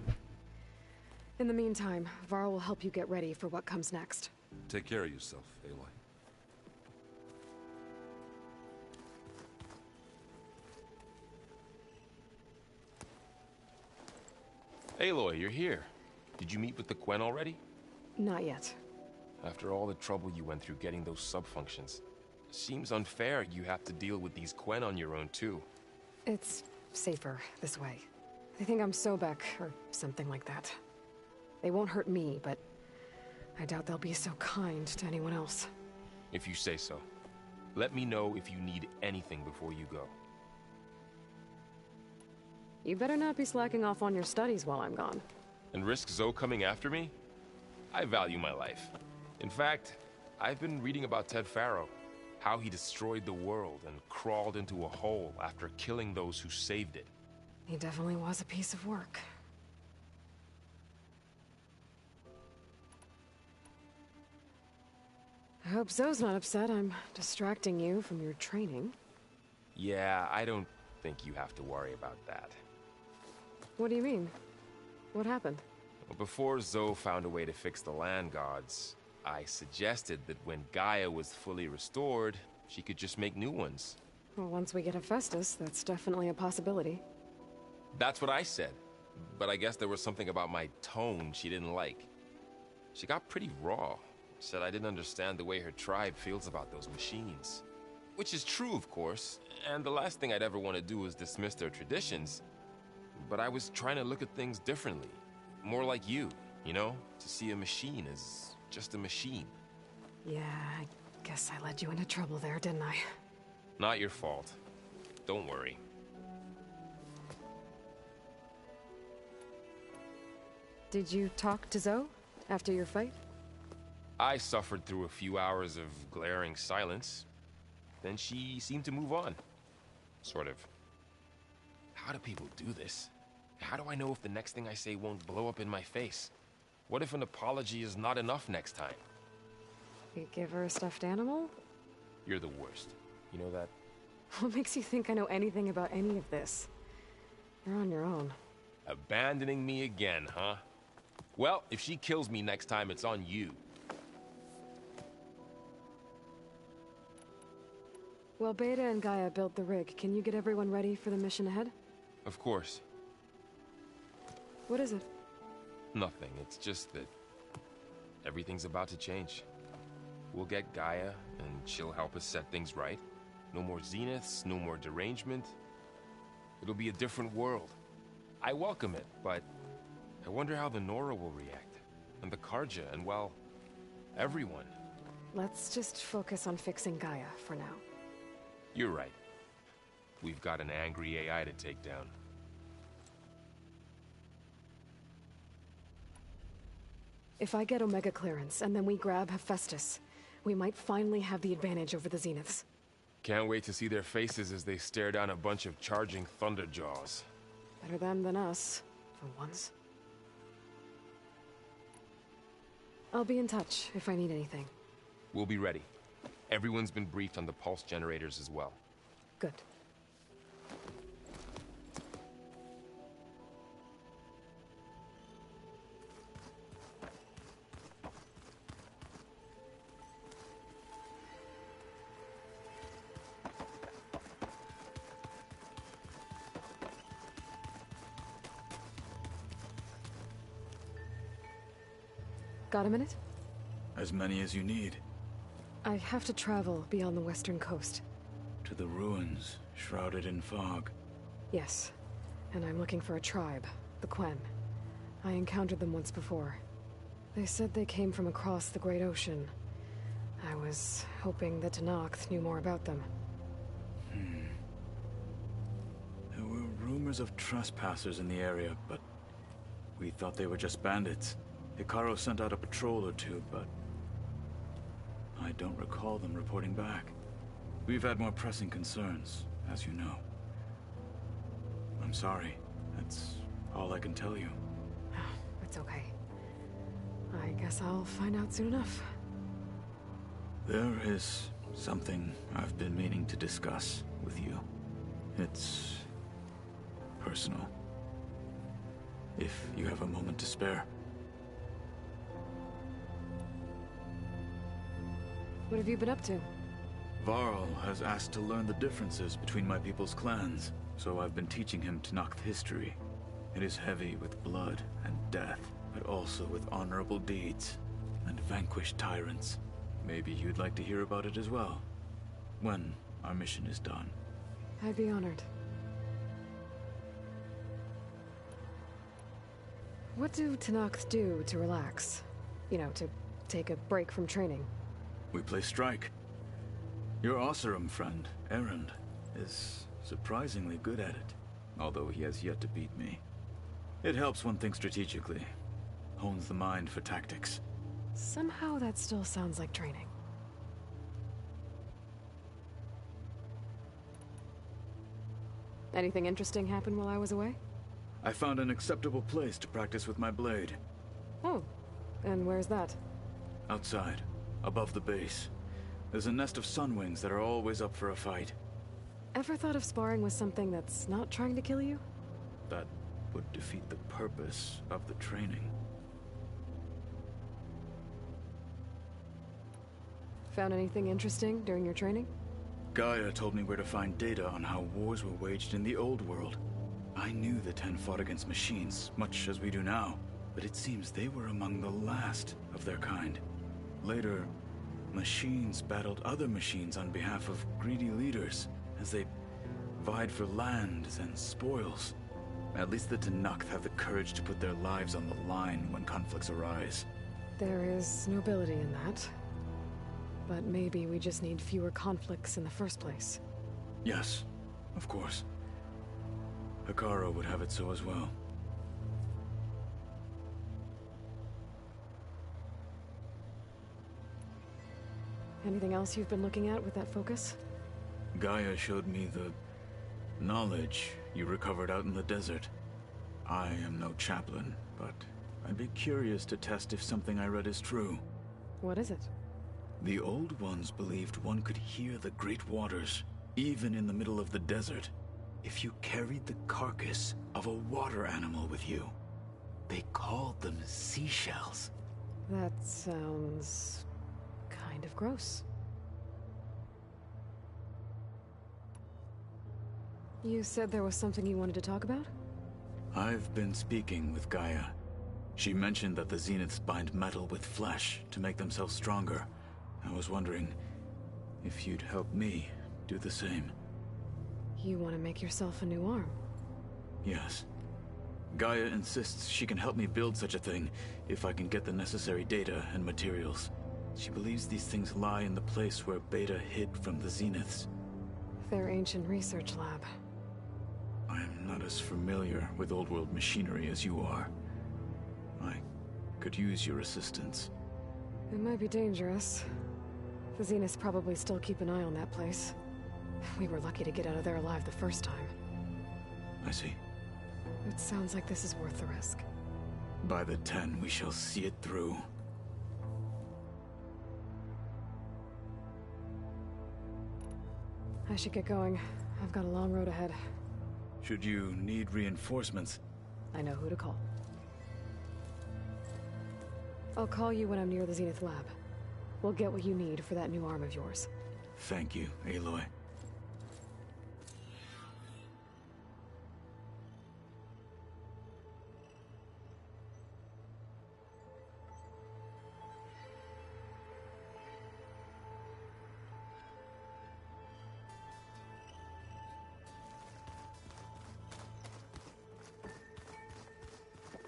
In the meantime, Varl will help you get ready for what comes next. Take care of yourself, Aloy. Aloy, you're here. Did you meet with the Quen already? Not yet. After all the trouble you went through getting those sub-functions, seems unfair you have to deal with these Quen on your own too. It's safer this way. They think I'm Sobek, or something like that. They won't hurt me, but I doubt they'll be so kind to anyone else. If you say so. Let me know if you need anything before you go. You better not be slacking off on your studies while I'm gone. And risk Zoe coming after me? I value my life. In fact, I've been reading about Ted Faro. How he destroyed the world and crawled into a hole after killing those who saved it. He definitely was a piece of work. I hope Zoe's not upset I'm distracting you from your training. Yeah, I don't think you have to worry about that. What do you mean? What happened? Before Zoe found a way to fix the land gods, I suggested that when Gaia was fully restored, she could just make new ones. Well, once we get Hephaestus, that's definitely a possibility. That's what I said. But I guess there was something about my tone she didn't like. She got pretty raw. Said I didn't understand the way her tribe feels about those machines. Which is true, of course, and the last thing I'd ever want to do is dismiss their traditions. But I was trying to look at things differently. More like you know? To see a machine as just a machine. Yeah, I guess I led you into trouble there, didn't I? Not your fault. Don't worry. Did you talk to Zoe after your fight? I suffered through a few hours of glaring silence. Then she seemed to move on. Sort of. How do people do this? How do I know if the next thing I say won't blow up in my face? What if an apology is not enough next time? You give her a stuffed animal? You're the worst. You know that? What makes you think I know anything about any of this? You're on your own. Abandoning me again, huh? Well, if she kills me next time, it's on you. While Beta and Gaia built the rig, can you get everyone ready for the mission ahead? Of course. What is it? Nothing. It's just that everything's about to change. We'll get Gaia, and she'll help us set things right. No more zeniths, no more derangement. It'll be a different world. I welcome it, but I wonder how the Nora will react. And the Carja, and well, everyone. Let's just focus on fixing Gaia for now. You're right. We've got an angry AI to take down. If I get Omega clearance, and then we grab Hephaestus, we might finally have the advantage over the Zeniths. Can't wait to see their faces as they stare down a bunch of charging Thunderjaws. Better them than us, for once. I'll be in touch if I need anything. We'll be ready. Everyone's been briefed on the pulse generators as well. Good. Got a minute? As many as you need. I have to travel beyond the western coast. To the ruins, shrouded in fog. Yes, and I'm looking for a tribe, the Quen. I encountered them once before. They said they came from across the Great Ocean. I was hoping that Tenakth knew more about them. There were rumors of trespassers in the area, but we thought they were just bandits. Hekarro sent out a patrol or two, but I don't recall them reporting back. We've had more pressing concerns, as you know. I'm sorry. That's all I can tell you. It's okay. I guess I'll find out soon enough. There is something I've been meaning to discuss with you. It's personal. If you have a moment to spare. What have you been up to? Varl has asked to learn the differences between my people's clans, so I've been teaching him Tenakth history. It is heavy with blood and death, but also with honorable deeds and vanquished tyrants. Maybe you'd like to hear about it as well, when our mission is done. I'd be honored. What do Tenakth do to relax? You know, to take a break from training? We play strike. Your Oseram friend, Erend, is surprisingly good at it, although he has yet to beat me. It helps one think strategically, hones the mind for tactics. Somehow that still sounds like training. Anything interesting happen while I was away? I found an acceptable place to practice with my blade. Oh, and where's that? Outside, above the base. There's a nest of sunwings that are always up for a fight. Ever thought of sparring with something that's not trying to kill you? That would defeat the purpose of the training. Found anything interesting during your training? Gaia told me where to find data on how wars were waged in the old world. I knew the Ten fought against machines, much as we do now, but it seems they were among the last of their kind. Later, machines battled other machines on behalf of greedy leaders, as they vied for lands and spoils. At least the Tenakth have the courage to put their lives on the line when conflicts arise. There is nobility in that. But maybe we just need fewer conflicts in the first place. Yes, of course. Hekarro would have it so as well. Anything else you've been looking at with that focus? Gaia showed me the knowledge you recovered out in the desert. I am no chaplain, but I'd be curious to test if something I read is true. What is it? The Old Ones believed one could hear the great waters, even in the middle of the desert, if you carried the carcass of a water animal with you. They called them seashells. That sounds kind of gross. You said there was something you wanted to talk about? I've been speaking with Gaia. She mentioned that the Zeniths bind metal with flesh to make themselves stronger. I was wondering if you'd help me do the same. You want to make yourself a new arm? Yes. Gaia insists she can help me build such a thing if I can get the necessary data and materials. She believes these things lie in the place where Beta hid from the Zeniths. Their ancient research lab. I'm not as familiar with old world machinery as you are. I could use your assistance. It might be dangerous. The Zeniths probably still keep an eye on that place. We were lucky to get out of there alive the first time. I see. It sounds like this is worth the risk. By the 10, we shall see it through. I should get going. I've got a long road ahead. Should you need reinforcements? I know who to call. I'll call you when I'm near the Zenith lab. We'll get what you need for that new arm of yours. Thank you, Aloy.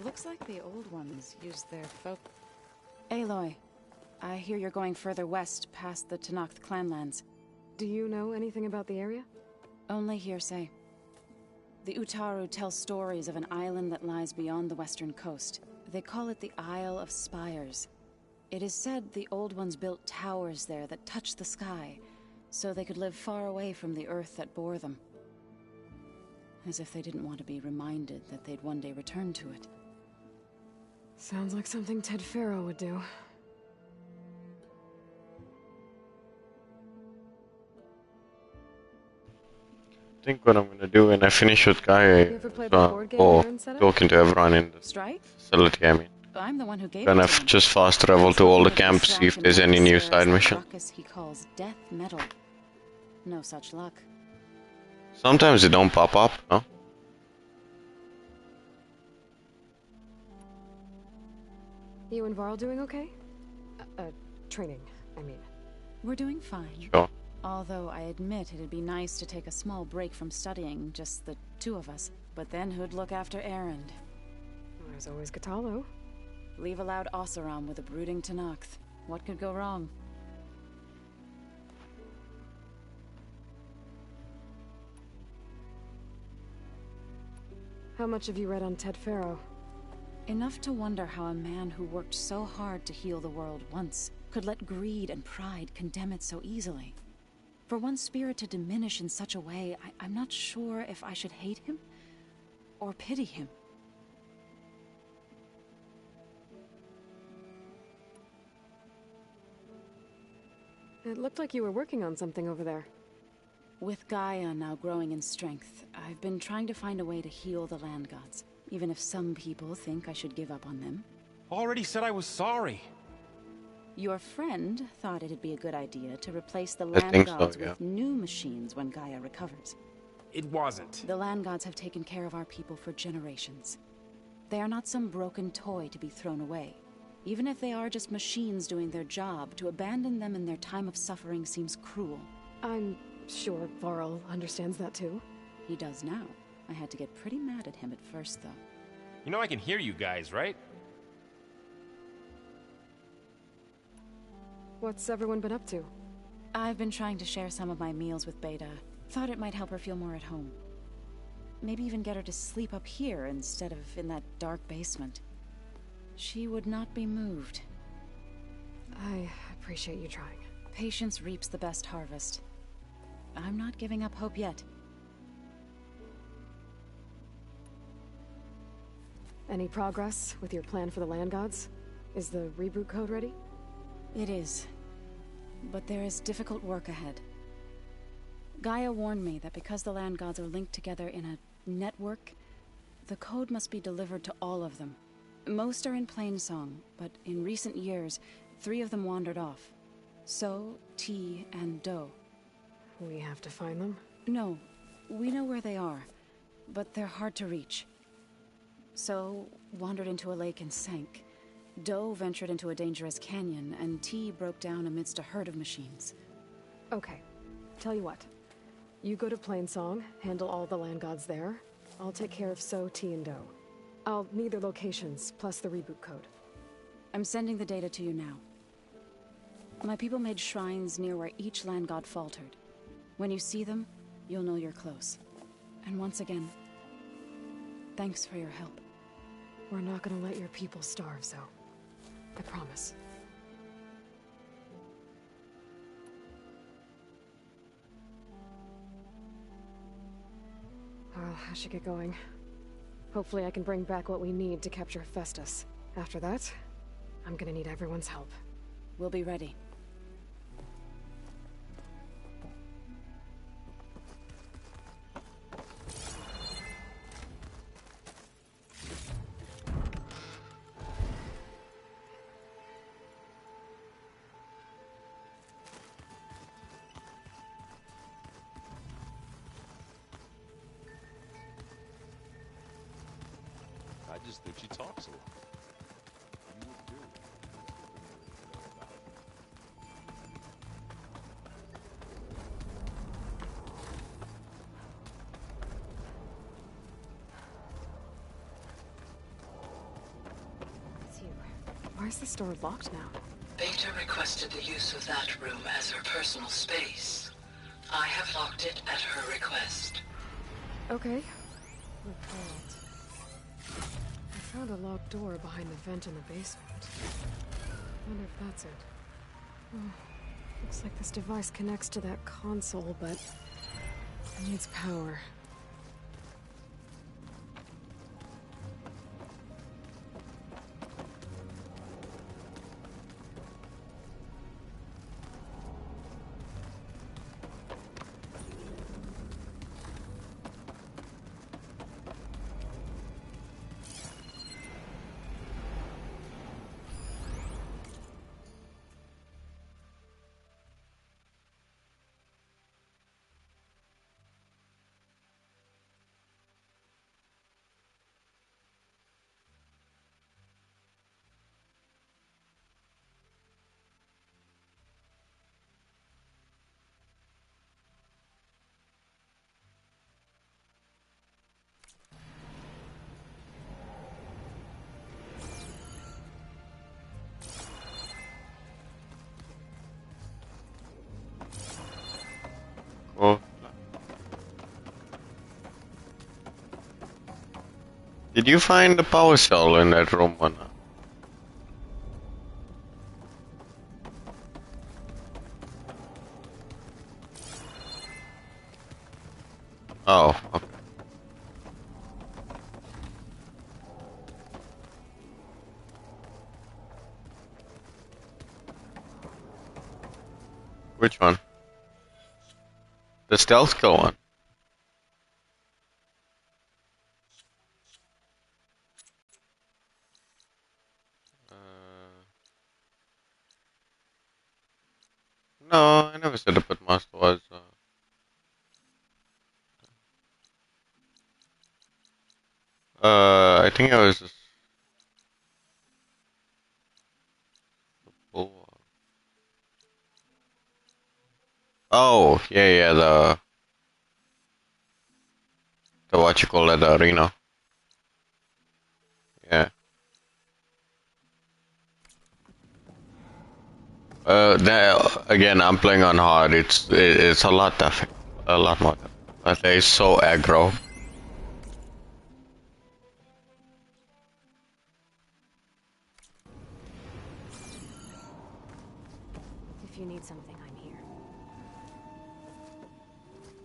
Looks like the old ones used their folk... Aloy, I hear you're going further west past the Tenakth clanlands. Do you know anything about the area? Only hearsay. The Utaru tell stories of an island that lies beyond the western coast. They call it the Isle of Spires. It is said the old ones built towers there that touch the sky, so they could live far away from the earth that bore them. As if they didn't want to be reminded that they'd one day return to it. Sounds like something Ted Faro would do. I think what I'm gonna do when I finish with Gaia or talking to everyone in the facility, I mean. I'm the one who gave Gonna it to him. just fast travel to all the camps, see if there's any new side mission. He calls death metal. No such luck. Sometimes they don't pop up, no? You and Varl doing okay? Training, I mean. We're doing fine. Sure. Although I admit it'd be nice to take a small break from studying, just the two of us. But then who'd look after Erend? There's always Kotallo. Leave a loud Oseram with a brooding Tenakth. What could go wrong? How much have you read on Ted Faro? Enough to wonder how a man who worked so hard to heal the world once could let greed and pride condemn it so easily. For one spirit to diminish in such a way, I'm not sure if I should hate him or pity him. It looked like you were working on something over there. With Gaia now growing in strength, I've been trying to find a way to heal the land gods, even if some people think I should give up on them. Already said I was sorry. Your friend thought it'd be a good idea to replace the land gods with new machines when Gaia recovers. It wasn't. The land gods have taken care of our people for generations. They are not some broken toy to be thrown away. Even if they are just machines doing their job, to abandon them in their time of suffering seems cruel. I'm sure Varl understands that too. He does now. I had to get pretty mad at him at first, though. You know I can hear you guys, right? What's everyone been up to? I've been trying to share some of my meals with Beta. Thought it might help her feel more at home. Maybe even get her to sleep up here instead of in that dark basement. She would not be moved. I appreciate you trying. Patience reaps the best harvest. I'm not giving up hope yet. Any progress with your plan for the land gods? Is the reboot code ready? It is. But there is difficult work ahead. Gaia warned me that because the land gods are linked together in a network, the code must be delivered to all of them. Most are in Plainsong, but in recent years, 3 of them wandered off. So, T, and Do. We have to find them? No. We know where they are, but they're hard to reach. So, wandered into a lake and sank. Doe ventured into a dangerous canyon, and T broke down amidst a herd of machines. Okay. Tell you what. You go to Plainsong, handle all the land gods there. I'll take care of So, T, and Doe. I'll need their locations, plus the reboot code. I'm sending the data to you now. My people made shrines near where each land god faltered. When you see them, you'll know you're close. And once again, thanks for your help. We're not gonna let your people starve, Zoe. I promise. Well, I should get going. Hopefully I can bring back what we need to capture Hephaestus. After that, I'm gonna need everyone's help. We'll be ready. I just think she talks a lot. You would too. It's you. Why is this door locked now? Beta requested the use of that room as her personal space. I have locked it at her request. Okay. I found a locked door behind the vent in the basement. Wonder if that's it. Oh, looks like this device connects to that console, but it needs power. Oh. Did you find the power cell in that room or not? Oh, okay. Which one? The stealth kill one. No, I never said the pitmaster was. I think I was just. Oh, yeah, the what you call it, the arena. Yeah. Again, I'm playing on hard. It's a lot tough, a lot more tough. But they're so aggro. If you need something, I'm here.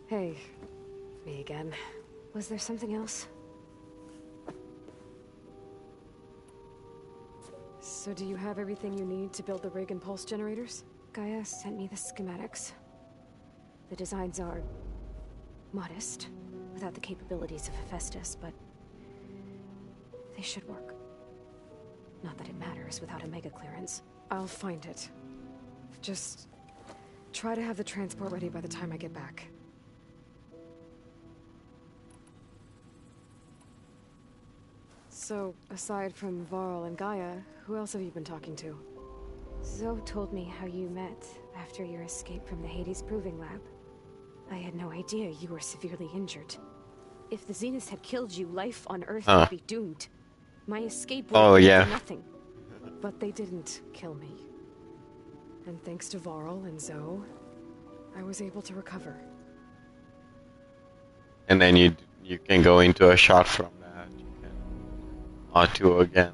Hey, me again. Was there something else? So do you have everything you need to build the rig and pulse generators? Gaia sent me the schematics. The designs are modest, without the capabilities of Hephaestus, but they should work. Not that it matters without a mega clearance. I'll find it. Just try to have the transport ready by the time I get back. So, aside from Varl and Gaia, who else have you been talking to? Zoe told me how you met after your escape from the Hades Proving Lab. I had no idea you were severely injured. If the Zeniths had killed you, life on Earth would be doomed. My escape would have been for nothing. But they didn't kill me. And thanks to Varl and Zoe, I was able to recover. And then you can go into a shot from that. You can R2 again.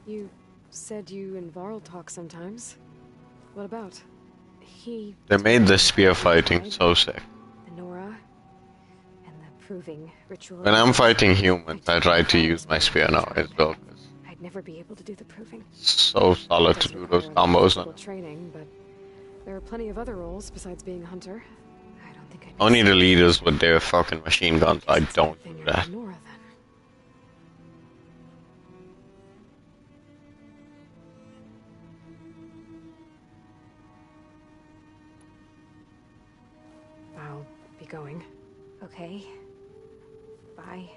You said you and Varl talk sometimes. What about? They made the spear fighting so sick. The Nora and the Proving ritual. When I'm fighting humans, I try to use my spear now as well. I'd never be able to do the Proving. So solid to do those combos on. Training, but there are plenty of other roles besides being a hunter. I don't think Only the leaders with their fucking machine guns. I don't do that. Nora, then. I'll be going. Okay. Bye.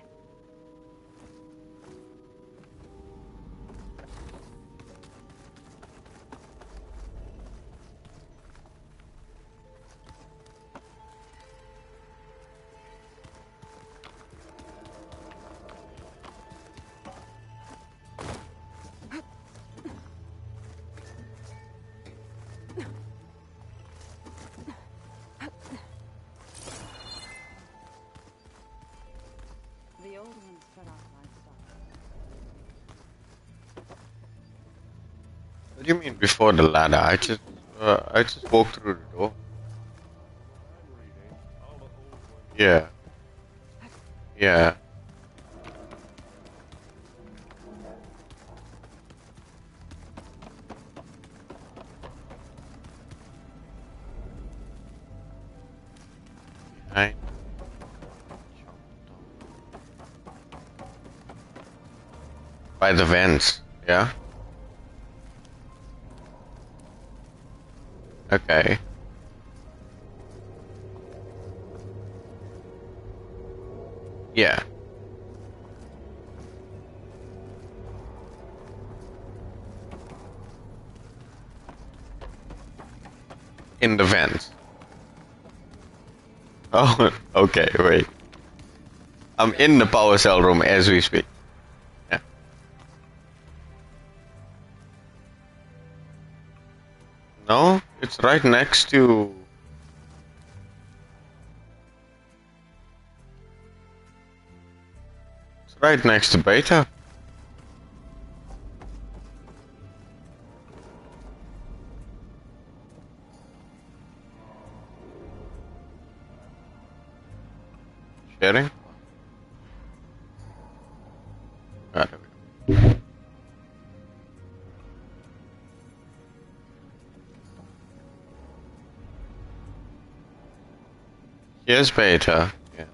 What do you mean before the ladder? I just walked through the door. Yeah. Yeah. Behind. By the vents, yeah? Okay. Yeah. In the vents. Oh, okay, wait. I'm in the power cell room as we speak. Yeah. No, it's right next to... It's right next to Beta. Sharing? Ah, there we go. Here's Beta. Yeah.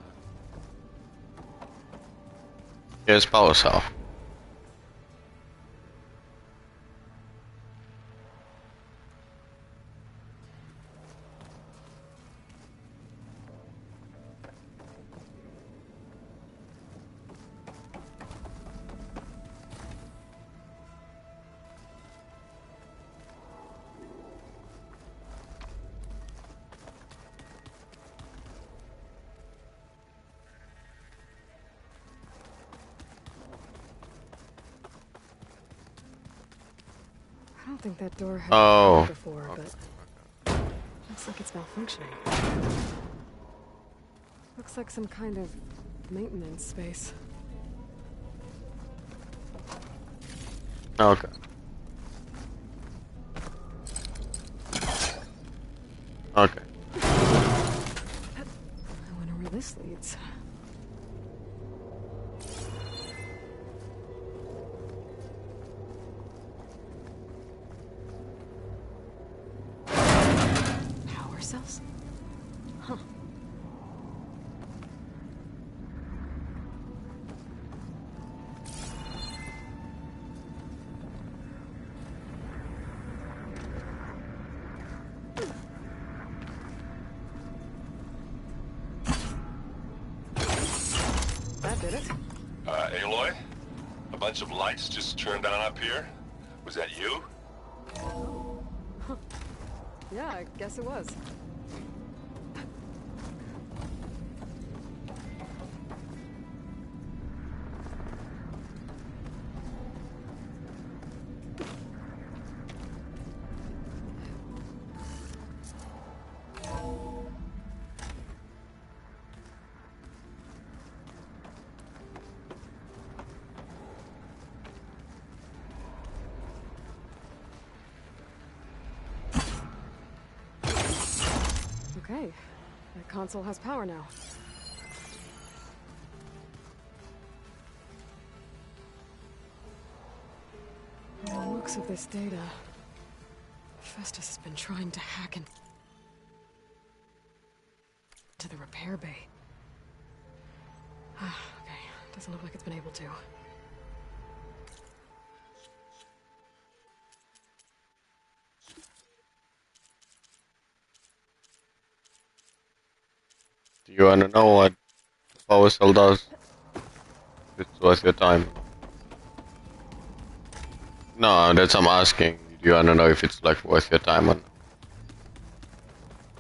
Here's Power Cell. I don't think that door had Oh. been before, but looks like it's malfunctioning. Looks like some kind of maintenance space. Okay. Okay. I wonder where this leads. Power cells? Huh. bunch of lights just turned on up here? Was that you? Yeah, I guess it was. Okay, the console has power now. From the looks of this data, Festus has been trying to hack into the repair bay. Okay, doesn't look like it's been able to. Do you wanna know what power cell does? If it's worth your time. No, that's I'm asking. Do you wanna know if it's like worth your time or not?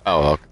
Oh, okay.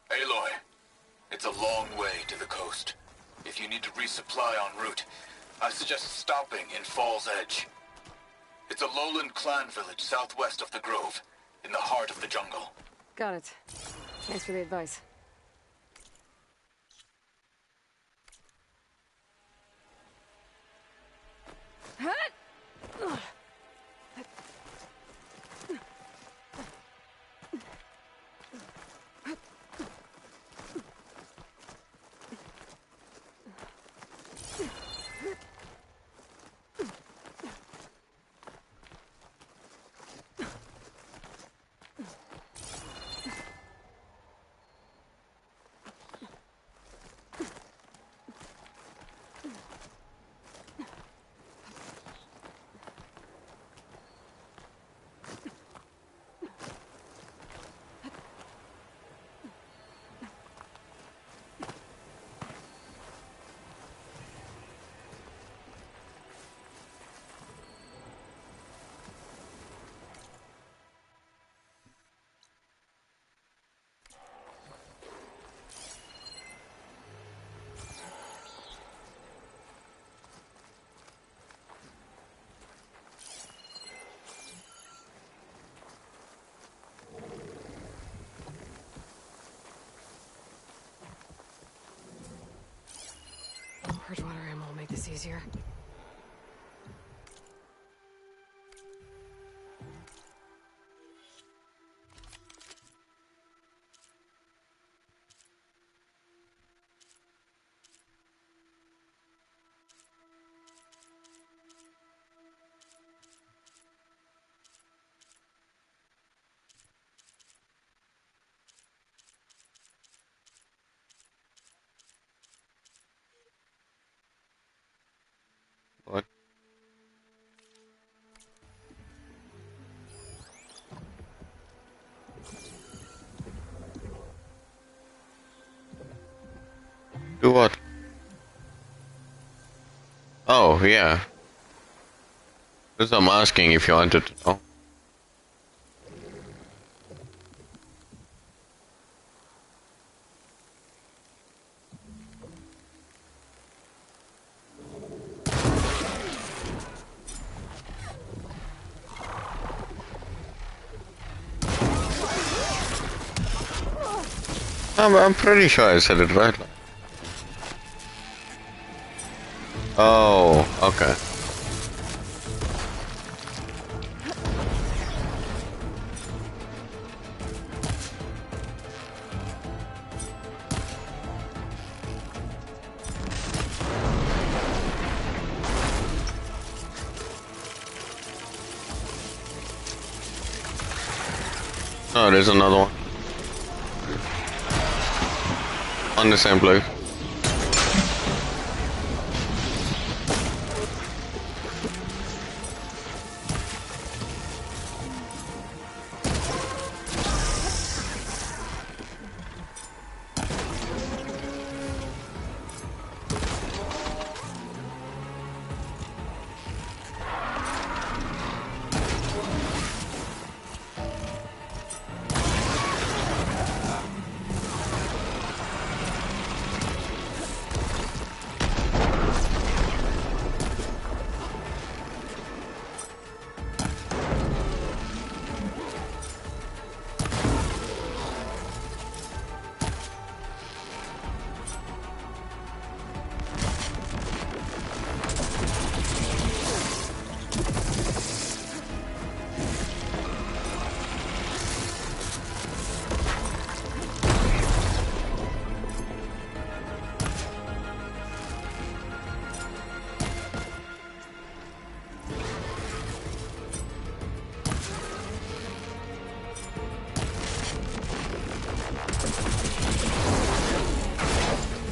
Aloy, it's a long way to the coast. If you need to resupply en route, I suggest stopping in Fall's Edge. It's a lowland clan village southwest of the Grove, in the heart of the jungle. Got it. Thanks for the advice. Bridgewater ammo will make this easier. What? Do what? Oh, yeah. That's what I'm asking if you wanted to know. I'm pretty sure I said it right. Oh, okay. Oh, there's another one. On the same place.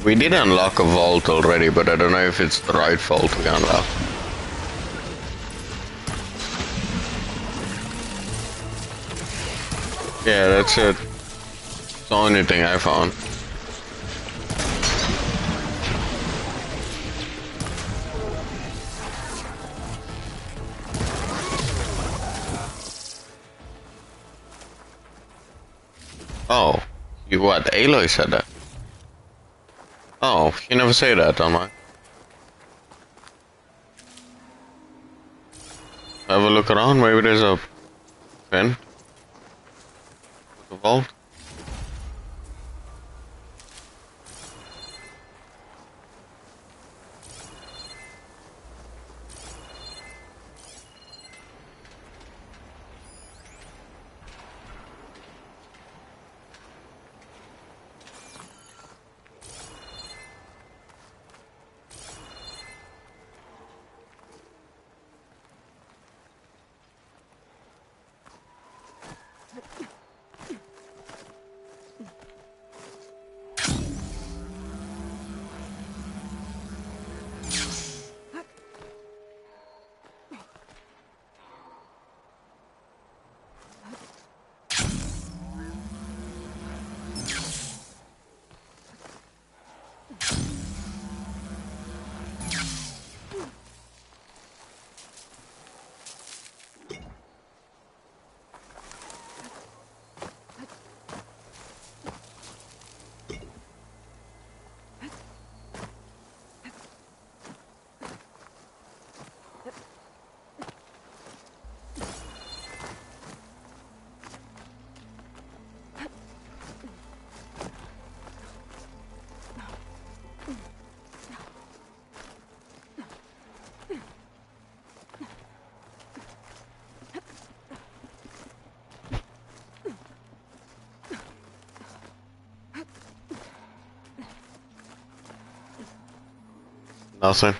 We did unlock a vault already, but I don't know if it's the right vault we unlocked. Yeah, that's it. It's the only thing I found. Oh, you what? Aloy said that. Oh, you never say that online. Have a look around, maybe there's a pen. A vault. Nothing.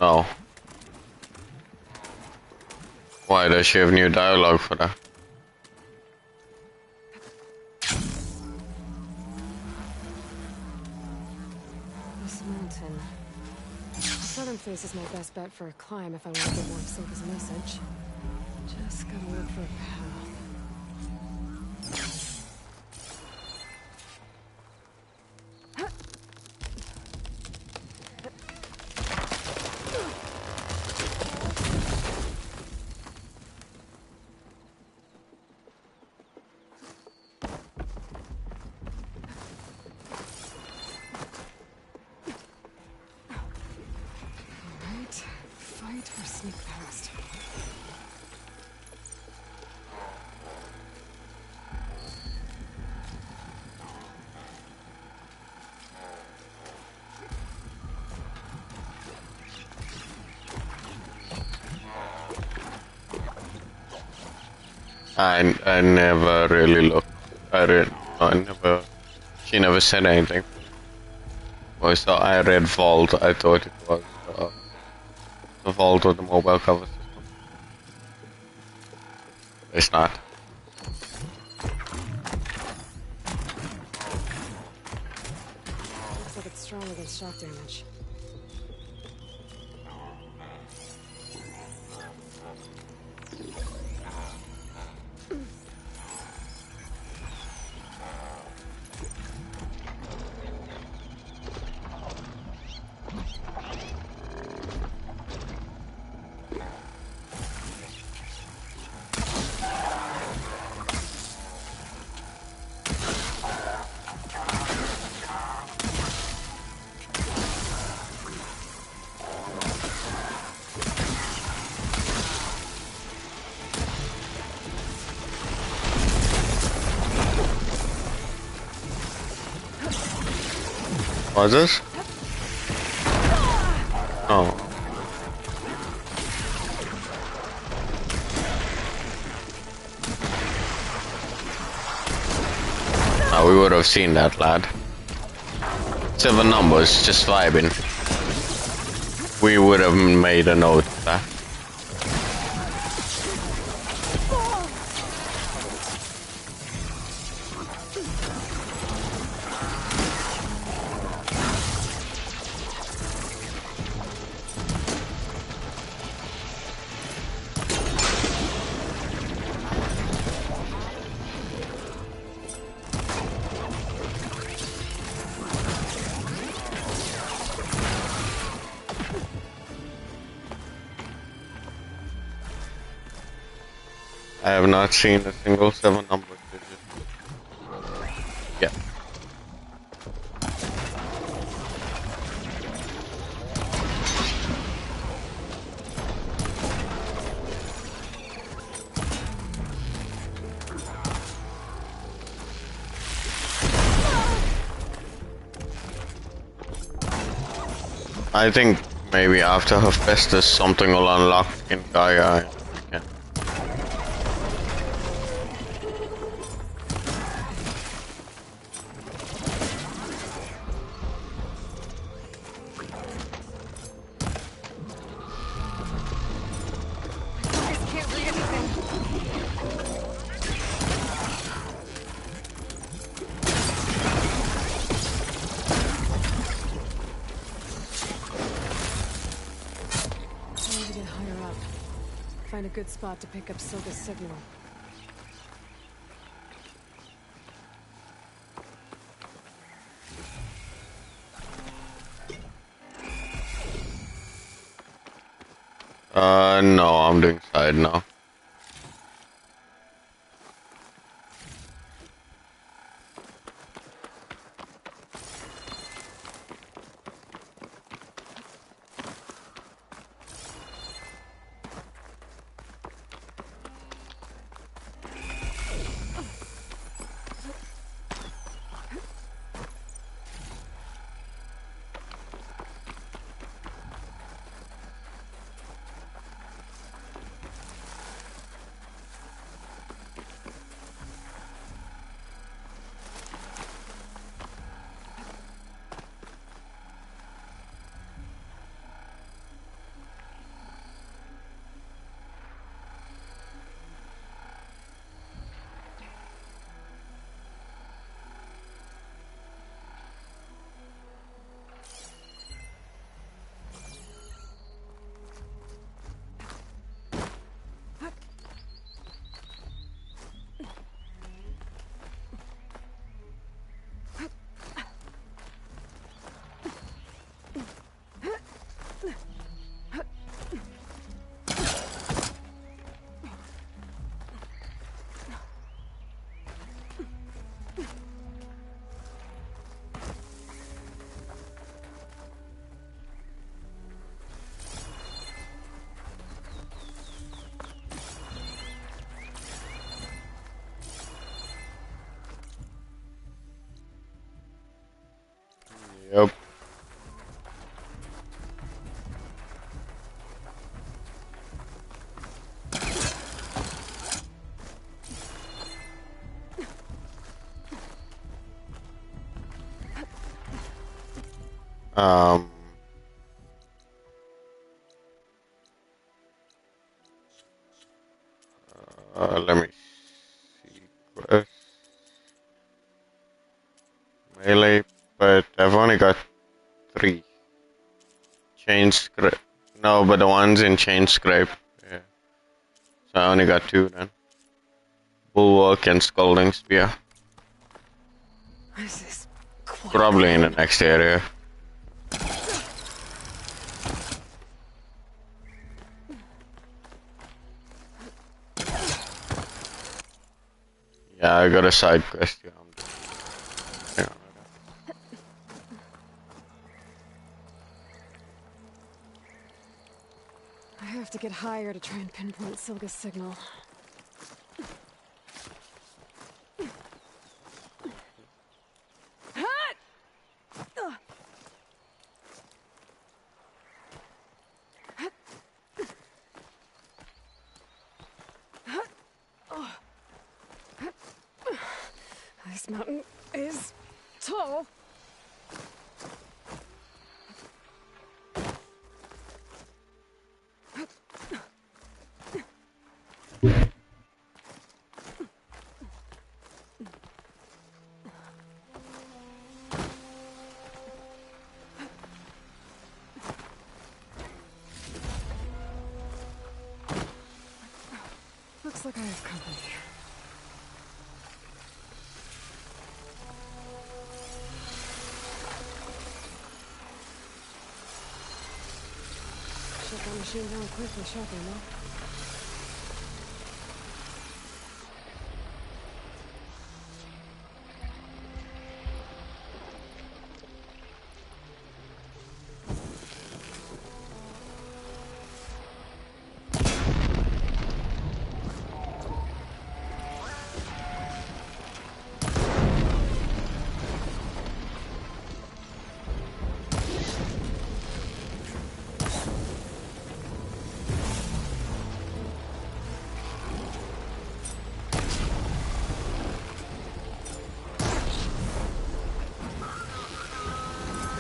No. Why does she have new dialogue for that? This mountain. The southern face is my best bet for a climb if I want to get more of Silva's message. Just gotta look for a path. I never really looked. She never said anything. So I read Vault. I thought it was the Vault of the mobile cover system. It's not. Looks like it's strong against shock damage. What's this? Oh. Oh, we would have seen that, lad. 7 numbers, just vibing. We would have made a note of that. I have not seen a single 7 number digit. Yeah. I think maybe after Hephaestus something will unlock in Gaia. Yeah. Find a good spot to pick up Silva's signal. No, I'm doing side now. Yep. Um, let me see. Quest. Melee, but I've only got 3. Chain scrape. No, but the one's in chain scrape. Yeah. So I only got 2 then. Bulwark and Scalding Spear. This is Probably in the next area. Yeah, I got a side quest. Yeah, I have to get higher to try and pinpoint Silga's signal. This mountain is tall. Looks like I have company. Shut that machine down quickly, shocking, though.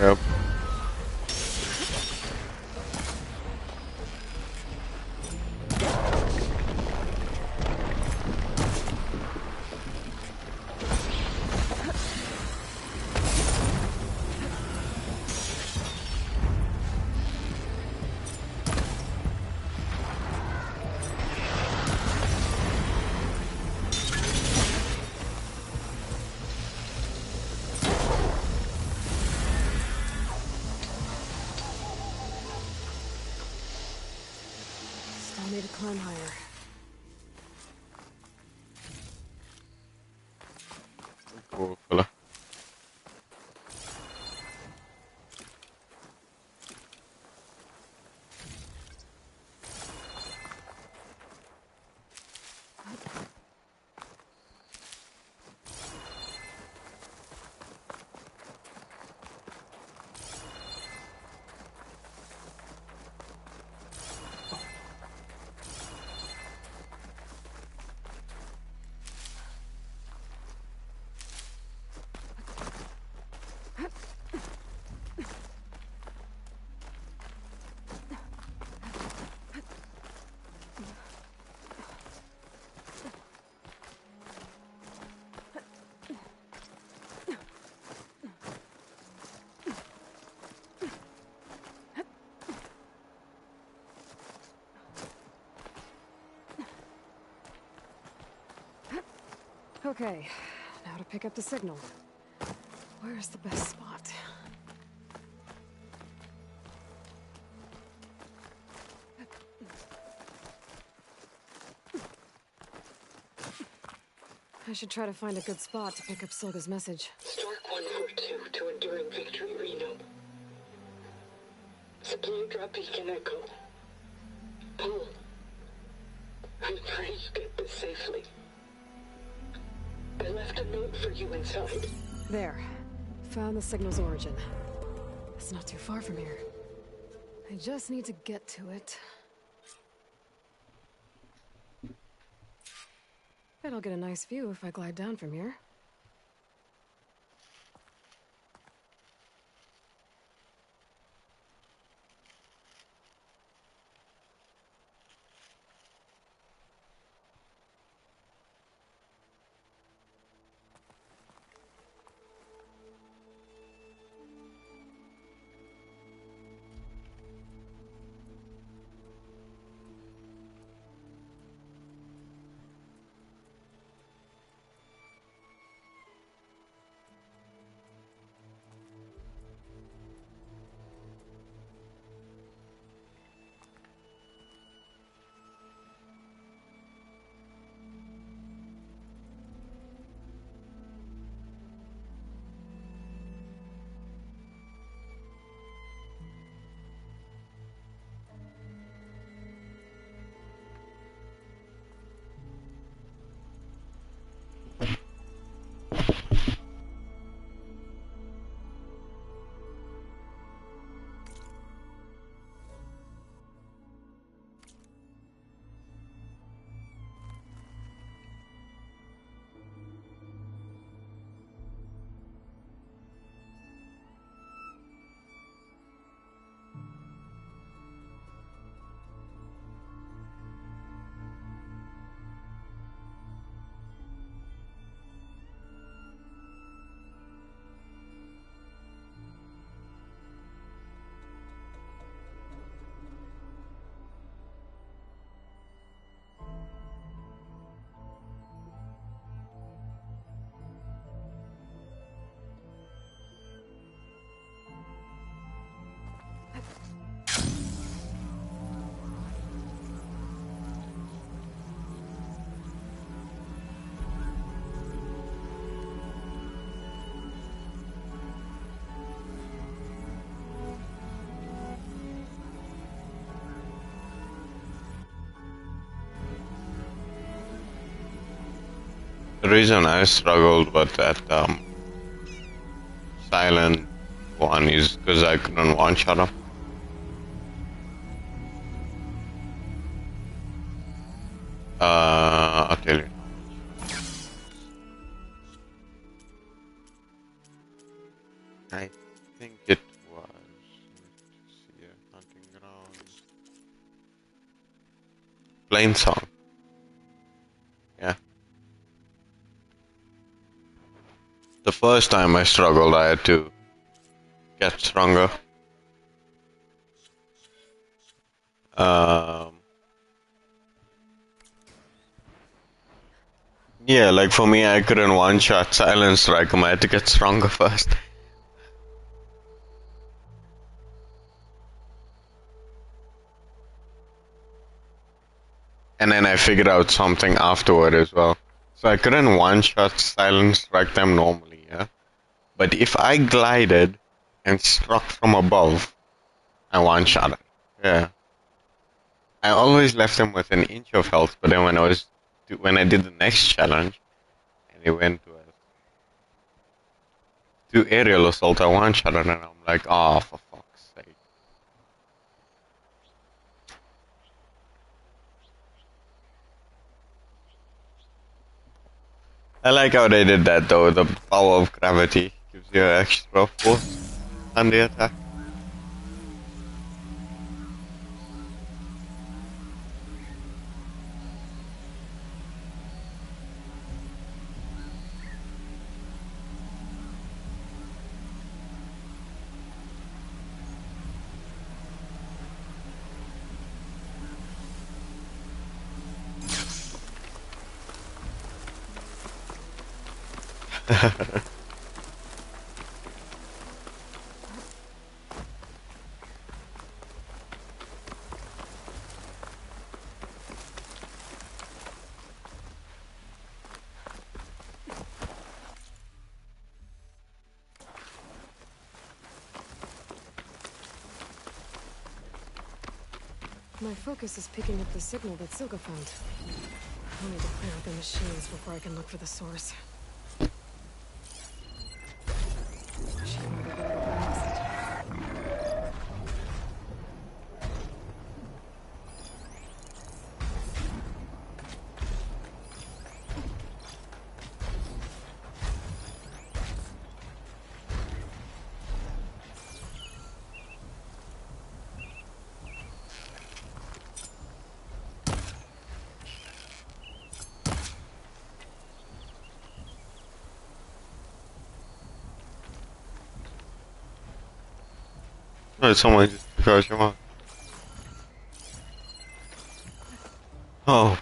Yep. Still need to climb higher. Cool fella. Okay, now to pick up the signal. Where's the best spot? I should try to find a good spot to pick up Silga's message. Stork 142 to Enduring Victory, Reno. Supply drop beacon echo. Pull. I'm trying to get this safely. I left a note for you inside. There. Found the signal's origin. It's not too far from here. I just need to get to it. Bet I'll get a nice view if I glide down from here. The reason I struggled with that silent one is because I couldn't one-shot him. I'll tell you. I think it was. Let's see here, hunting grounds. Plain song. Yeah. The first time I struggled, I had to get stronger. Yeah, like for me, I couldn't one-shot silent strike him. I had to get stronger first. And then I figured out something afterward as well. So I couldn't one-shot silent strike them normally, yeah? But if I glided and struck from above, I one-shot it. Yeah. I always left them with an inch of health, but then when I did the next challenge, and it went to aerial assault, I one-shot it, and I'm like, oh, for fuck's sake. I like how they did that though, the power of gravity gives you extra force on the attack. My focus is picking up the signal that Silga found. I need to clear out the machines before I can look for the source. She might be able to exit. No, someone just across your mouth. Oh.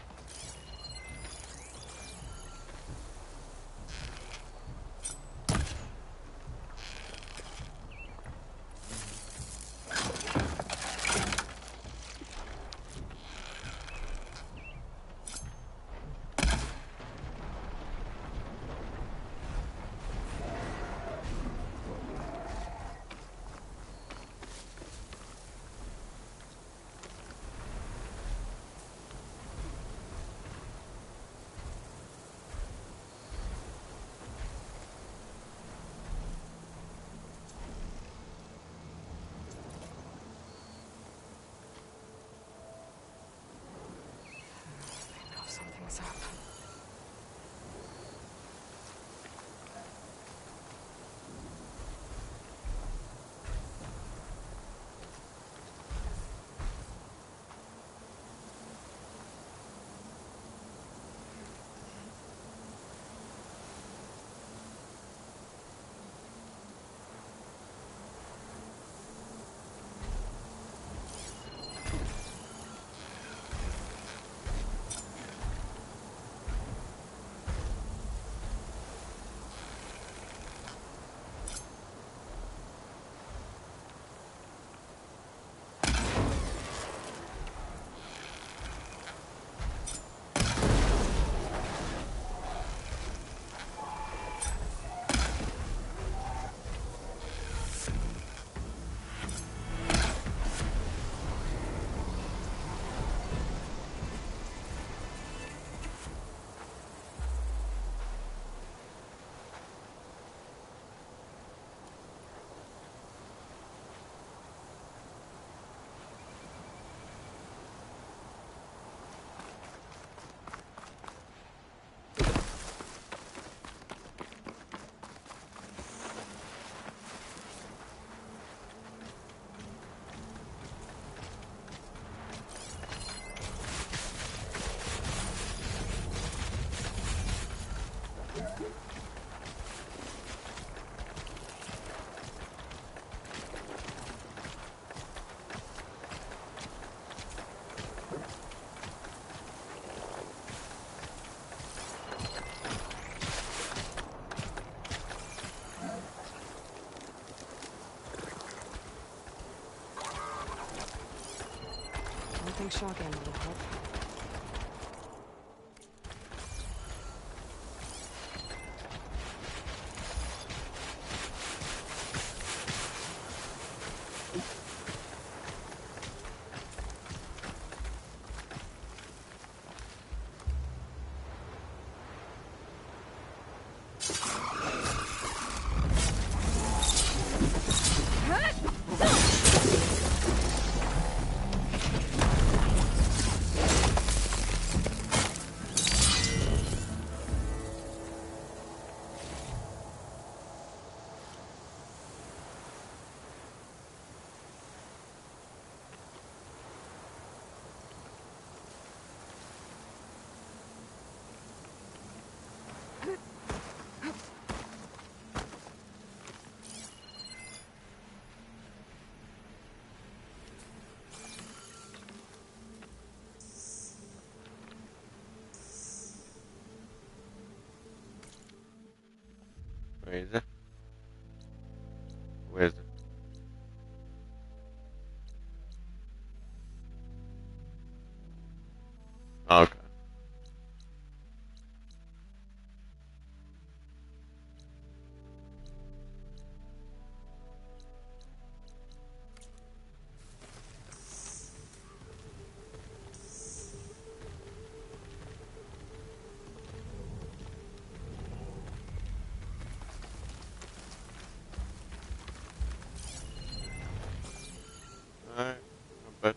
think shock ammo will help. Where is it? Where is it? Okay. Alright, not bad.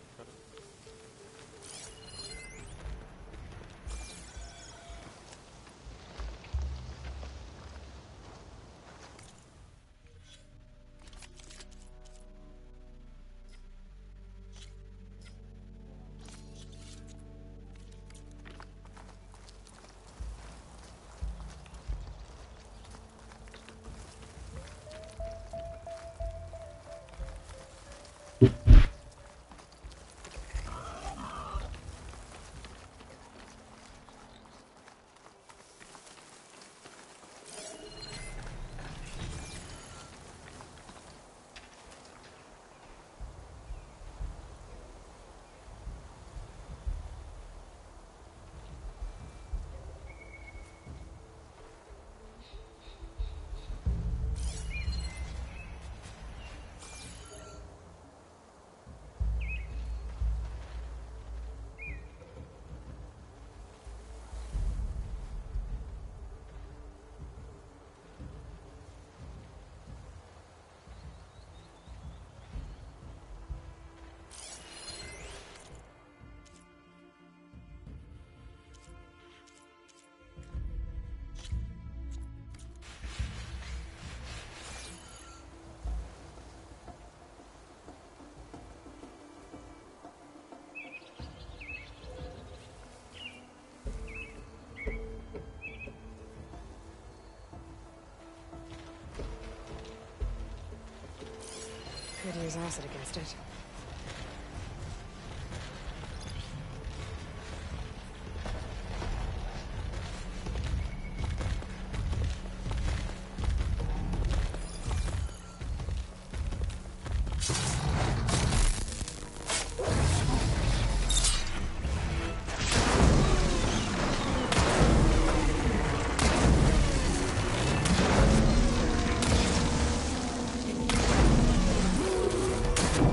Could use acid against it.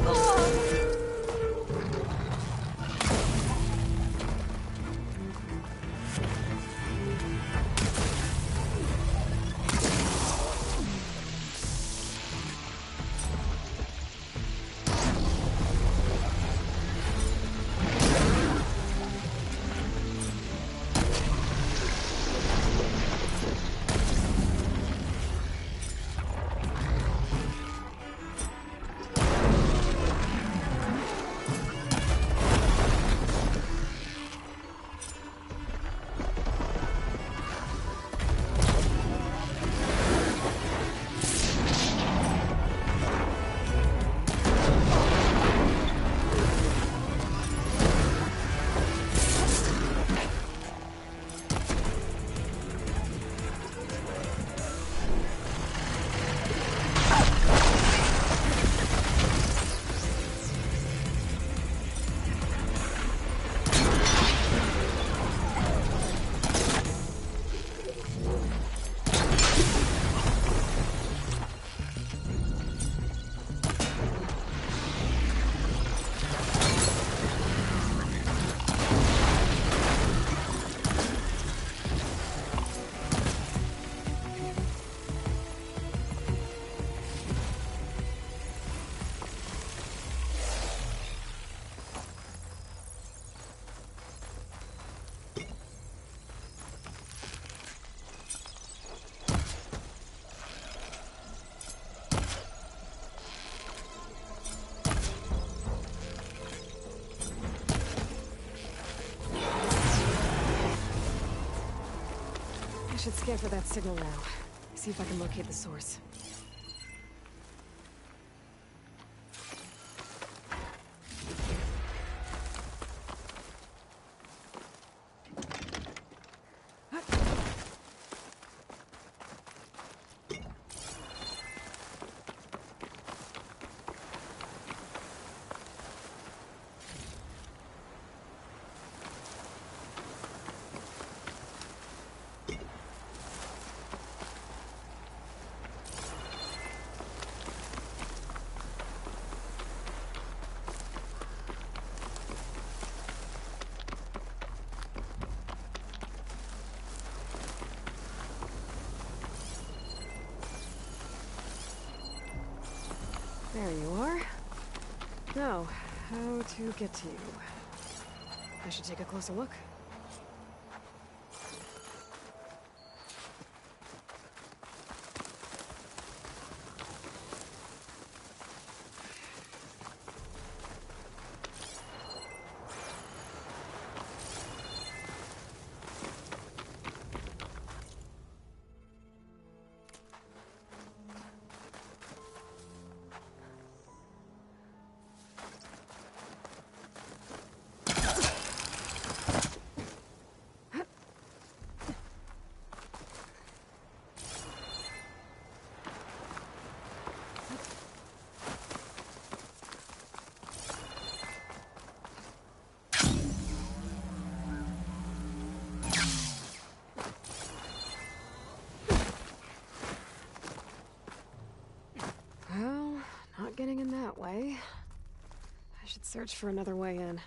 Oh! should scan for that signal now. See if I can locate the source. There you are. Now, how to get to you? I should take a closer look. Well, not getting in that way. I should search for another way in.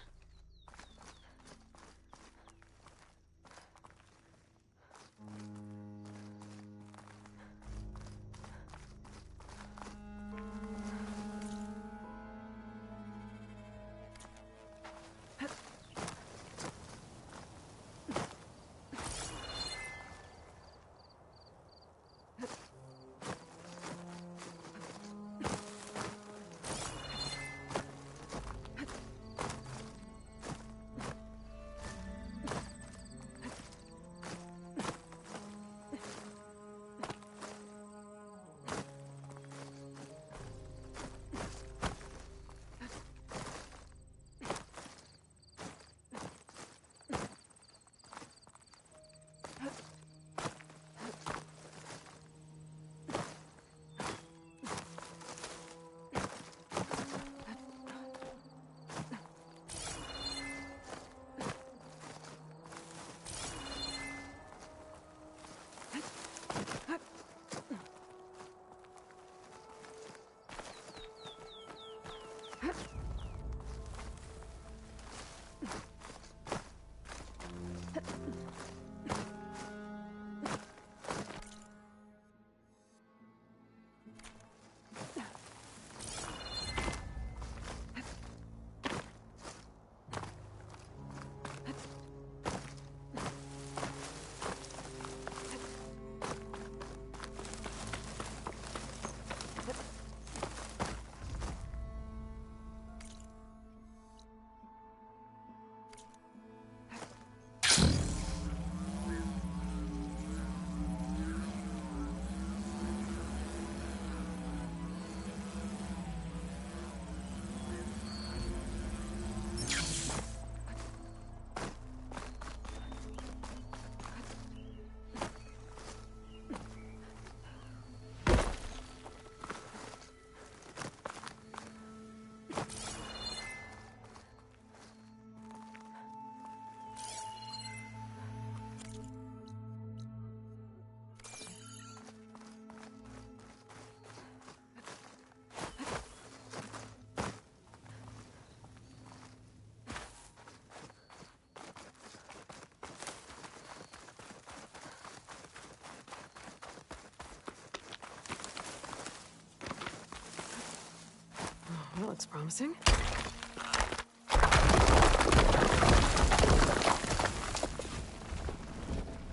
That looks promising.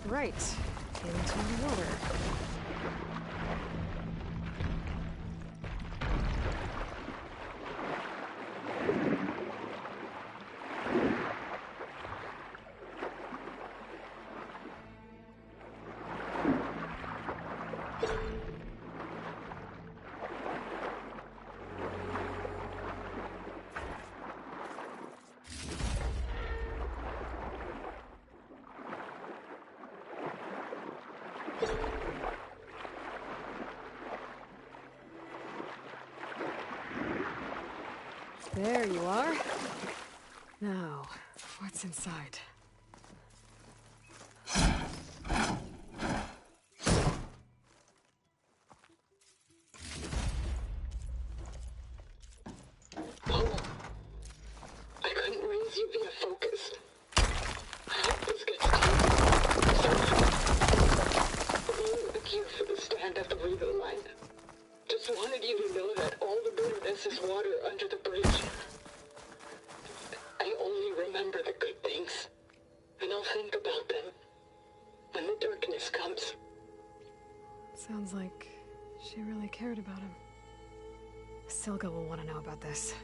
Right, into the water. There you are. Now, what's inside? I couldn't raise you via focus. I hope this gets to you. Along with the cue for the stand at the rebuild line. Just wanted you to know that all the bitterness is water under the bridge. I only remember the good things. And I'll think about them when the darkness comes. Sounds like she really cared about him. Silga will want to know about this.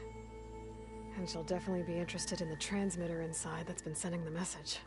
And she'll definitely be interested in the transmitter inside that's been sending the message.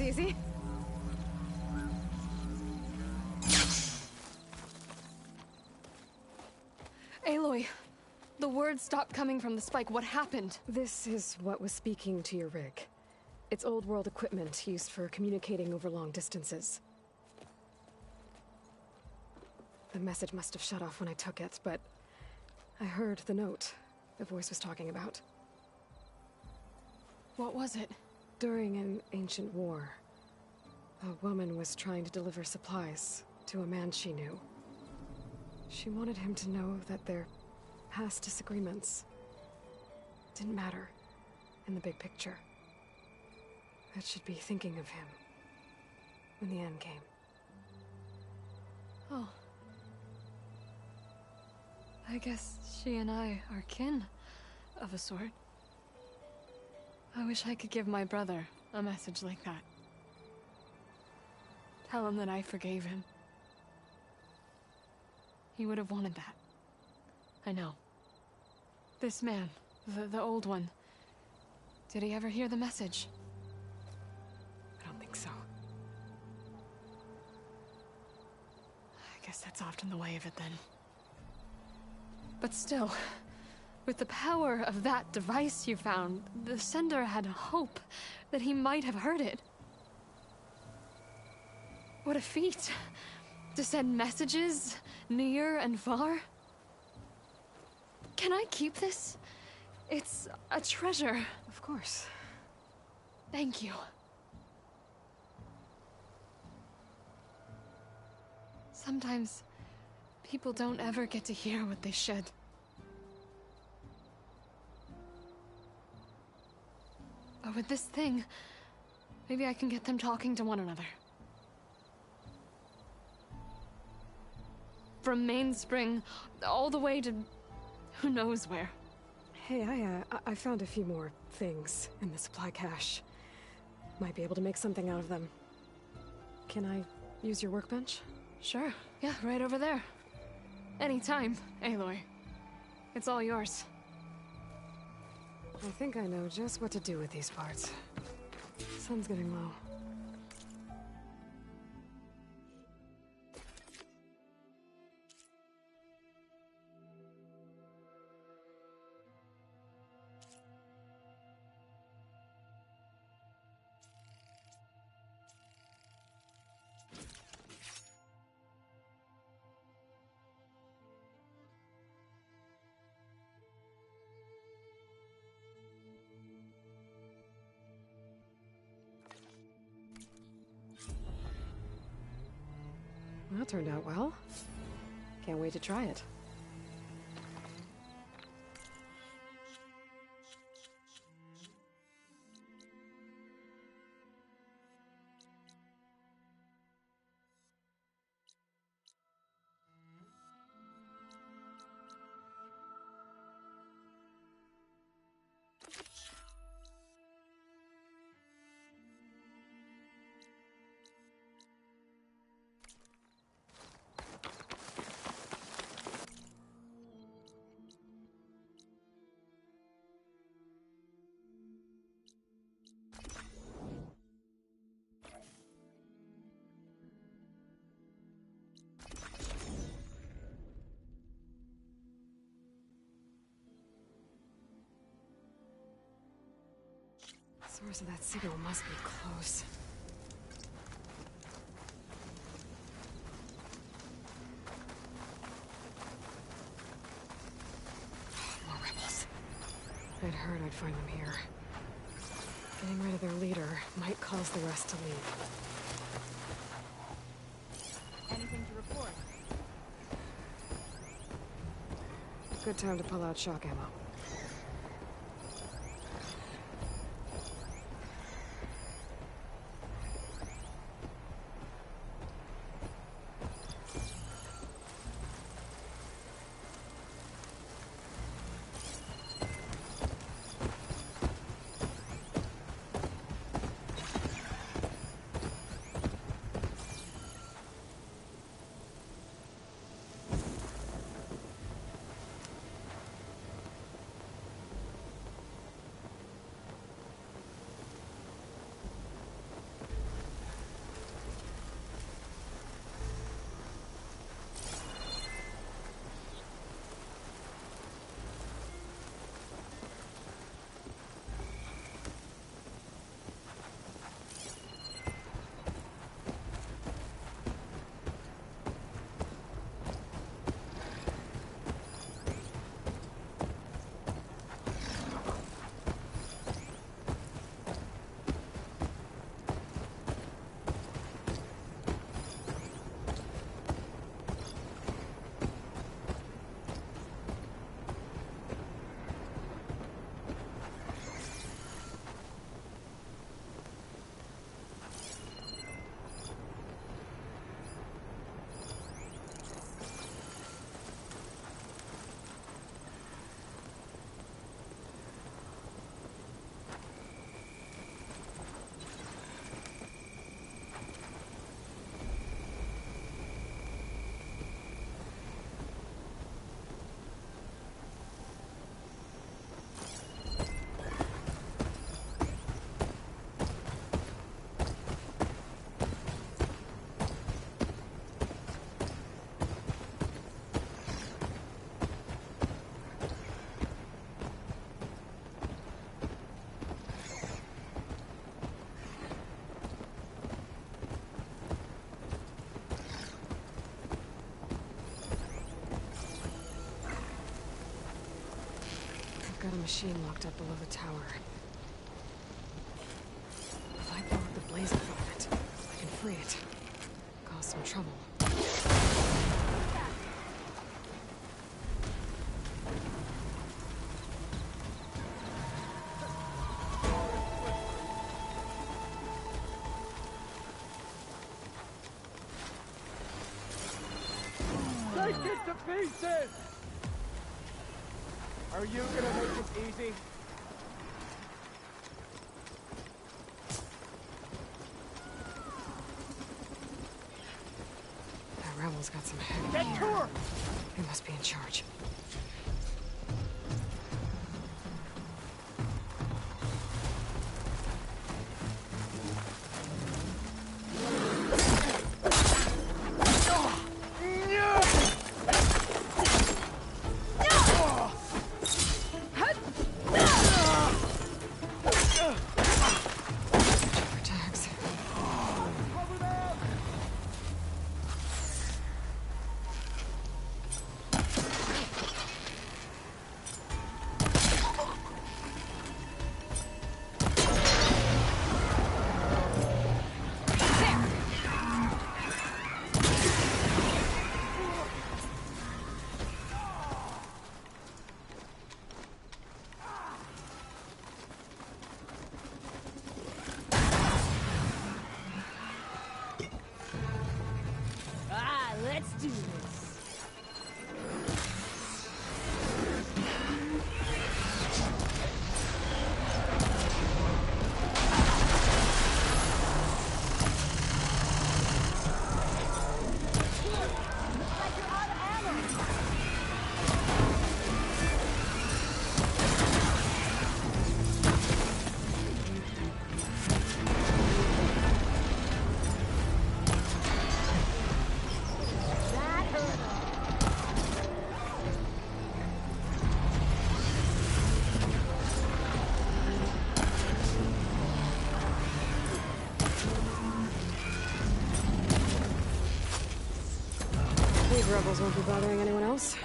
Easy. Aloy, the words stopped coming from the spike. What happened? This is what was speaking to your rig. It's old world equipment used for communicating over long distances. The message must have shut off when I took it, but I heard the note the voice was talking about. What was it? During an ancient war, a woman was trying to deliver supplies to a man she knew. She wanted him to know that their past disagreements didn't matter in the big picture. That she'd be thinking of him when the end came. Oh. I guess she and I are kin, of a sort. I wish I could give my brother a message like that. Tell him that I forgave him. He would have wanted that. I know. This man, the old one, did he ever hear the message? I don't think so. I guess that's often the way of it then. But still, with the power of that device you found, the sender had hope that he might have heard it. What a feat! To send messages near and far. Can I keep this? It's a treasure. Of course. Thank you. Sometimes people don't ever get to hear what they should. But with this thing, maybe I can get them talking to one another. From Mainspring, all the way to who knows where. Hey, I found a few more things in the supply cache. Might be able to make something out of them. Can I use your workbench? Sure. Yeah, right over there. Anytime, Aloy. It's all yours. I think I know just what to do with these parts. Sun's getting low. That turned out well. Can't wait to try it. Source of that signal must be close. More rebels. I'd heard I'd find them here. Getting rid of their leader might cause the rest to leave. Anything to report? Good time to pull out shock ammo. Got a machine locked up below the tower. If I blow up the blaze in front of it, I can free it. Cause some trouble. Take it to pieces! Are you gonna make it easy? That rebel's got some heavy Get gear. to her! They must be in charge. Let's do this. That rebels won't be bothering anyone else.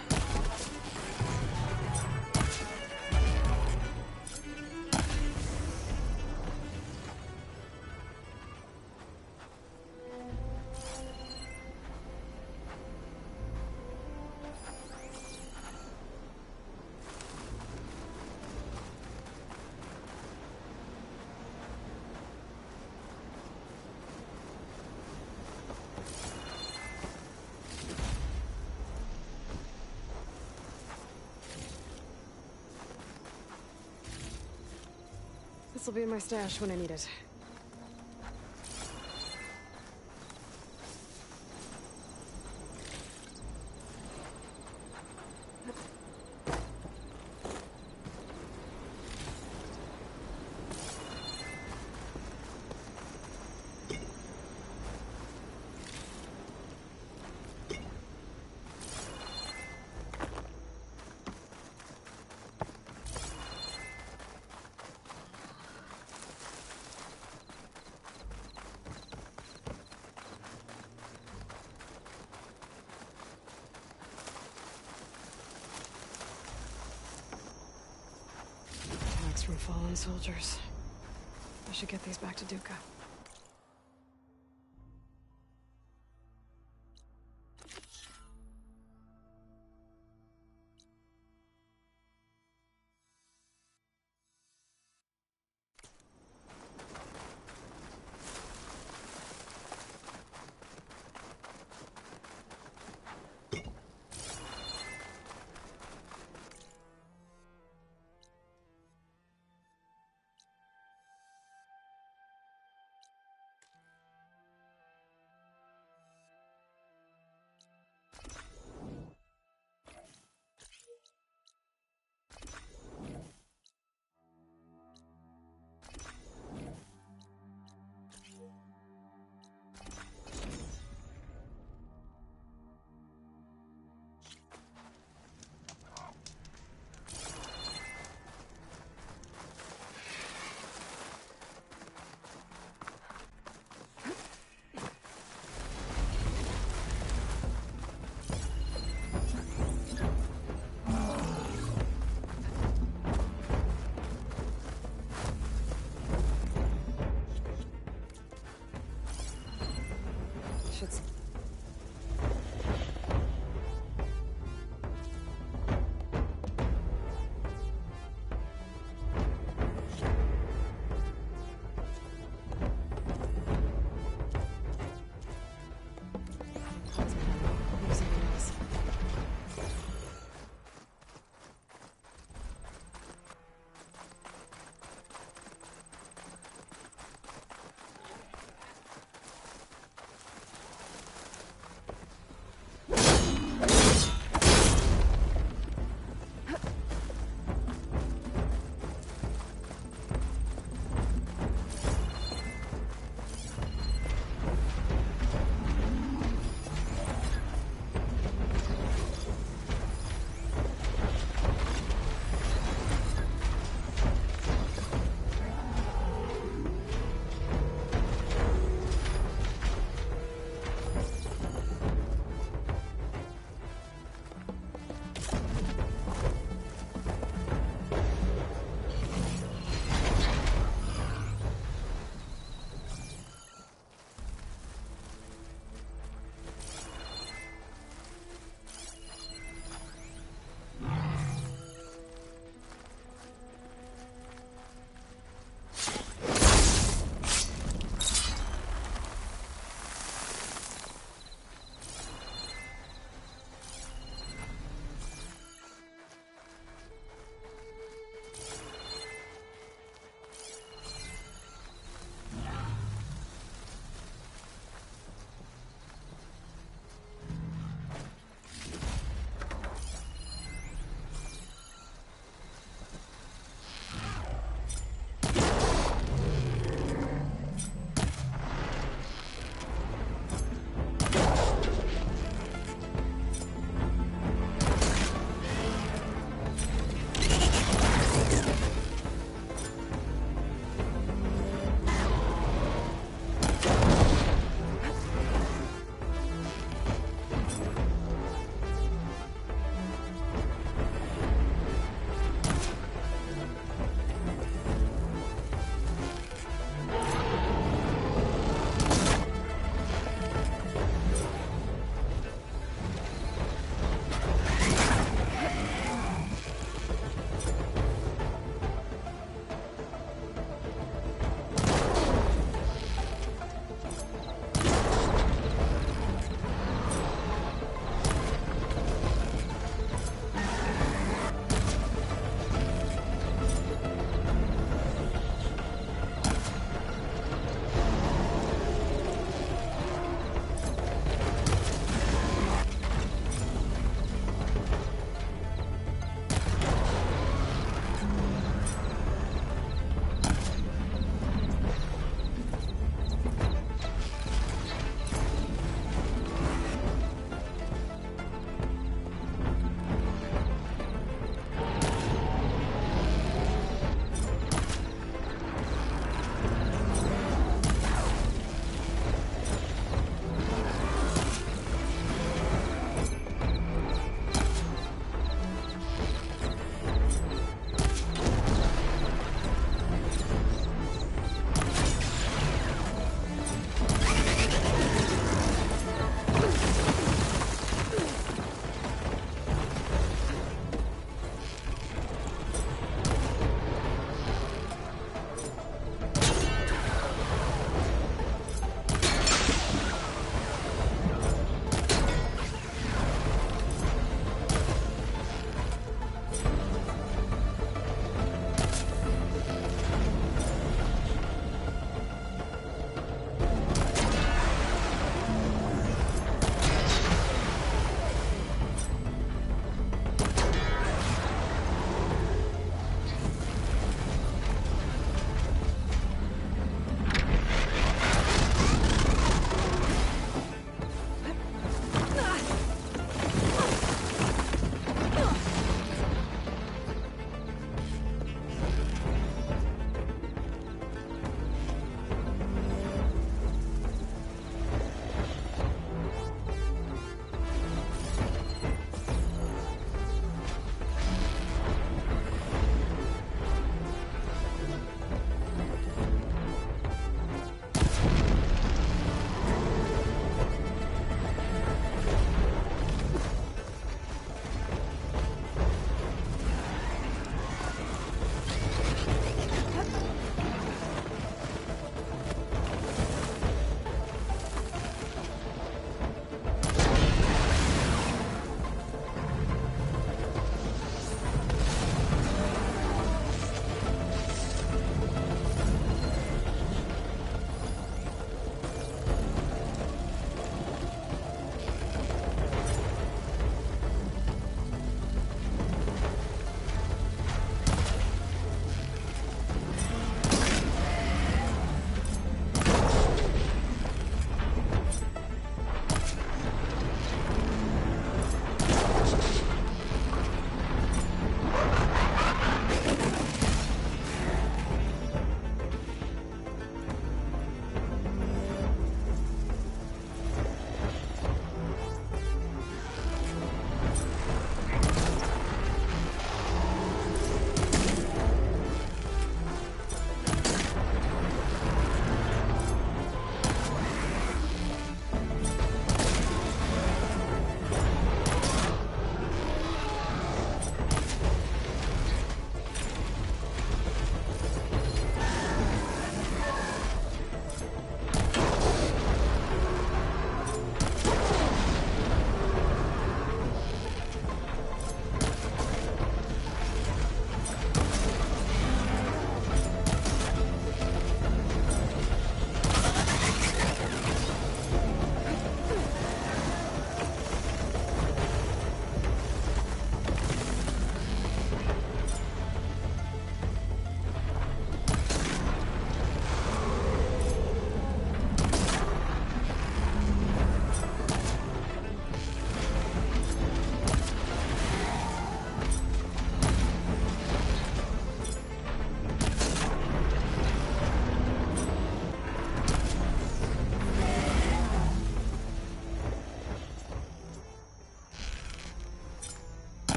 This will be in my stash when I need it. From fallen soldiers. I should get these back to Duca.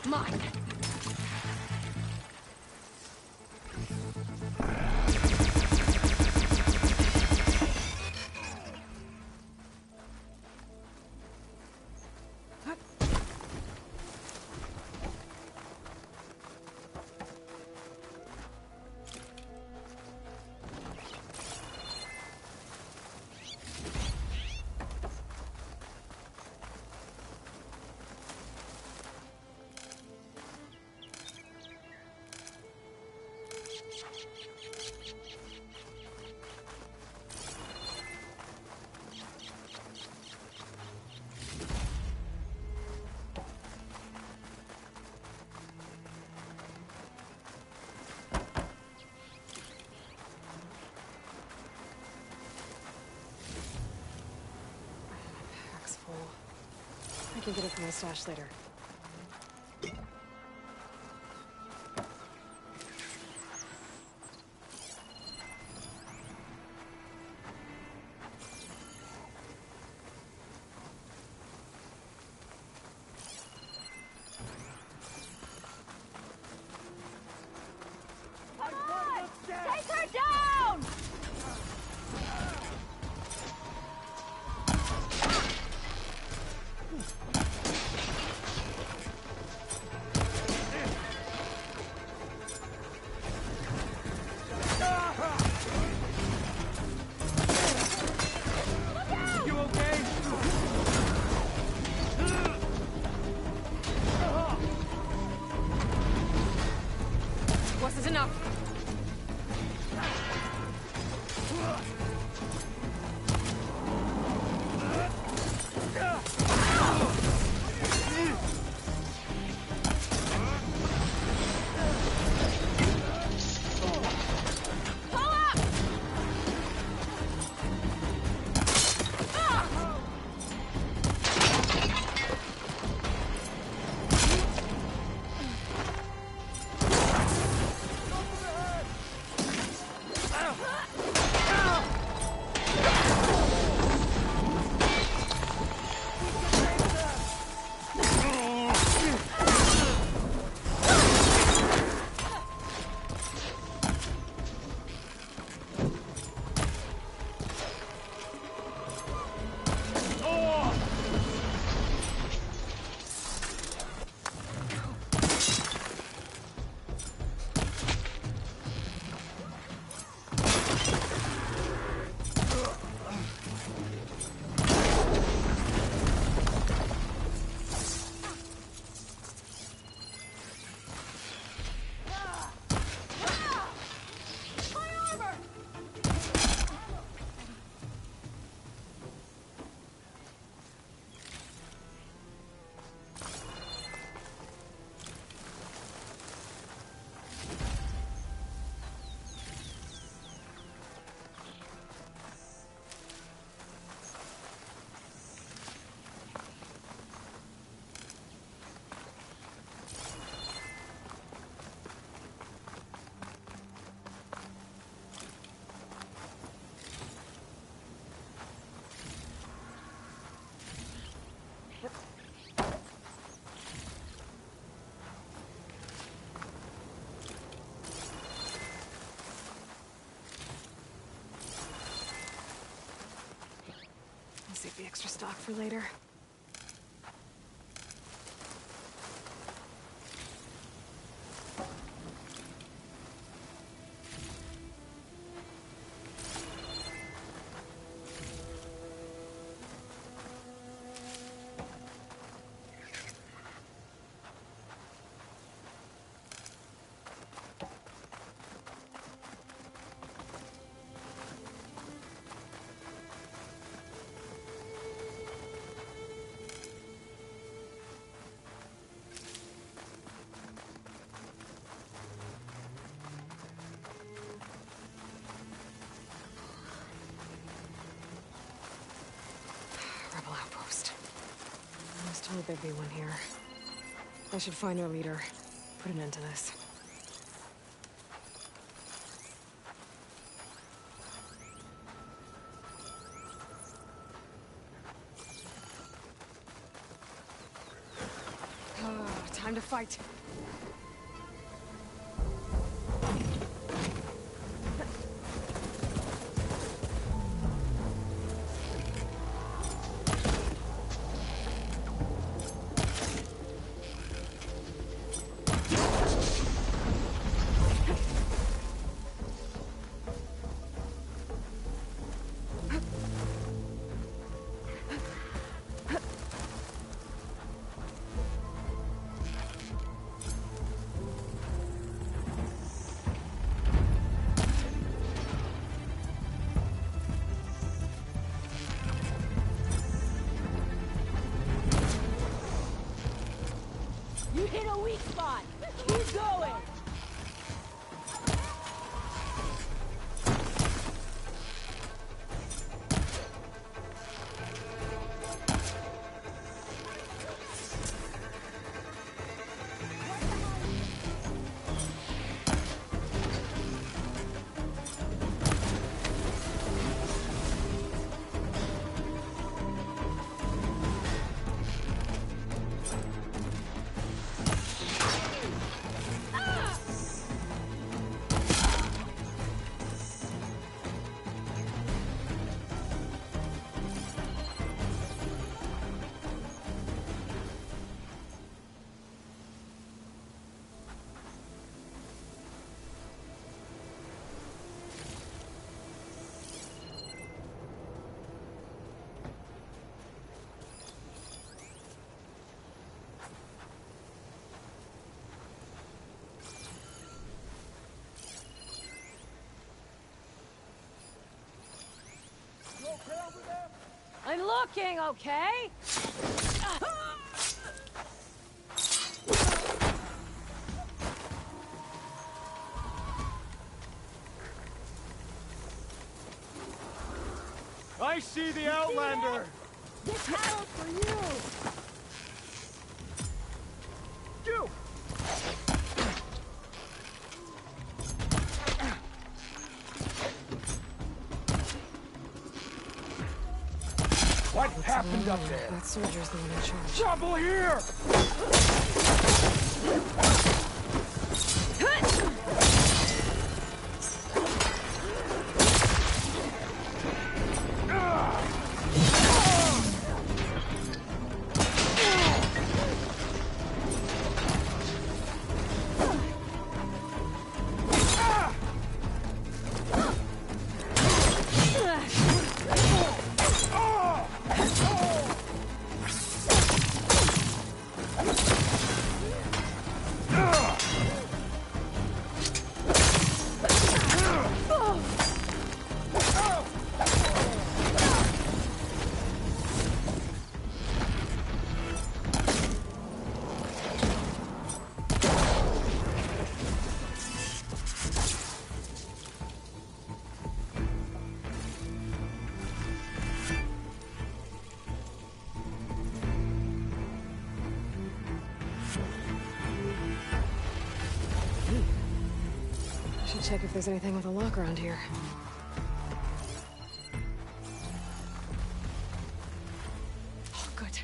Mine! I can get it from my stash later. Take her down! You okay? Wasn't enough. I'll save the extra stock for later. Rebel outpost. I was told there'd be one here. I should find their leader. Put an end to this. Time to fight. You hit a weak spot. Keep going. I'm looking, okay? I see the Outlander! This battle's for you! You! What happened up there? That soldier's the one in charge. Trouble here! Check if there's anything with a lock around here. Oh, good.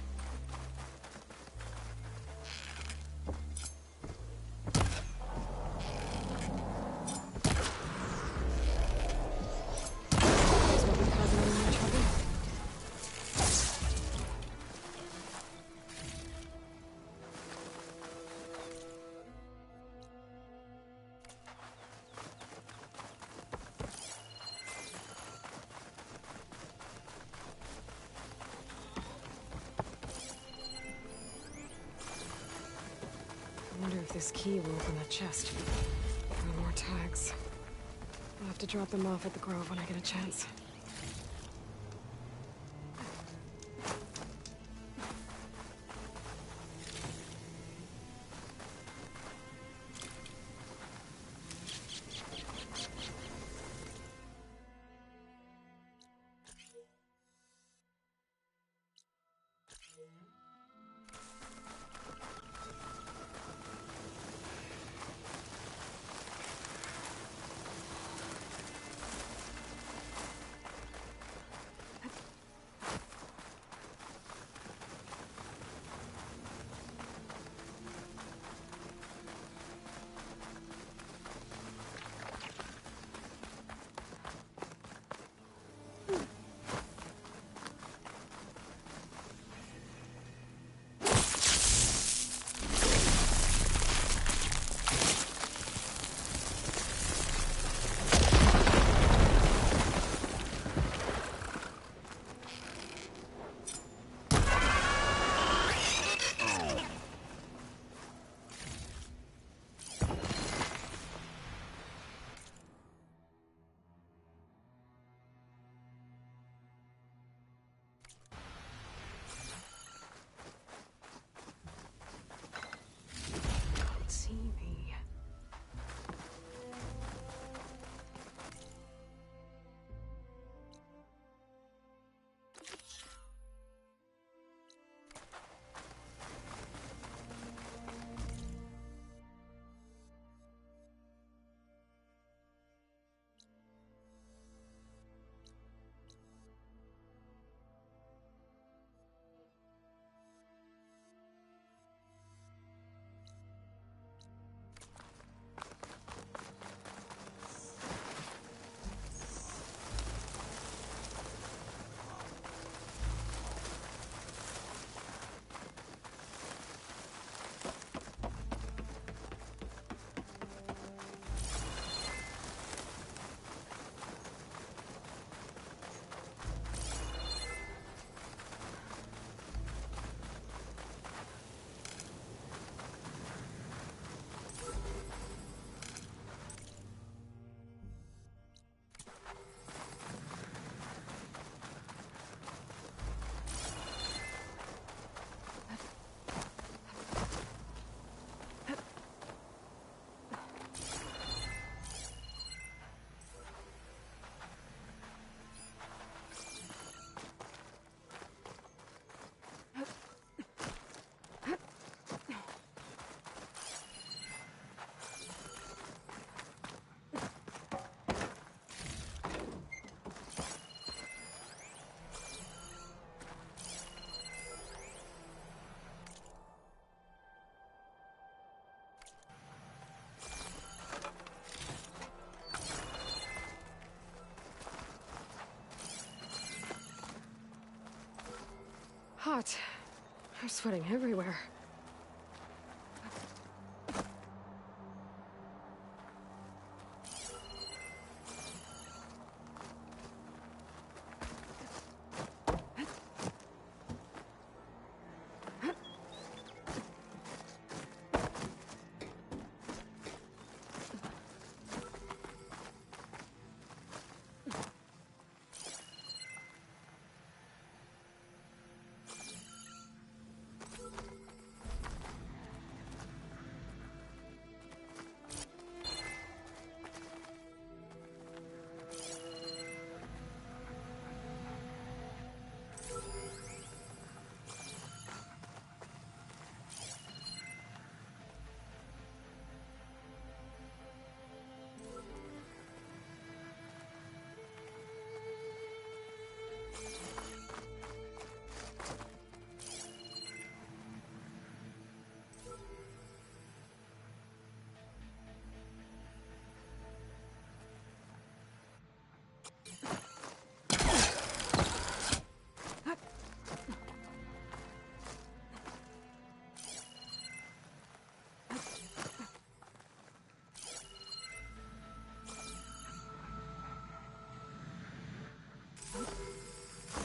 This will be causing any more trouble. I wonder if this key will open that chest. No more tags. I'll have to drop them off at the Grove when I get a chance. hot. I'm sweating everywhere.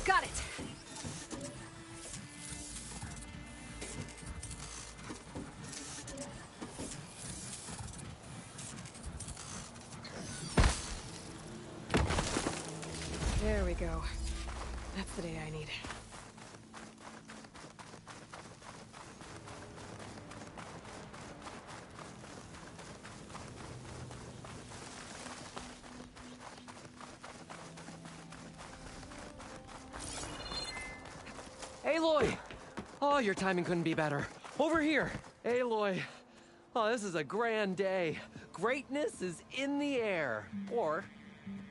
Got it! There we go. That's the day I need. Aloy! Oh, your timing couldn't be better. Over here! Aloy. Oh, this is a grand day. Greatness is in the air. Or,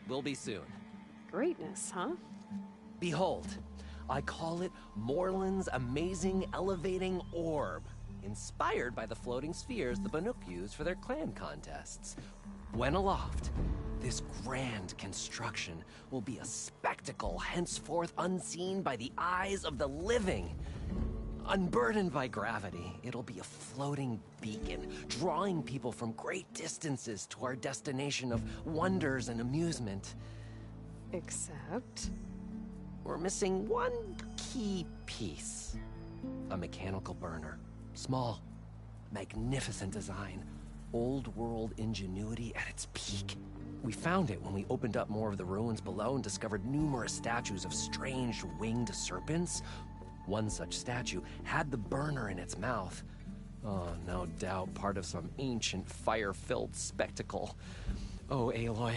will be soon. Greatness, huh? Behold, I call it Morland's amazing elevating orb, inspired by the floating spheres the Banuk use for their clan contests. When aloft, this grand construction will be a spectacle henceforth unseen by the eyes of the living. Unburdened by gravity, it'll be a floating beacon, drawing people from great distances to our destination of wonders and amusement. Except? We're missing one key piece. A mechanical burner. Small, magnificent design. Old world ingenuity at its peak. We found it when we opened up more of the ruins below and discovered numerous statues of strange winged serpents. One such statue had the burner in its mouth. Oh, no doubt part of some ancient fire-filled spectacle. Oh, Aloy.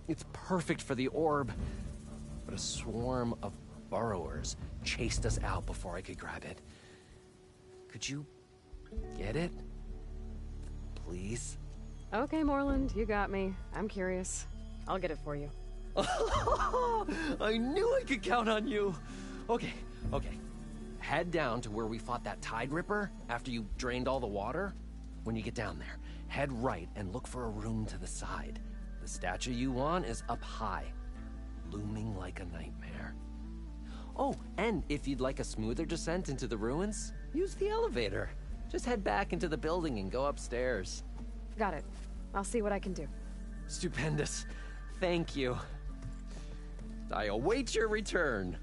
It's perfect for the orb. But a swarm of burrowers chased us out before I could grab it. Could you get it? Please? Okay, Morland, you got me. I'm curious. I'll get it for you. I knew I could count on you. Okay. Head down to where we fought that Tide Ripper after you drained all the water. When you get down there, head right and look for a room to the side. The statue you want is up high, looming like a nightmare. Oh, and if you'd like a smoother descent into the ruins, use the elevator. Just head back into the building and go upstairs. Got it. I'll see what I can do. Stupendous. Thank you. I await your return.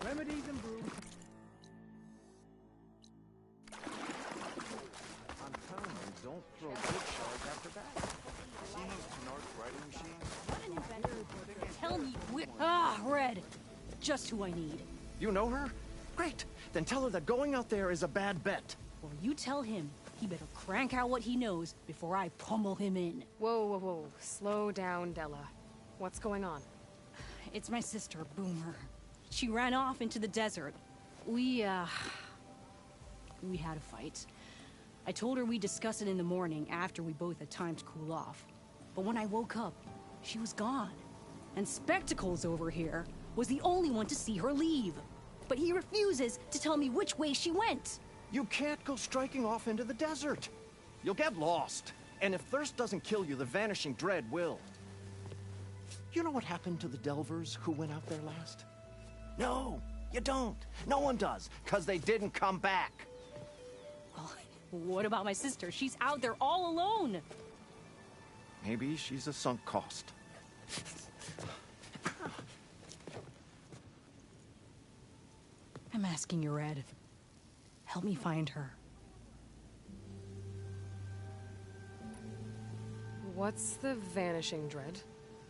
Remedies and brews. I'm telling you, don't throw good shells after bad. Seen those Tenarch writing machines? Tell me where. Ah, Red. Just who I need. You know her? Great. Then tell her that going out there is a bad bet. Or you tell him he better crank out what he knows before I pummel him in. Whoa, whoa, whoa. Slow down, Della. What's going on? It's my sister, Boomer. She ran off into the desert. We had a fight. I told her we'd discuss it in the morning after we both had time to cool off. But when I woke up, she was gone. And Spectacles over here was the only one to see her leave. But he refuses to tell me which way she went. You can't go striking off into the desert. You'll get lost. And if thirst doesn't kill you, the Vanishing Dread will. You know what happened to the Delvers who went out there last? No, you don't. No one does, because they didn't come back. Well, what about my sister? She's out there all alone. Maybe she's a sunk cost. I'm asking you, Red. Help me find her. What's the Vanishing Dread?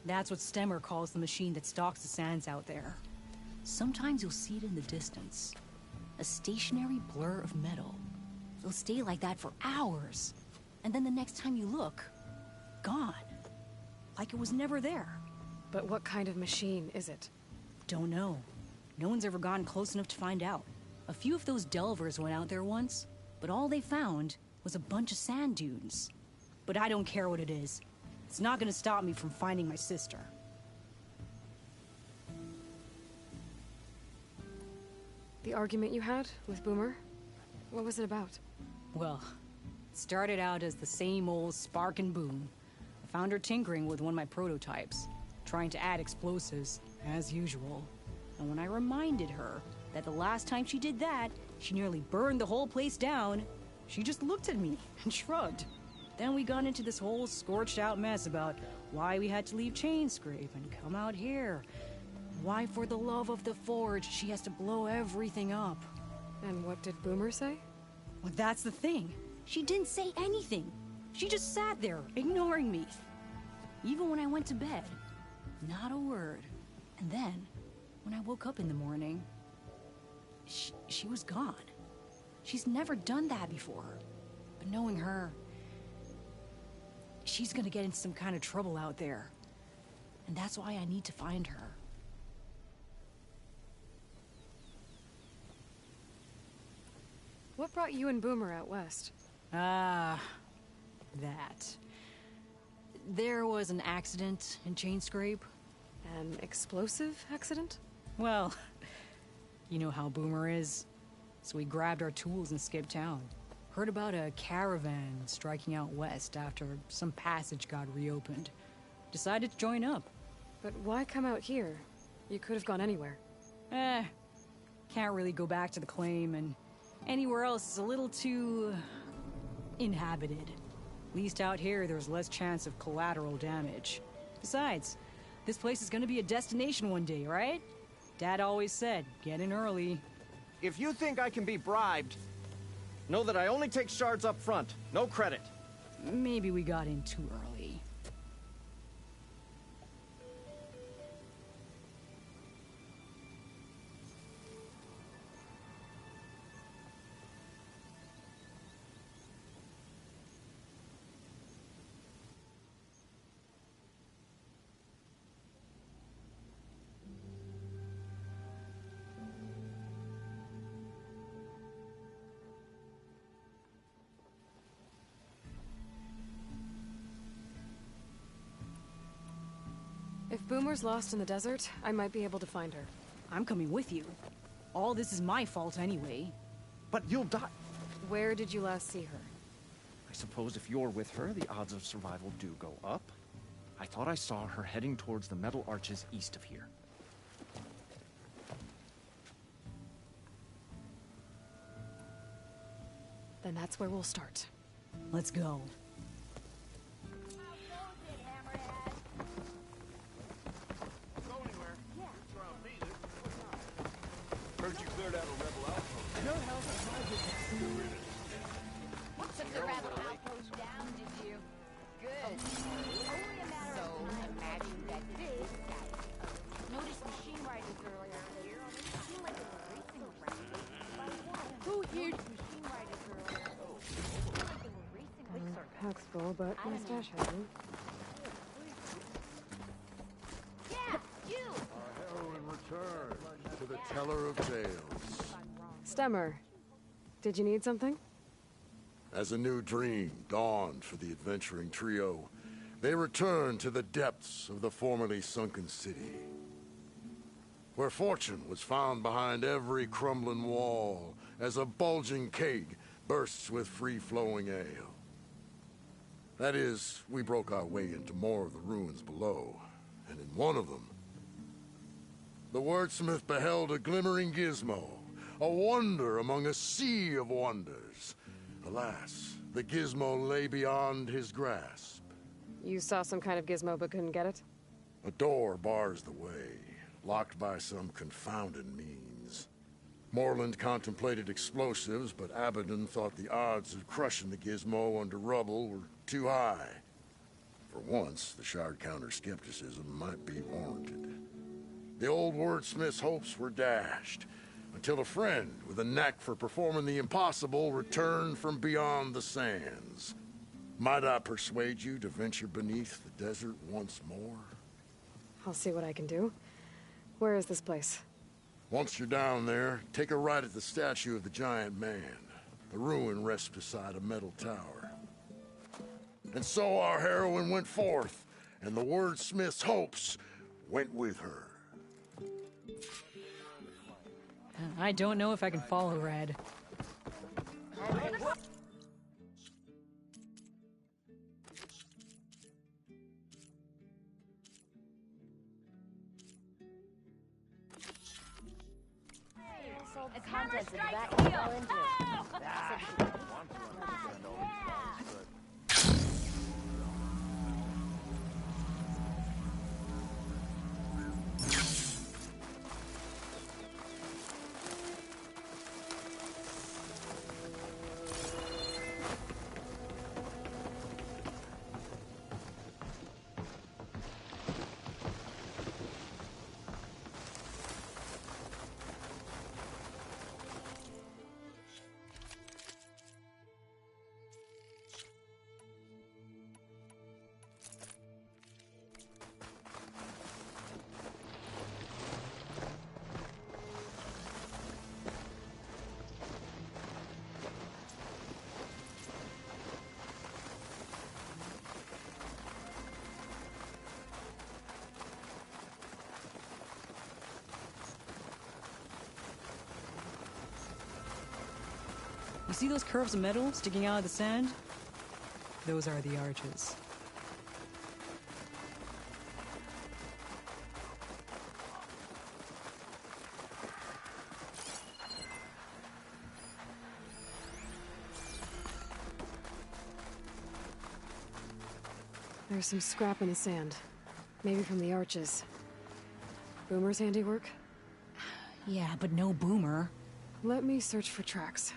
That's what Stemmer calls the machine that stalks the sands out there. Sometimes you'll see it in the distance. A stationary blur of metal. It'll stay like that for hours. And then the next time you look, gone. Like it was never there. But what kind of machine is it? Don't know. No one's ever gotten close enough to find out. A few of those Delvers went out there once, but all they found was a bunch of sand dunes. But I don't care what it is. It's not gonna stop me from finding my sister. The argument you had with Boomer? What was it about? Well, it started out as the same old spark and boom. I found her tinkering with one of my prototypes, trying to add explosives, as usual. And when I reminded her that the last time she did that, she nearly burned the whole place down, she just looked at me and shrugged. Then we got into this whole scorched out mess about why we had to leave Chainscrape and come out here. Why, for the love of the Forge, she has to blow everything up. And what did Boomer say? Well, that's the thing. She didn't say anything. She just sat there, ignoring me. Even when I went to bed. Not a word. And then, when I woke up in the morning, she was gone. She's never done that before. But knowing her, she's gonna get into some kind of trouble out there. And that's why I need to find her. What brought you and Boomer out west? That. There was an accident in Chainscrape. An explosive accident? Well, you know how Boomer is. So we grabbed our tools and skipped town. Heard about a caravan striking out west after some passage got reopened. Decided to join up. But why come out here? You could have gone anywhere. Can't really go back to the claim, and anywhere else is a little too inhabited. At least out here, there's less chance of collateral damage. Besides, this place is gonna be a destination one day, right? Dad always said, get in early. If you think I can be bribed, know that I only take shards up front, no credit. Maybe we got in too early. If Boomer's lost in the desert, I might be able to find her. I'm coming with you. All this is my fault anyway. But you'll die. Where did you last see her? I suppose if you're with her, the odds of survival do go up. I thought I saw her heading towards the metal arches east of here. Then that's where we'll start. Let's go. Heard you cleared out a rebel outpost. Your house is my business. Took the rebel outpost down, did you? Good. Only a matter of time. Imagine that big guy. Noticed machine riders earlier in the year. It seemed like they were racing around. Backpack's full, but my stash hasn't. Yeah, you! Our heroine returns to the teller of tales. Stemmer, did you need something? As a new dream dawned for the adventuring trio, they returned to the depths of the formerly sunken city, where fortune was found behind every crumbling wall as a bulging keg bursts with free-flowing ale. That is, we broke our way into more of the ruins below, and in one of them, the wordsmith beheld a glimmering gizmo, a wonder among a sea of wonders. Alas, the gizmo lay beyond his grasp. You saw some kind of gizmo but couldn't get it? A door bars the way, locked by some confounded means. Morland contemplated explosives, but Abaddon thought the odds of crushing the gizmo under rubble were too high. For once, the Shard Counter's skepticism might be warranted. The old wordsmith's hopes were dashed, until a friend with a knack for performing the impossible returned from beyond the sands. Might I persuade you to venture beneath the desert once more? I'll see what I can do. Where is this place? Once you're down there, take a right at the statue of the giant man. The ruin rests beside a metal tower. And so our heroine went forth, and the wordsmith's hopes went with her. I don't know if I can follow Red. The contents of the back fell into it. You see those curves of metal sticking out of the sand? Those are the arches. There's some scrap in the sand. Maybe from the arches. Boomer's handiwork? Yeah, but no Boomer. Let me search for tracks.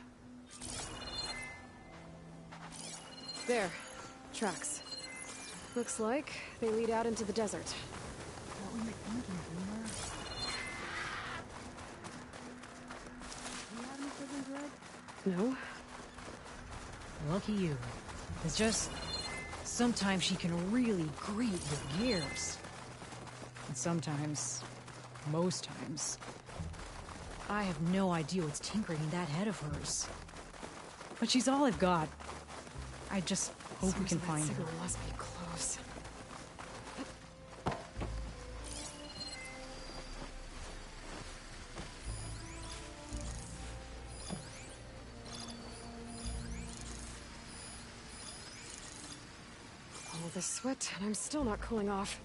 There. Tracks. Looks like they lead out into the desert. What were you thinking, Boomer? You have any prison No? Lucky you. It's just... sometimes she can really grate with gears. And sometimes... most times... I have no idea what's tinkering in that head of hers. But she's all I've got. I just hope we can find her. Must be close. All this sweat, and I'm still not cooling off.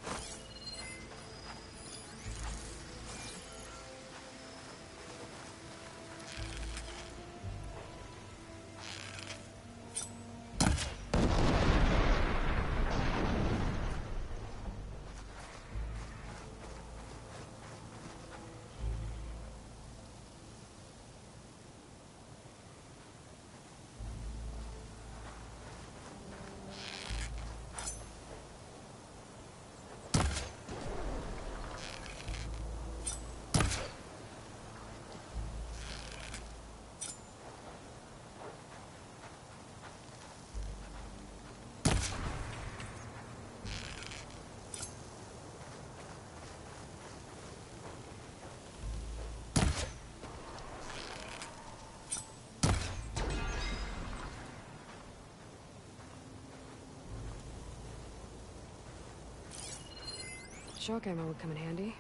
shock ammo would come in handy.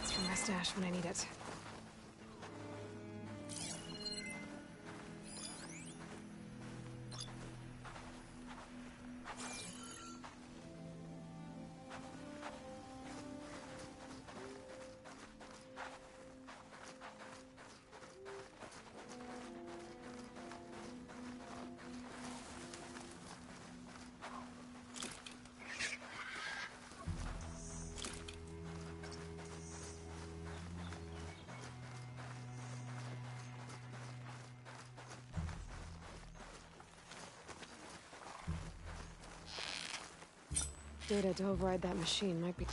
It's from my stash when I need it. Data to override that machine might be...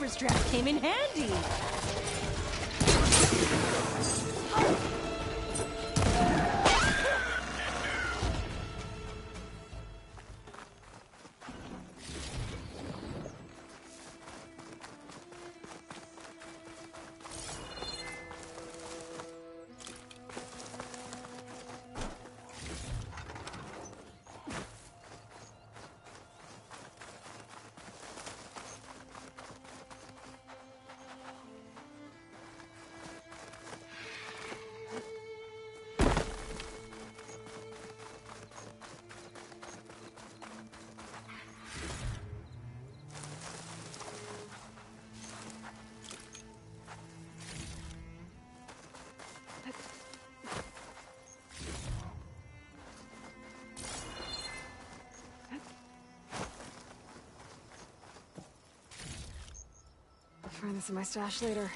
Strap came in handy. I'll find this in my stash later.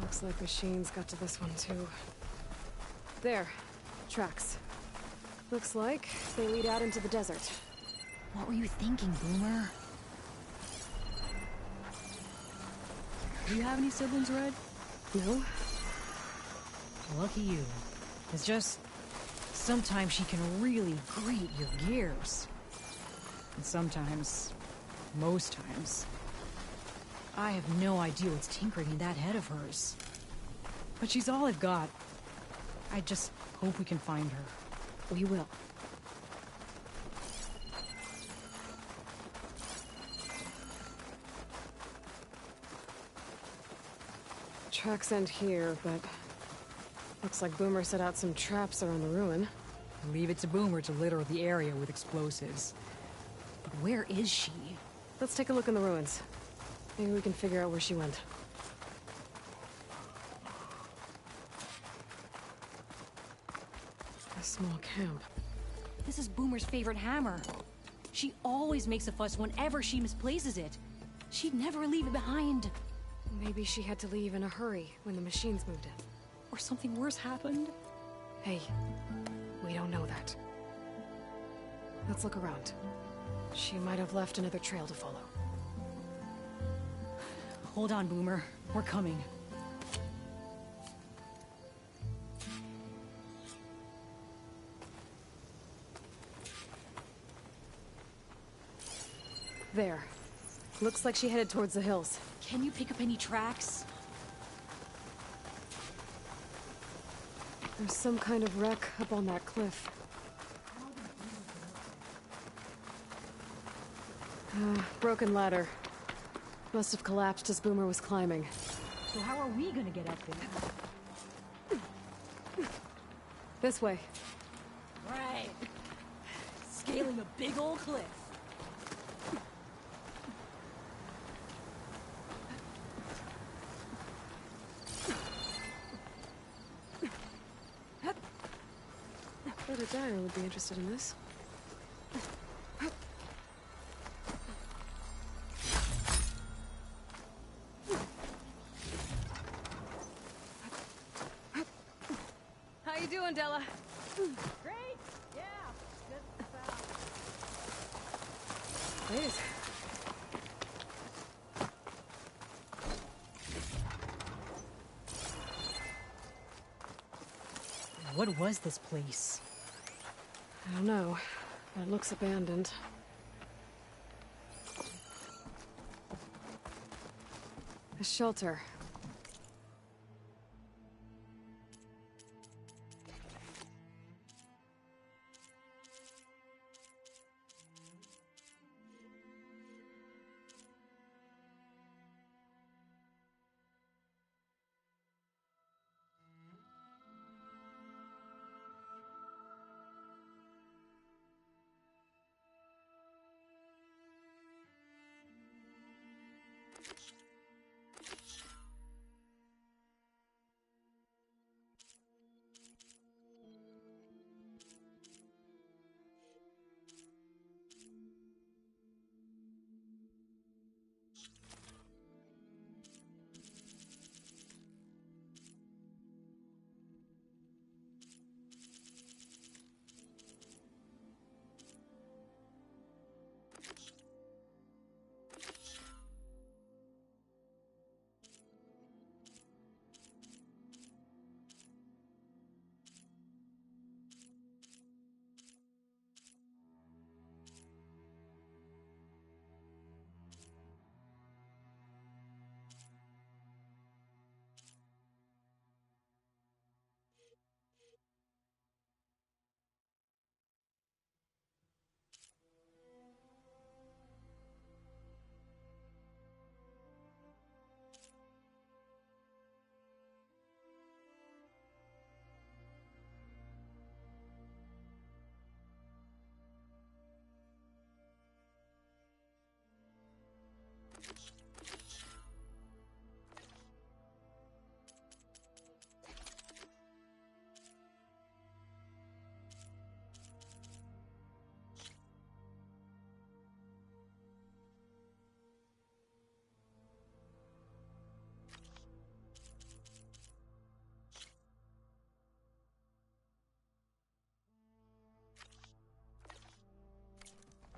Looks like machines got to this one too. There. Tracks. Looks like they lead out into the desert. What were you thinking, Boomer? Do you have any siblings, Red? No. Lucky you. It's just... sometimes she can really grate your gears. And sometimes... most times... I have no idea what's tinkering in that head of hers. But she's all I've got. I just hope we can find her. We will. Tracks end here, but... looks like Boomer set out some traps around the ruin. Leave it to Boomer to litter the area with explosives. But where is she? Let's take a look in the ruins. Maybe we can figure out where she went. A small camp. This is Boomer's favorite hammer. She always makes a fuss whenever she misplaces it. She'd never leave it behind. Maybe she had to leave in a hurry when the machines moved in. Or something worse happened. Hey, we don't know that. Let's look around. She might have left another trail to follow. Hold on, Boomer. We're coming. There. Looks like she headed towards the hills. Can you pick up any tracks? There's some kind of wreck up on that cliff. Broken ladder. Must have collapsed as Boomer was climbing. So how are we gonna get up there? This way. Right. Scaling a big old cliff. Bet a diner would be interested in this. How you doing, Della? Great! Yeah! Please. What was this place? I don't know, but it looks abandoned. A shelter.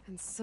And so...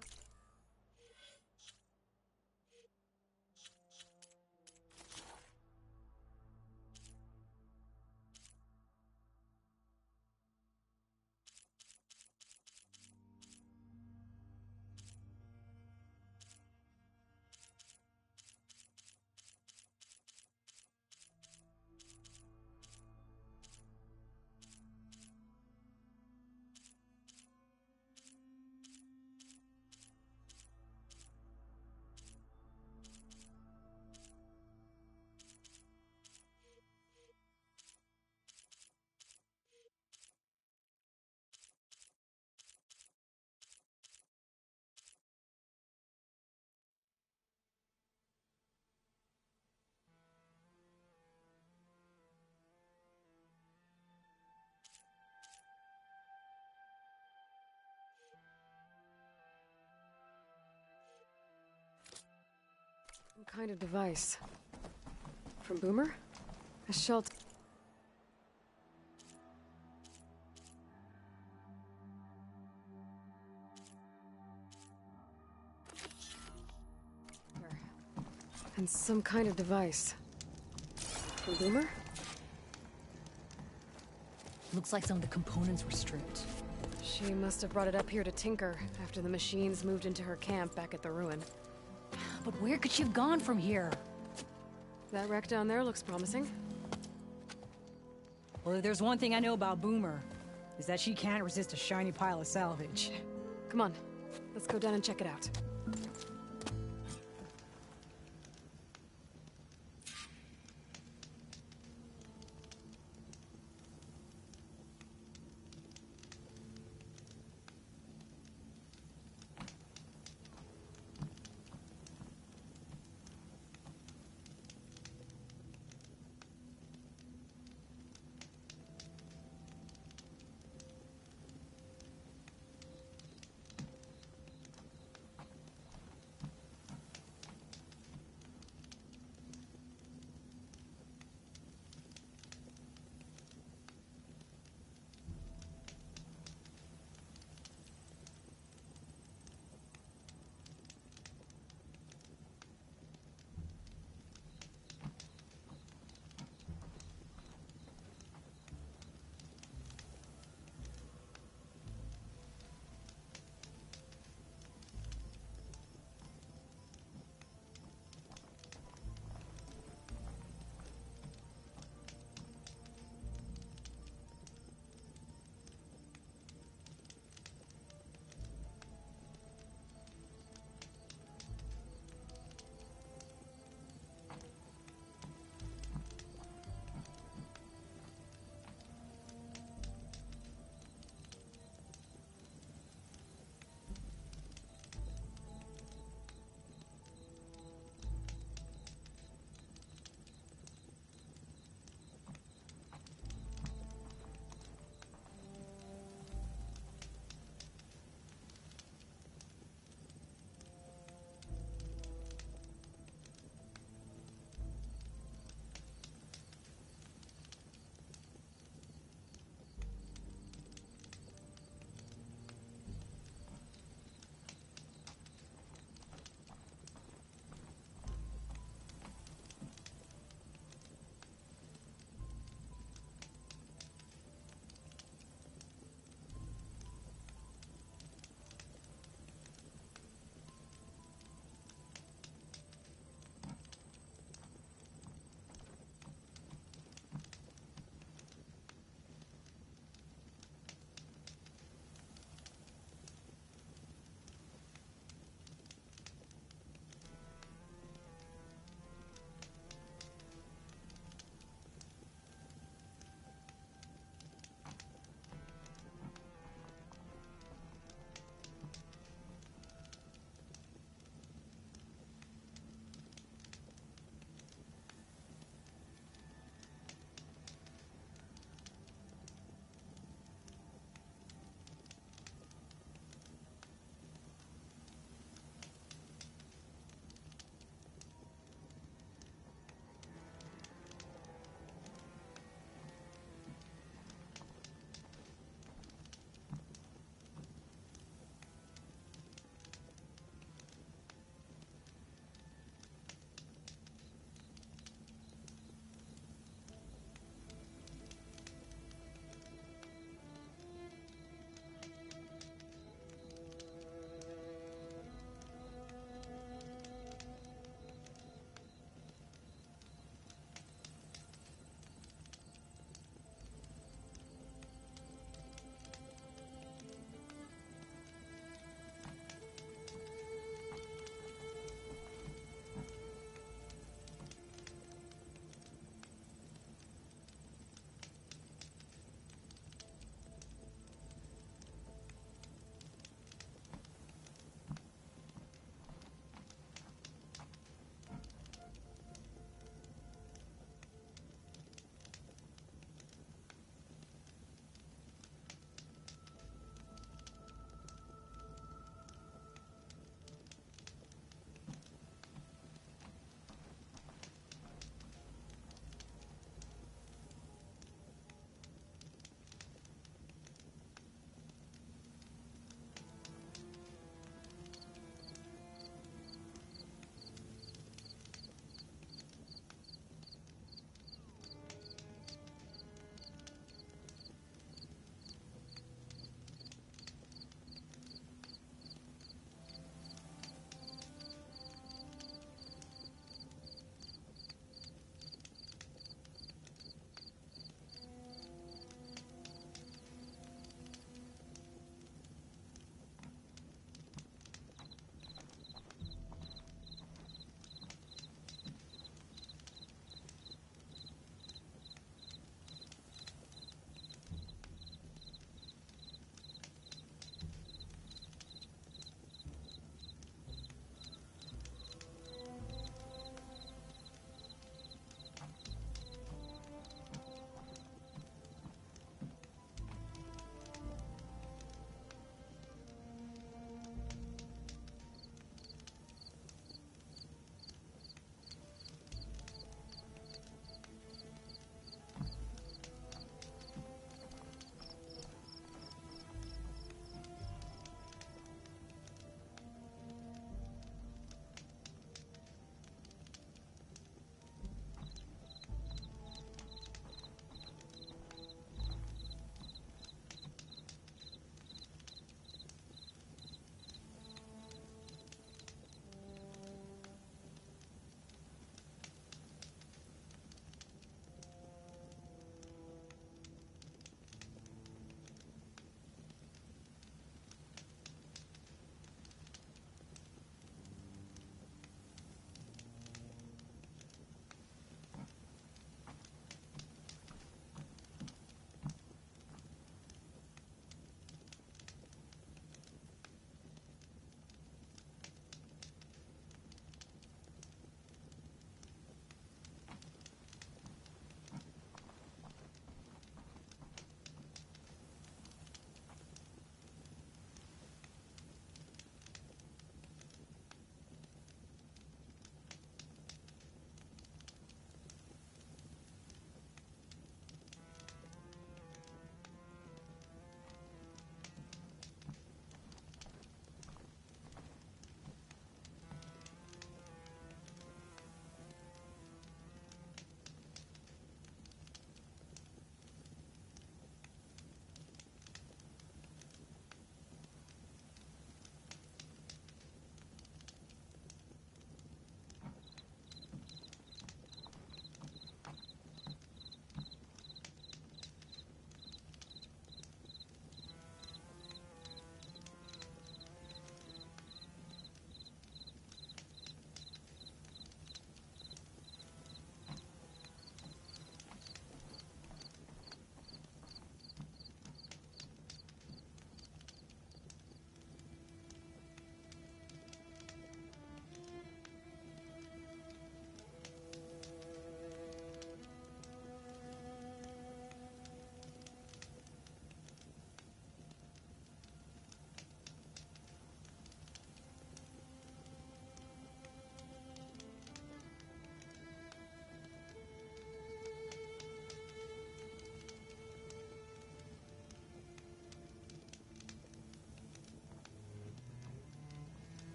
Some kind of device. From Boomer? A shelter. And some kind of device. From Boomer? Looks like some of the components were stripped. She must have brought it up here to tinker after the machines moved into her camp back at the ruin. But where could she have gone from here? That wreck down there looks promising. Well, if there's one thing I know about Boomer, is that she can't resist a shiny pile of salvage. Come on, let's go down and check it out.